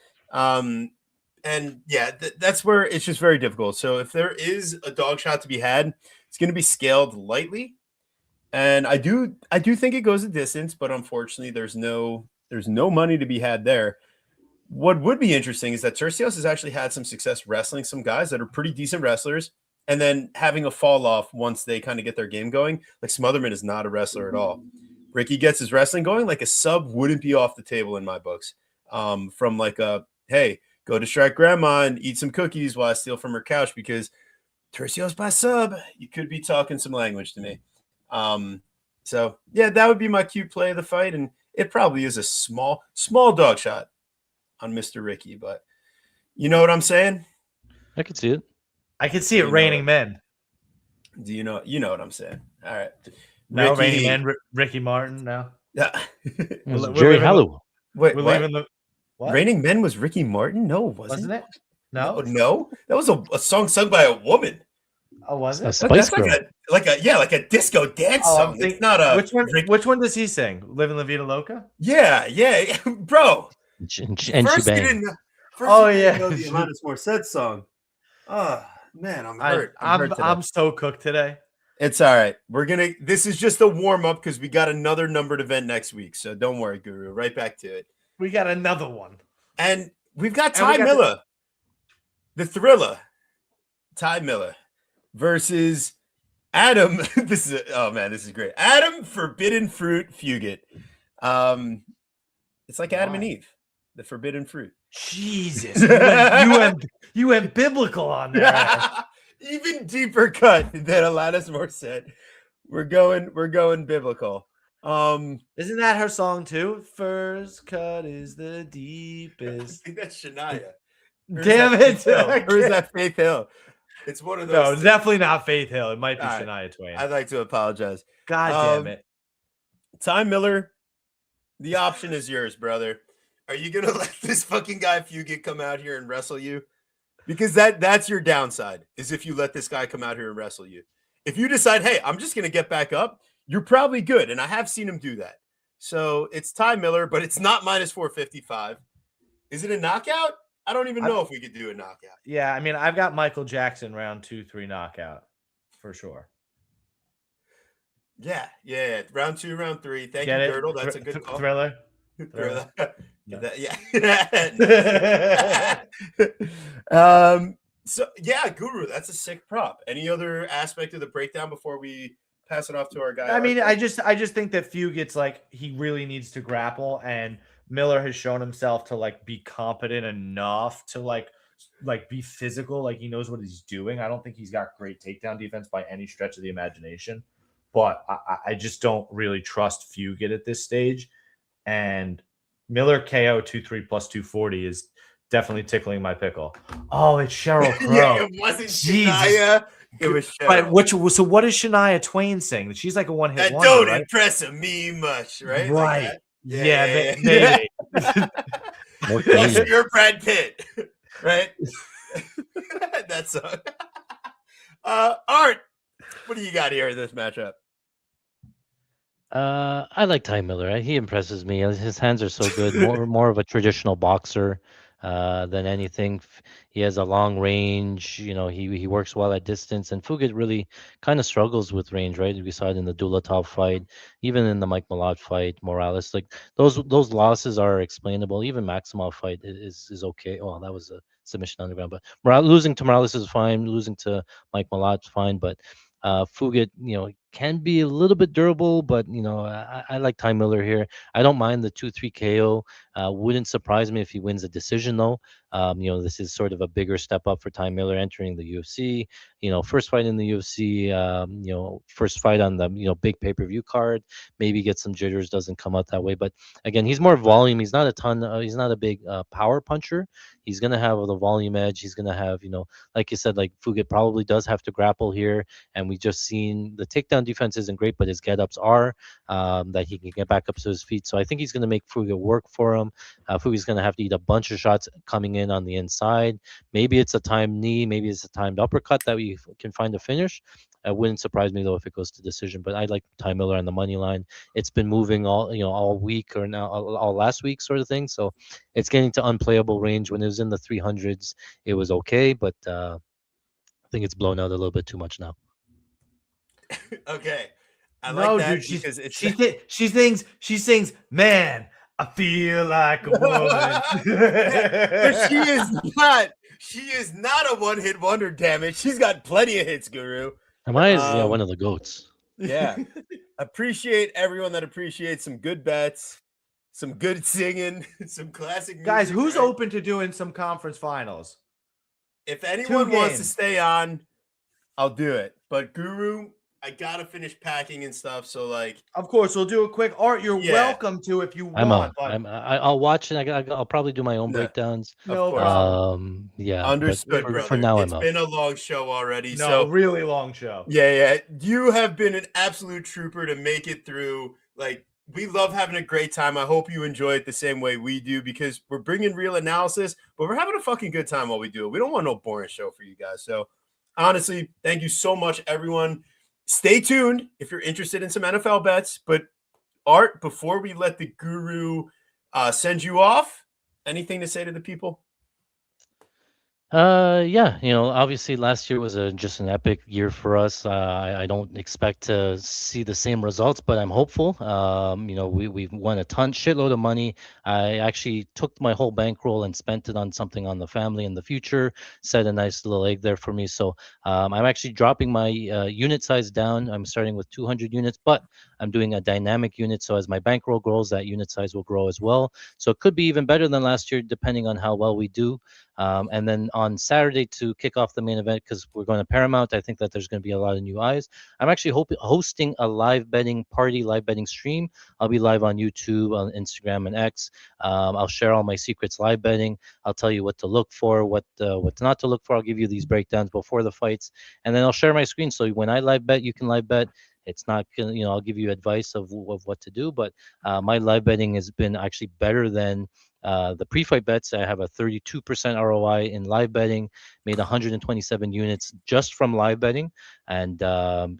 S2: And yeah, that's where it's just very difficult. So if there is a dog shot to be had, it's going to be scaled lightly. And I do think it goes a distance, but unfortunately there's no money to be had there. What would be interesting is that Turcios has actually had some success wrestling some guys that are pretty decent wrestlers and then having a fall off once they kind of get their game going. Like Smotherman is not a wrestler at all. Ricky gets his wrestling going, like a sub wouldn't be off the table in my books. From like a, hey, go distract grandma and eat some cookies while I steal from her couch because Turcios by sub, you could be talking some language to me. So yeah, that would be my cute play of the fight. And it probably is a small dog shot on Mr. Ricky, but you know what I'm saying?
S4: I could see it.
S3: I can see it raining men.
S2: Do you know what I'm saying? All right.
S3: No, raining men, Ricky Martin, no.
S2: Yeah.
S4: Jerry Halliwell.
S2: Wait,
S3: we're
S2: what?
S3: leaving the what?
S2: Raining Men was Ricky Martin? No, wasn't
S3: it? No.
S2: That was a song sung by a woman.
S3: Oh, was it?
S4: A Spice Girl.
S2: Like a disco dance song. It's not a
S3: which one does he sing? Living La Vida Loca?
S2: Yeah, bro.
S4: And
S2: First
S4: she
S2: you
S4: banged.
S2: didn't know the Alanis Morissette song. Oh man, I'm hurt.
S3: I'm so cooked today.
S2: It's all right. This is just a warm up because we got another numbered event next week. So don't worry, Guru. Right back to it.
S3: We got another one.
S2: And we've got Ty Miller, the thriller. Ty Miller versus Adam. This is great. Adam Forbidden Fruit Fugit. It's like Adam and Eve, the forbidden fruit.
S3: Jesus, you went biblical on there.
S2: Even deeper cut than Alanis Morissette. We're going biblical.
S3: Isn't that her song too? First cut is the deepest.
S2: I think that's Shania.
S3: Damn it!
S2: Or is that Faith Hill? It's one of those.
S3: No, definitely not Faith Hill. It might be Shania Twain.
S2: I'd like to apologize.
S3: God damn it.
S2: Ty Miller, the option is yours, brother. Are you gonna let this fucking guy Fugit come out here and wrestle you? Because that's your downside, is if you let this guy come out here and wrestle you. If you decide, hey, I'm just gonna get back up, you're probably good. And I have seen him do that. So it's Ty Miller, but it's not minus 455. Is it a knockout? I don't even know if we could do a knockout.
S3: Yeah, I mean, I've got Michael Jackson round 2-3 knockout for sure.
S2: Yeah. Round 2, round 3. Thank you, Girdle. That's a good call.
S3: Thriller.
S2: So yeah, Guru, that's a sick prop. Any other aspect of the breakdown before we pass it off to our guy?
S3: I mean, I just think that Fugit's like, he really needs to grapple, and Miller has shown himself to like be competent enough to like be physical, like he knows what he's doing. I don't think he's got great takedown defense by any stretch of the imagination, but I just don't really trust Fugit at this stage. And Miller KO 2-3 plus 240 is definitely tickling my pickle. Oh, it's Sheryl Crow.
S2: Yeah, it wasn't Shania. It was Sheryl.
S3: But so what is Shania Twain saying? That she's like a one-hit
S2: that
S3: wonder,
S2: don't
S3: right?
S2: impress me much, right?
S3: Right.
S2: Like
S3: yeah, maybe.
S2: Yes, you're Brad Pitt, right? That song. Art, what do you got here in this matchup?
S4: I like Ty Miller. He impresses me. His hands are so good. More of a traditional boxer than anything. He has a long range. You know, he works well at distance. And Fugit really kind of struggles with range, right? We saw it in the Dulatov fight, even in the Mike Malott fight. Morales, like those losses are explainable. Even Maximov fight is okay. Oh, that was a submission on the ground. But losing to Morales is fine. Losing to Mike Malott is fine. But Fugit, can be a little bit durable, but I like Ty Miller here. I don't mind the 2-3 KO. Wouldn't surprise me if he wins a decision though. This is sort of a bigger step up for Ty Miller entering the UFC. First fight in the UFC. First fight on the big pay-per-view card. Maybe get some jitters. Doesn't come out that way, but again, he's more volume. He's not a ton. He's not a big power puncher. He's gonna have the volume edge. He's gonna have like you said, like Fugit probably does have to grapple here, and we just seen the takedown defense isn't great, but his get-ups are that he can get back up to his feet. So I think he's going to make Fugit work for him. Fugit's going to have to eat a bunch of shots coming in on the inside. Maybe it's a timed knee, maybe it's a timed uppercut that we can find a finish. It wouldn't surprise me though if it goes to decision. But I like Ty Miller on the money line. It's been moving all week or now all last week sort of thing. So it's getting to unplayable range. When it was in the 300s, it was okay, but I think it's blown out a little bit too much now.
S2: Okay, I like that
S3: dude,
S2: because
S3: she sings, man, I feel like a woman.
S2: But she is not a one-hit wonder, damn it. She's got plenty of hits, Guru.
S4: Amaya is one of the GOATs.
S2: Yeah. Appreciate everyone that appreciates some good bets, some good singing, some classic music.
S3: Guys, who's open to doing some conference finals?
S2: If anyone wants to stay on, I'll do it. But Guru, I gotta finish packing and stuff. So
S3: of course, we'll do a quick. Art, you're welcome to if you want.
S4: I'll watch and I'll probably do my own breakdowns.
S3: No problem.
S2: Yeah, understood, brother.
S4: For now,
S2: it's been a long show already.
S3: No, really long show.
S2: Yeah. You have been an absolute trooper to make it through. We love having a great time. I hope you enjoy it the same way we do because we're bringing real analysis, but we're having a fucking good time while we do it. We don't want no boring show for you guys. So honestly, thank you so much, everyone. Stay tuned if you're interested in some NFL bets. But Art, before we let the Guru send you off, anything to say to the people?
S4: Yeah, obviously last year was just an epic year for us. I don't expect to see the same results, but I'm hopeful. We've won a shitload of money. I actually took my whole bankroll and spent it on something on the family in the future. Set a nice little egg there for me. So I'm actually dropping my unit size down. I'm starting with 200 units, but I'm doing a dynamic unit. So as my bankroll grows, that unit size will grow as well. So it could be even better than last year, depending on how well we do. And then on Saturday to kick off the main event, because we're going to Paramount, I think that there's going to be a lot of new eyes. I'm actually hosting a live betting party, live betting stream. I'll be live on YouTube, on Instagram, and X. I'll share all my secrets live betting. I'll tell you what to look for, what not to look for. I'll give you these breakdowns before the fights, and then I'll share my screen. So when I live bet, you can live bet. It's not gonna, I'll give you advice of what to do, but my live betting has been actually better than the pre-fight bets. I have a 32% ROI in live betting, made 127 units just from live betting, and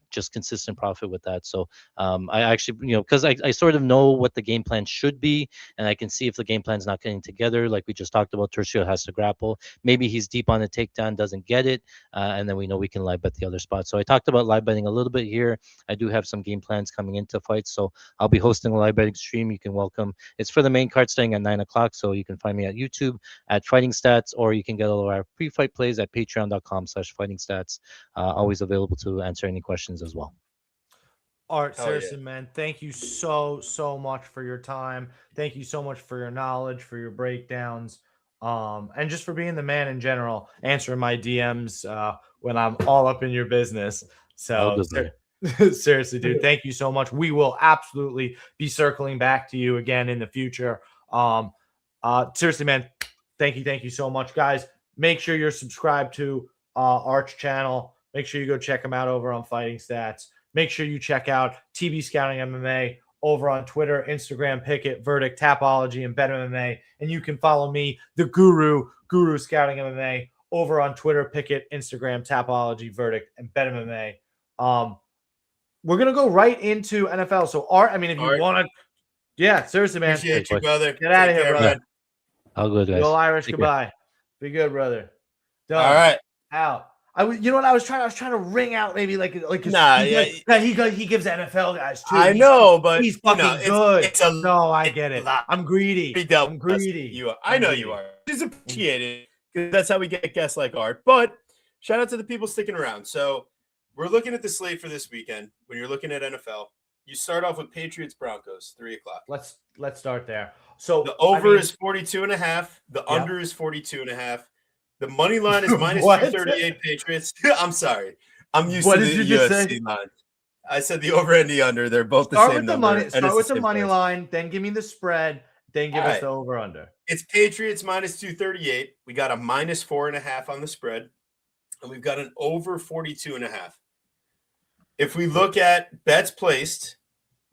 S4: just consistent profit with that. So I actually, because I sort of know what the game plan should be, and I can see if the game plan's not getting together, like we just talked about. Tercio has to grapple. Maybe he's deep on a takedown, doesn't get it, and then we know we can live bet the other spot. So I talked about live betting a little bit here. I do have some game plans coming into fights, so I'll be hosting a live betting stream. You can welcome. It's for the main card starting at 9 o'clock. So you can find me at YouTube at Fighting Stats, or you can get all of our pre-fight plays at patreon.com/Fighting Stats. Always available to answer any questions as well.
S3: Art,
S2: Hell
S3: seriously,
S2: yeah.
S3: man, thank you so much for your time. Thank you so much for your knowledge, for your breakdowns, and just for being the man in general, answering my DMs when I'm all up in your business.
S4: All
S3: So
S4: good, brother.
S3: seriously, dude, thank you so much. We will absolutely be circling back to you again in the future. Seriously, man, thank you so much, guys. Make sure you're subscribed to Art's channel. Make sure you go check him out over on Fighting Stats. Make sure you check out TB Scouting MMA over on Twitter, Instagram, Picket, Verdict, Tapology, and Bet MMA. And you can follow me, the Guru Scouting MMA, over on Twitter, Picket, Instagram, Tapology, Verdict, and Bet MMA. We're gonna go right into NFL. So Art, I mean, if you want to, yeah, seriously, man,
S2: Appreciate you, brother.
S3: get out of
S2: Take
S3: here,
S2: care,
S3: brother.
S2: man.
S4: All good, guys.
S3: Go Irish,
S4: Take care.
S3: goodbye. Be good, brother. Done.
S2: All right.
S3: Out. You know what I was trying to ring out maybe like
S2: Nah,
S3: he gives NFL guys too.
S2: I know, but
S3: he's fucking good.
S2: It's a
S3: No, I get it. I'm greedy. I'm greedy.
S2: You are. I know you are. It's appreciated because that's how we get guests like Art. But shout out to the people sticking around. So we're looking at the slate for this weekend. When you're looking at NFL, you start off with Patriots Broncos, 3:00.
S3: Let's start there. So
S2: the over is 42.5. The under is 42.5. The money line is minus 238 Patriots. I'm sorry. I'm used to the UFC line. I said the over and the under. They're both the same number.
S3: Start with the money line, then give me the spread, then give us the over under.
S2: It's Patriots minus 238. We got a minus 4.5 on the spread, and we've got an over 42.5. If we look at bets placed,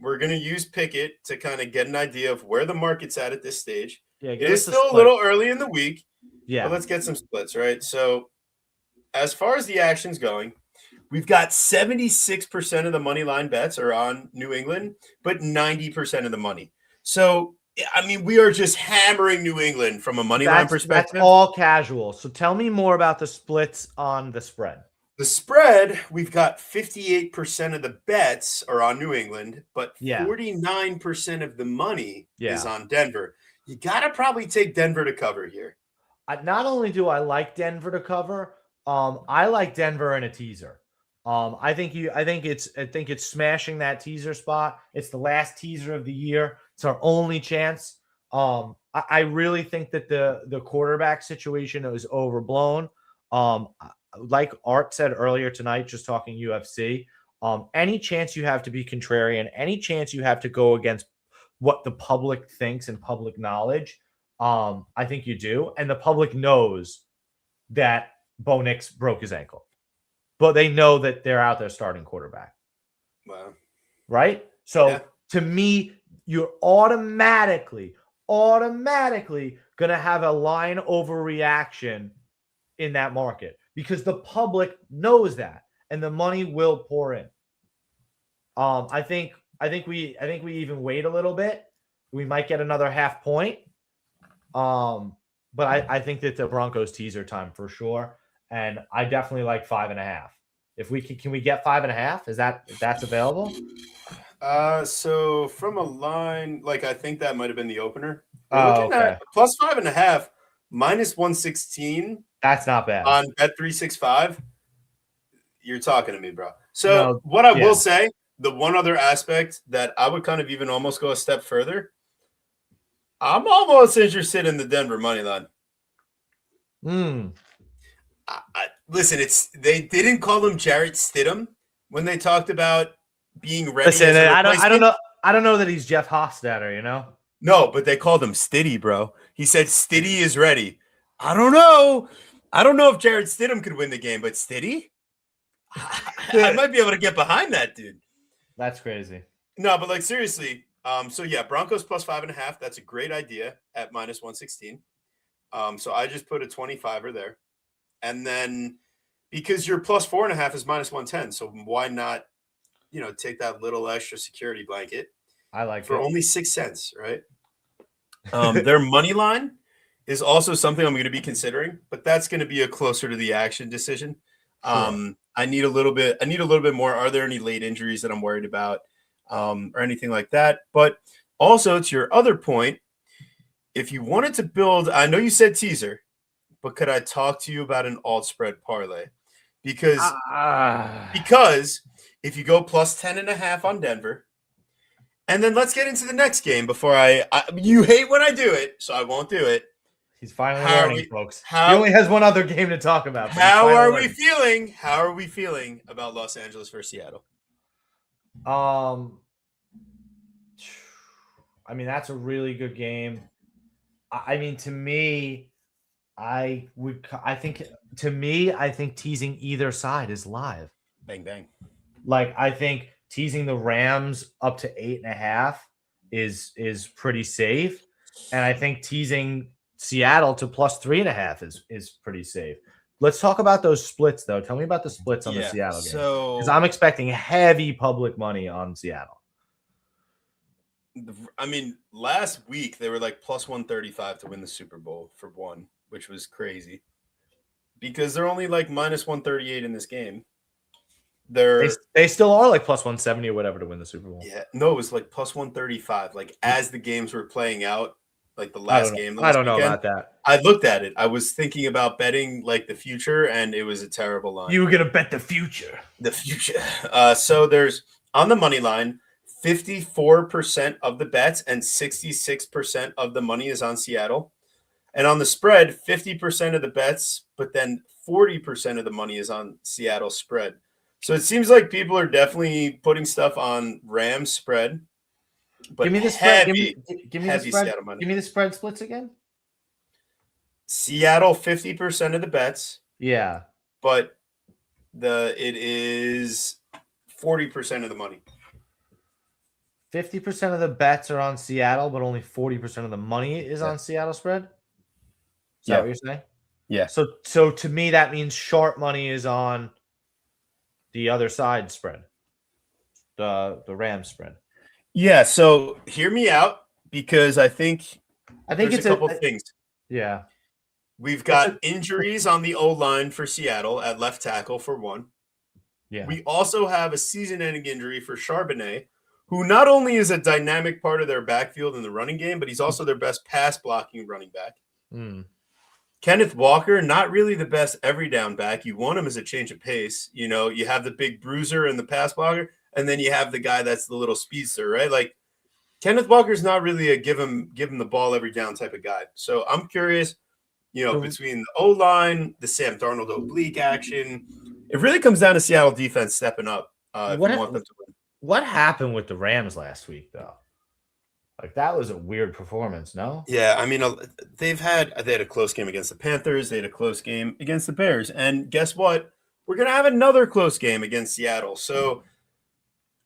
S2: we're going to use Pickett to kind of get an idea of where the market's at this stage.
S3: Yeah,
S2: it is still a little early in the week.
S3: Yeah.
S2: But let's get some splits, right? So as far as the action's going, we've got 76% of the money line bets are on New England, but 90% of the money. So, I mean, we are just hammering New England from a money line perspective.
S3: That's all casual. So tell me more about the splits on the spread.
S2: The spread, we've got 58% of the bets are on New England, but 49% of the money is on Denver. You got to probably take Denver to cover here.
S3: Not only do I like Denver to cover, I like Denver in a teaser. I think it's smashing that teaser spot. It's the last teaser of the year. It's our only chance. I really think that the quarterback situation is overblown. Like Art said earlier tonight, just talking UFC, any chance you have to be contrarian, any chance you have to go against what the public thinks and public knowledge, I think you do. And the public knows that Bo Nix broke his ankle, but they know that they're out there starting quarterback.
S2: Wow.
S3: Right? So to me, you're automatically going to have a line overreaction in that market because the public knows that and the money will pour in. I think we even wait a little bit. We might get another half point. but I think that the Broncos teaser time for sure. And I definitely like 5.5. If we can we get 5.5? That's available?
S2: So from a line, like I think that might have been the opener. We're
S3: Oh,
S2: looking
S3: okay.
S2: at plus 5.5, minus 116
S3: That's not bad.
S2: on Bet365. You're talking to me, bro. So
S3: No,
S2: what I
S3: yeah.
S2: will say, the one other aspect that I would kind of even almost go a step further, I'm almost interested in the Denver money line. Listen, they didn't call him Jarrett Stidham when they talked about being ready.
S3: Listen,
S2: as a
S3: I don't
S2: replacement.
S3: know. I don't know that he's Jeff Hofstadter, you know?
S2: No, but they called him Stiddy, bro. He said Stiddy is ready. I don't know. I don't know if Jarrett Stidham could win the game, but Stiddy? I might be able to get behind that, dude.
S3: That's crazy.
S2: No, but like seriously. So yeah, Broncos plus 5.5. That's a great idea at minus 116. So I just put a 25er there. And then because your plus 4.5 is minus 110. So why not, take that little extra security blanket?
S3: I like
S2: for
S3: it.
S2: only 6 cents, right? Their money line is also something I'm going to be considering, but that's going to be a closer to the action decision.
S3: Sure.
S2: I need a little bit more. Are there any late injuries that I'm worried about, or anything like that? But also, to your other point, if you wanted to build, I know you said teaser, but could I talk to you about an alt spread parlay? Because if you go plus 10.5 on Denver, and then let's get into the next game before you hate when I do it, so I won't do it.
S3: He's finally learning, folks. He
S2: How
S3: only has one other game to talk about.
S2: How are we feeling? How are we feeling about Los Angeles versus Seattle?
S3: I mean, that's a really good game. I mean, to me, I think teasing either side is live.
S2: Bang, bang.
S3: Like, I think teasing the Rams up to 8.5 is pretty safe. And I think teasing Seattle to plus 3.5 is pretty safe. Let's talk about those splits, though. Tell me about the splits on the Seattle game. Because I'm expecting heavy public money on Seattle.
S2: I mean, last week they were like plus 135 to win the Super Bowl for one, which was crazy. Because they're only like minus 138 in this game.
S3: They still are like plus 170 or whatever to win the Super Bowl.
S2: Yeah, no, it was like plus 135. Like as the games were playing out, like the last game.
S3: I don't know about that.
S2: I looked at it. I was thinking about betting like the future, and it was a terrible line.
S3: You were gonna bet the future.
S2: The future. So there's on the money line, 54% of the bets and 66% of the money is on Seattle. And on the spread, 50% of the bets, but then 40% of the money is on Seattle spread. So it seems like people are definitely putting stuff on Rams spread. But
S3: give me the spread.
S2: Give me the spread. Seattle money.
S3: Give me the spread splits again.
S2: Seattle 50% of the bets.
S3: Yeah.
S2: But it is 40% of the money.
S3: 50% of the bets are on Seattle, but only 40% of the money is on Seattle spread. Is that what you're saying?
S2: Yeah.
S3: So to me, that means sharp money is on the other side spread, the Rams spread.
S2: Yeah. So hear me out because I think
S3: it's
S2: a couple things.
S3: Yeah.
S2: We've got injuries on the O-line for Seattle at left tackle for one.
S3: Yeah.
S2: We also have a season-ending injury for Charbonnet, who not only is a dynamic part of their backfield in the running game, but he's also their best pass-blocking running back. Kenneth Walker, not really the best every down back. You want him as a change of pace. You have the big bruiser and the pass blocker, and then you have the guy that's the little speedster, right? Like Kenneth Walker's not really a give him the ball every down type of guy. So I'm curious, between the O-line, the Sam Darnold oblique action, it really comes down to Seattle defense stepping up if you want them to win.
S3: What happened with the Rams last week, though? Like, that was a weird performance, no?
S2: Yeah, I mean, they had a close game against the Panthers. They had a close game against the Bears. And guess what? We're going to have another close game against Seattle. So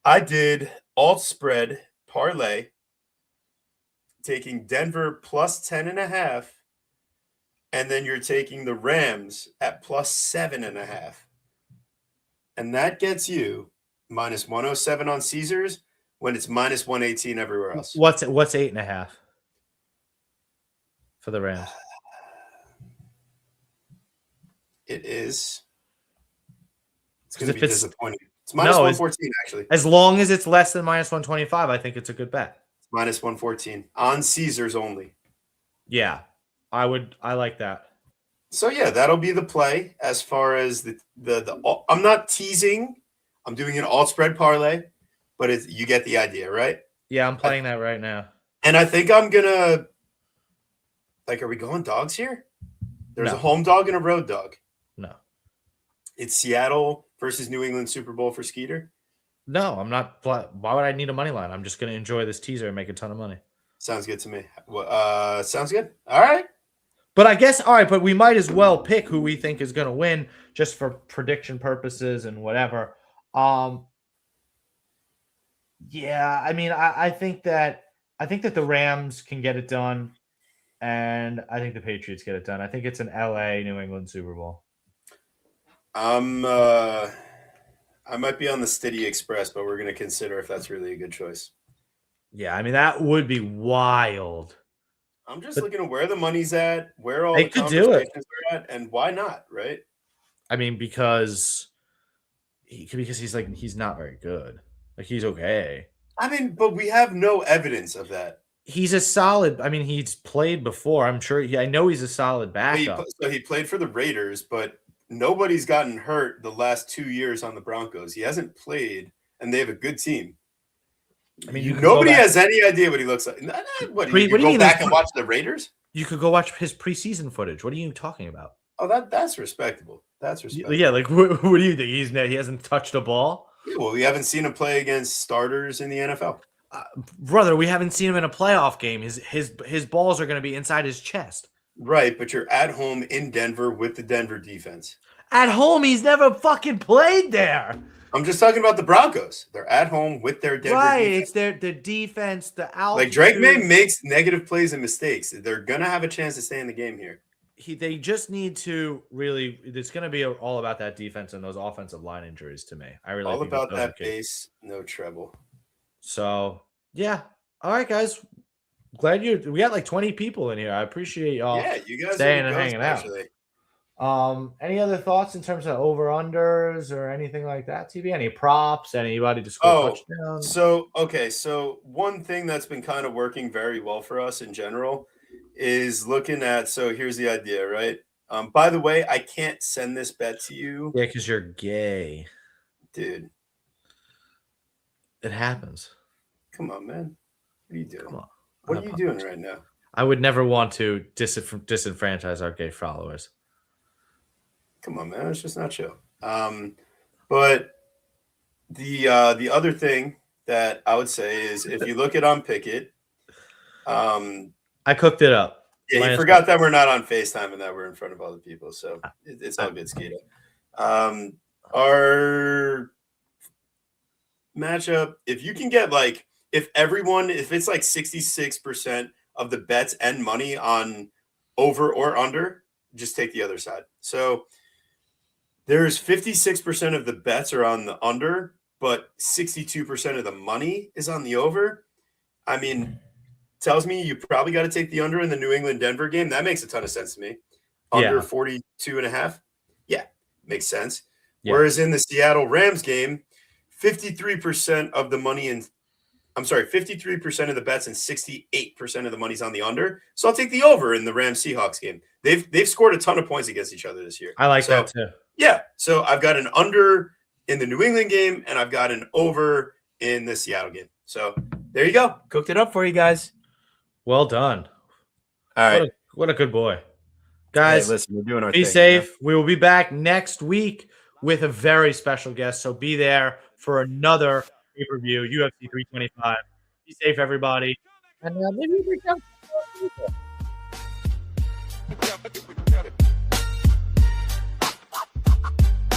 S2: I did alt spread parlay, taking Denver plus 10.5, and then you're taking the Rams at plus 7.5. And that gets you minus 107 on Caesars when it's minus 118 everywhere else.
S3: What's 8.5 for the Rams?
S2: It is. It's
S3: 'Cause
S2: going to
S3: if
S2: be
S3: it's
S2: disappointing. It's minus
S3: no,
S2: 114, actually.
S3: as long as it's less than minus 125, I think it's a good bet.
S2: It's minus 114 on Caesars only.
S3: Yeah, I like that.
S2: So yeah, that'll be the play as far as the I'm not teasing. I'm doing an alt spread parlay, but you get the idea, right?
S3: Yeah, I'm playing that right now.
S2: And I think I'm gonna are we going dogs here? There's
S3: No.
S2: a home dog and a road dog.
S3: No.
S2: It's Seattle versus New England Super Bowl for Skeeter.
S3: No, I'm not. Why would I need a money line? I'm just going to enjoy this teaser and make a ton of money.
S2: Sounds good to me. Sounds good. All right.
S3: But I guess, all right, but we might as well pick who we think is going to win just for prediction purposes and whatever. Yeah, I mean, I think that the Rams can get it done, and I think the Patriots get it done. I think it's an LA New England Super Bowl.
S2: I might be on the Stiddy Express, but we're going to consider if that's really a good choice.
S3: Yeah, I mean, that would be wild.
S2: I'm just looking at where the money's at, where all
S3: They
S2: the
S3: could do it.
S2: conversations are at, and why not, right?
S3: I mean, because he's not very good. Like, he's okay.
S2: I mean, but we have no evidence of that.
S3: He's a solid. I mean, he's played before. I'm sure. I know he's a solid backup.
S2: So he played for the Raiders, but nobody's gotten hurt the last 2 years on the Broncos. He hasn't played, and they have a good team.
S3: I mean,
S2: nobody has any idea what he looks like. What do you go back and watch the Raiders?
S3: You could go watch his preseason footage. What are you talking about?
S2: Oh, that's respectable. That's respectable.
S3: Yeah, like what do you think? He hasn't touched a ball?
S2: Yeah, well, we haven't seen him play against starters in the NFL.
S3: Brother, we haven't seen him in a playoff game. His balls are going to be inside his chest.
S2: Right, but you're at home in Denver with the Denver defense.
S3: At home, he's never fucking played there.
S2: I'm just talking about the Broncos. They're at home with their Denver defense.
S3: It's the defense, the altitude.
S2: Like Drake May makes negative plays and mistakes. They're gonna have a chance to stay in the game here.
S3: They just need to really. It's going to be all about that defense and those offensive line injuries to me. I really
S2: all
S3: think
S2: about that base, no treble.
S3: So yeah, all right, guys. Glad we got like 20 people in here. I appreciate y'all.
S2: Yeah, you guys
S3: staying and hanging
S2: actually.
S3: out. Any other thoughts in terms of over unders or anything like that? TB, any props? Anybody to score touchdowns?
S2: So one thing that's been kind of working very well for us in general is looking at. So here's the idea, right? By the way, I can't send this bet to you.
S3: Yeah, because you're gay,
S2: dude.
S3: It happens.
S2: Come on, man. What are you doing?
S3: Come on.
S2: What are you doing right now?
S3: I would never want to disenfranchise our gay followers.
S2: Come on, man. It's just not chill. But the other thing that I would say is if you look at on Pickett,
S3: I cooked it up.
S2: Yeah, you forgot that we're not on FaceTime and that we're in front of other people, so it's all good, Skeeter. Our matchup, if you can get if it's like 66% of the bets and money on over or under, just take the other side. So there's 56% of the bets are on the under, but 62% of the money is on the over. I mean, tells me you probably got to take the under in the New England Denver game. That makes a ton of sense to me. Under 42.5. Yeah, makes sense. Yeah. Whereas in the Seattle Rams game, 53% of the money 53% of the bets and 68% of the money's on the under. So I'll take the over in the Rams Seahawks game. They've scored a ton of points against each other this year.
S3: I like that too.
S2: Yeah. So I've got an under in the New England game and I've got an over in the Seattle game. So there you go. Cooked it up for you guys.
S3: Well done.
S2: All right.
S3: What a good boy. Guys,
S2: hey, listen, we're doing our
S3: be
S2: thing,
S3: safe. Man. We will be back next week with a very special guest. So be there for another pay-per-view, UFC 325. Be safe, everybody. And maybe we can.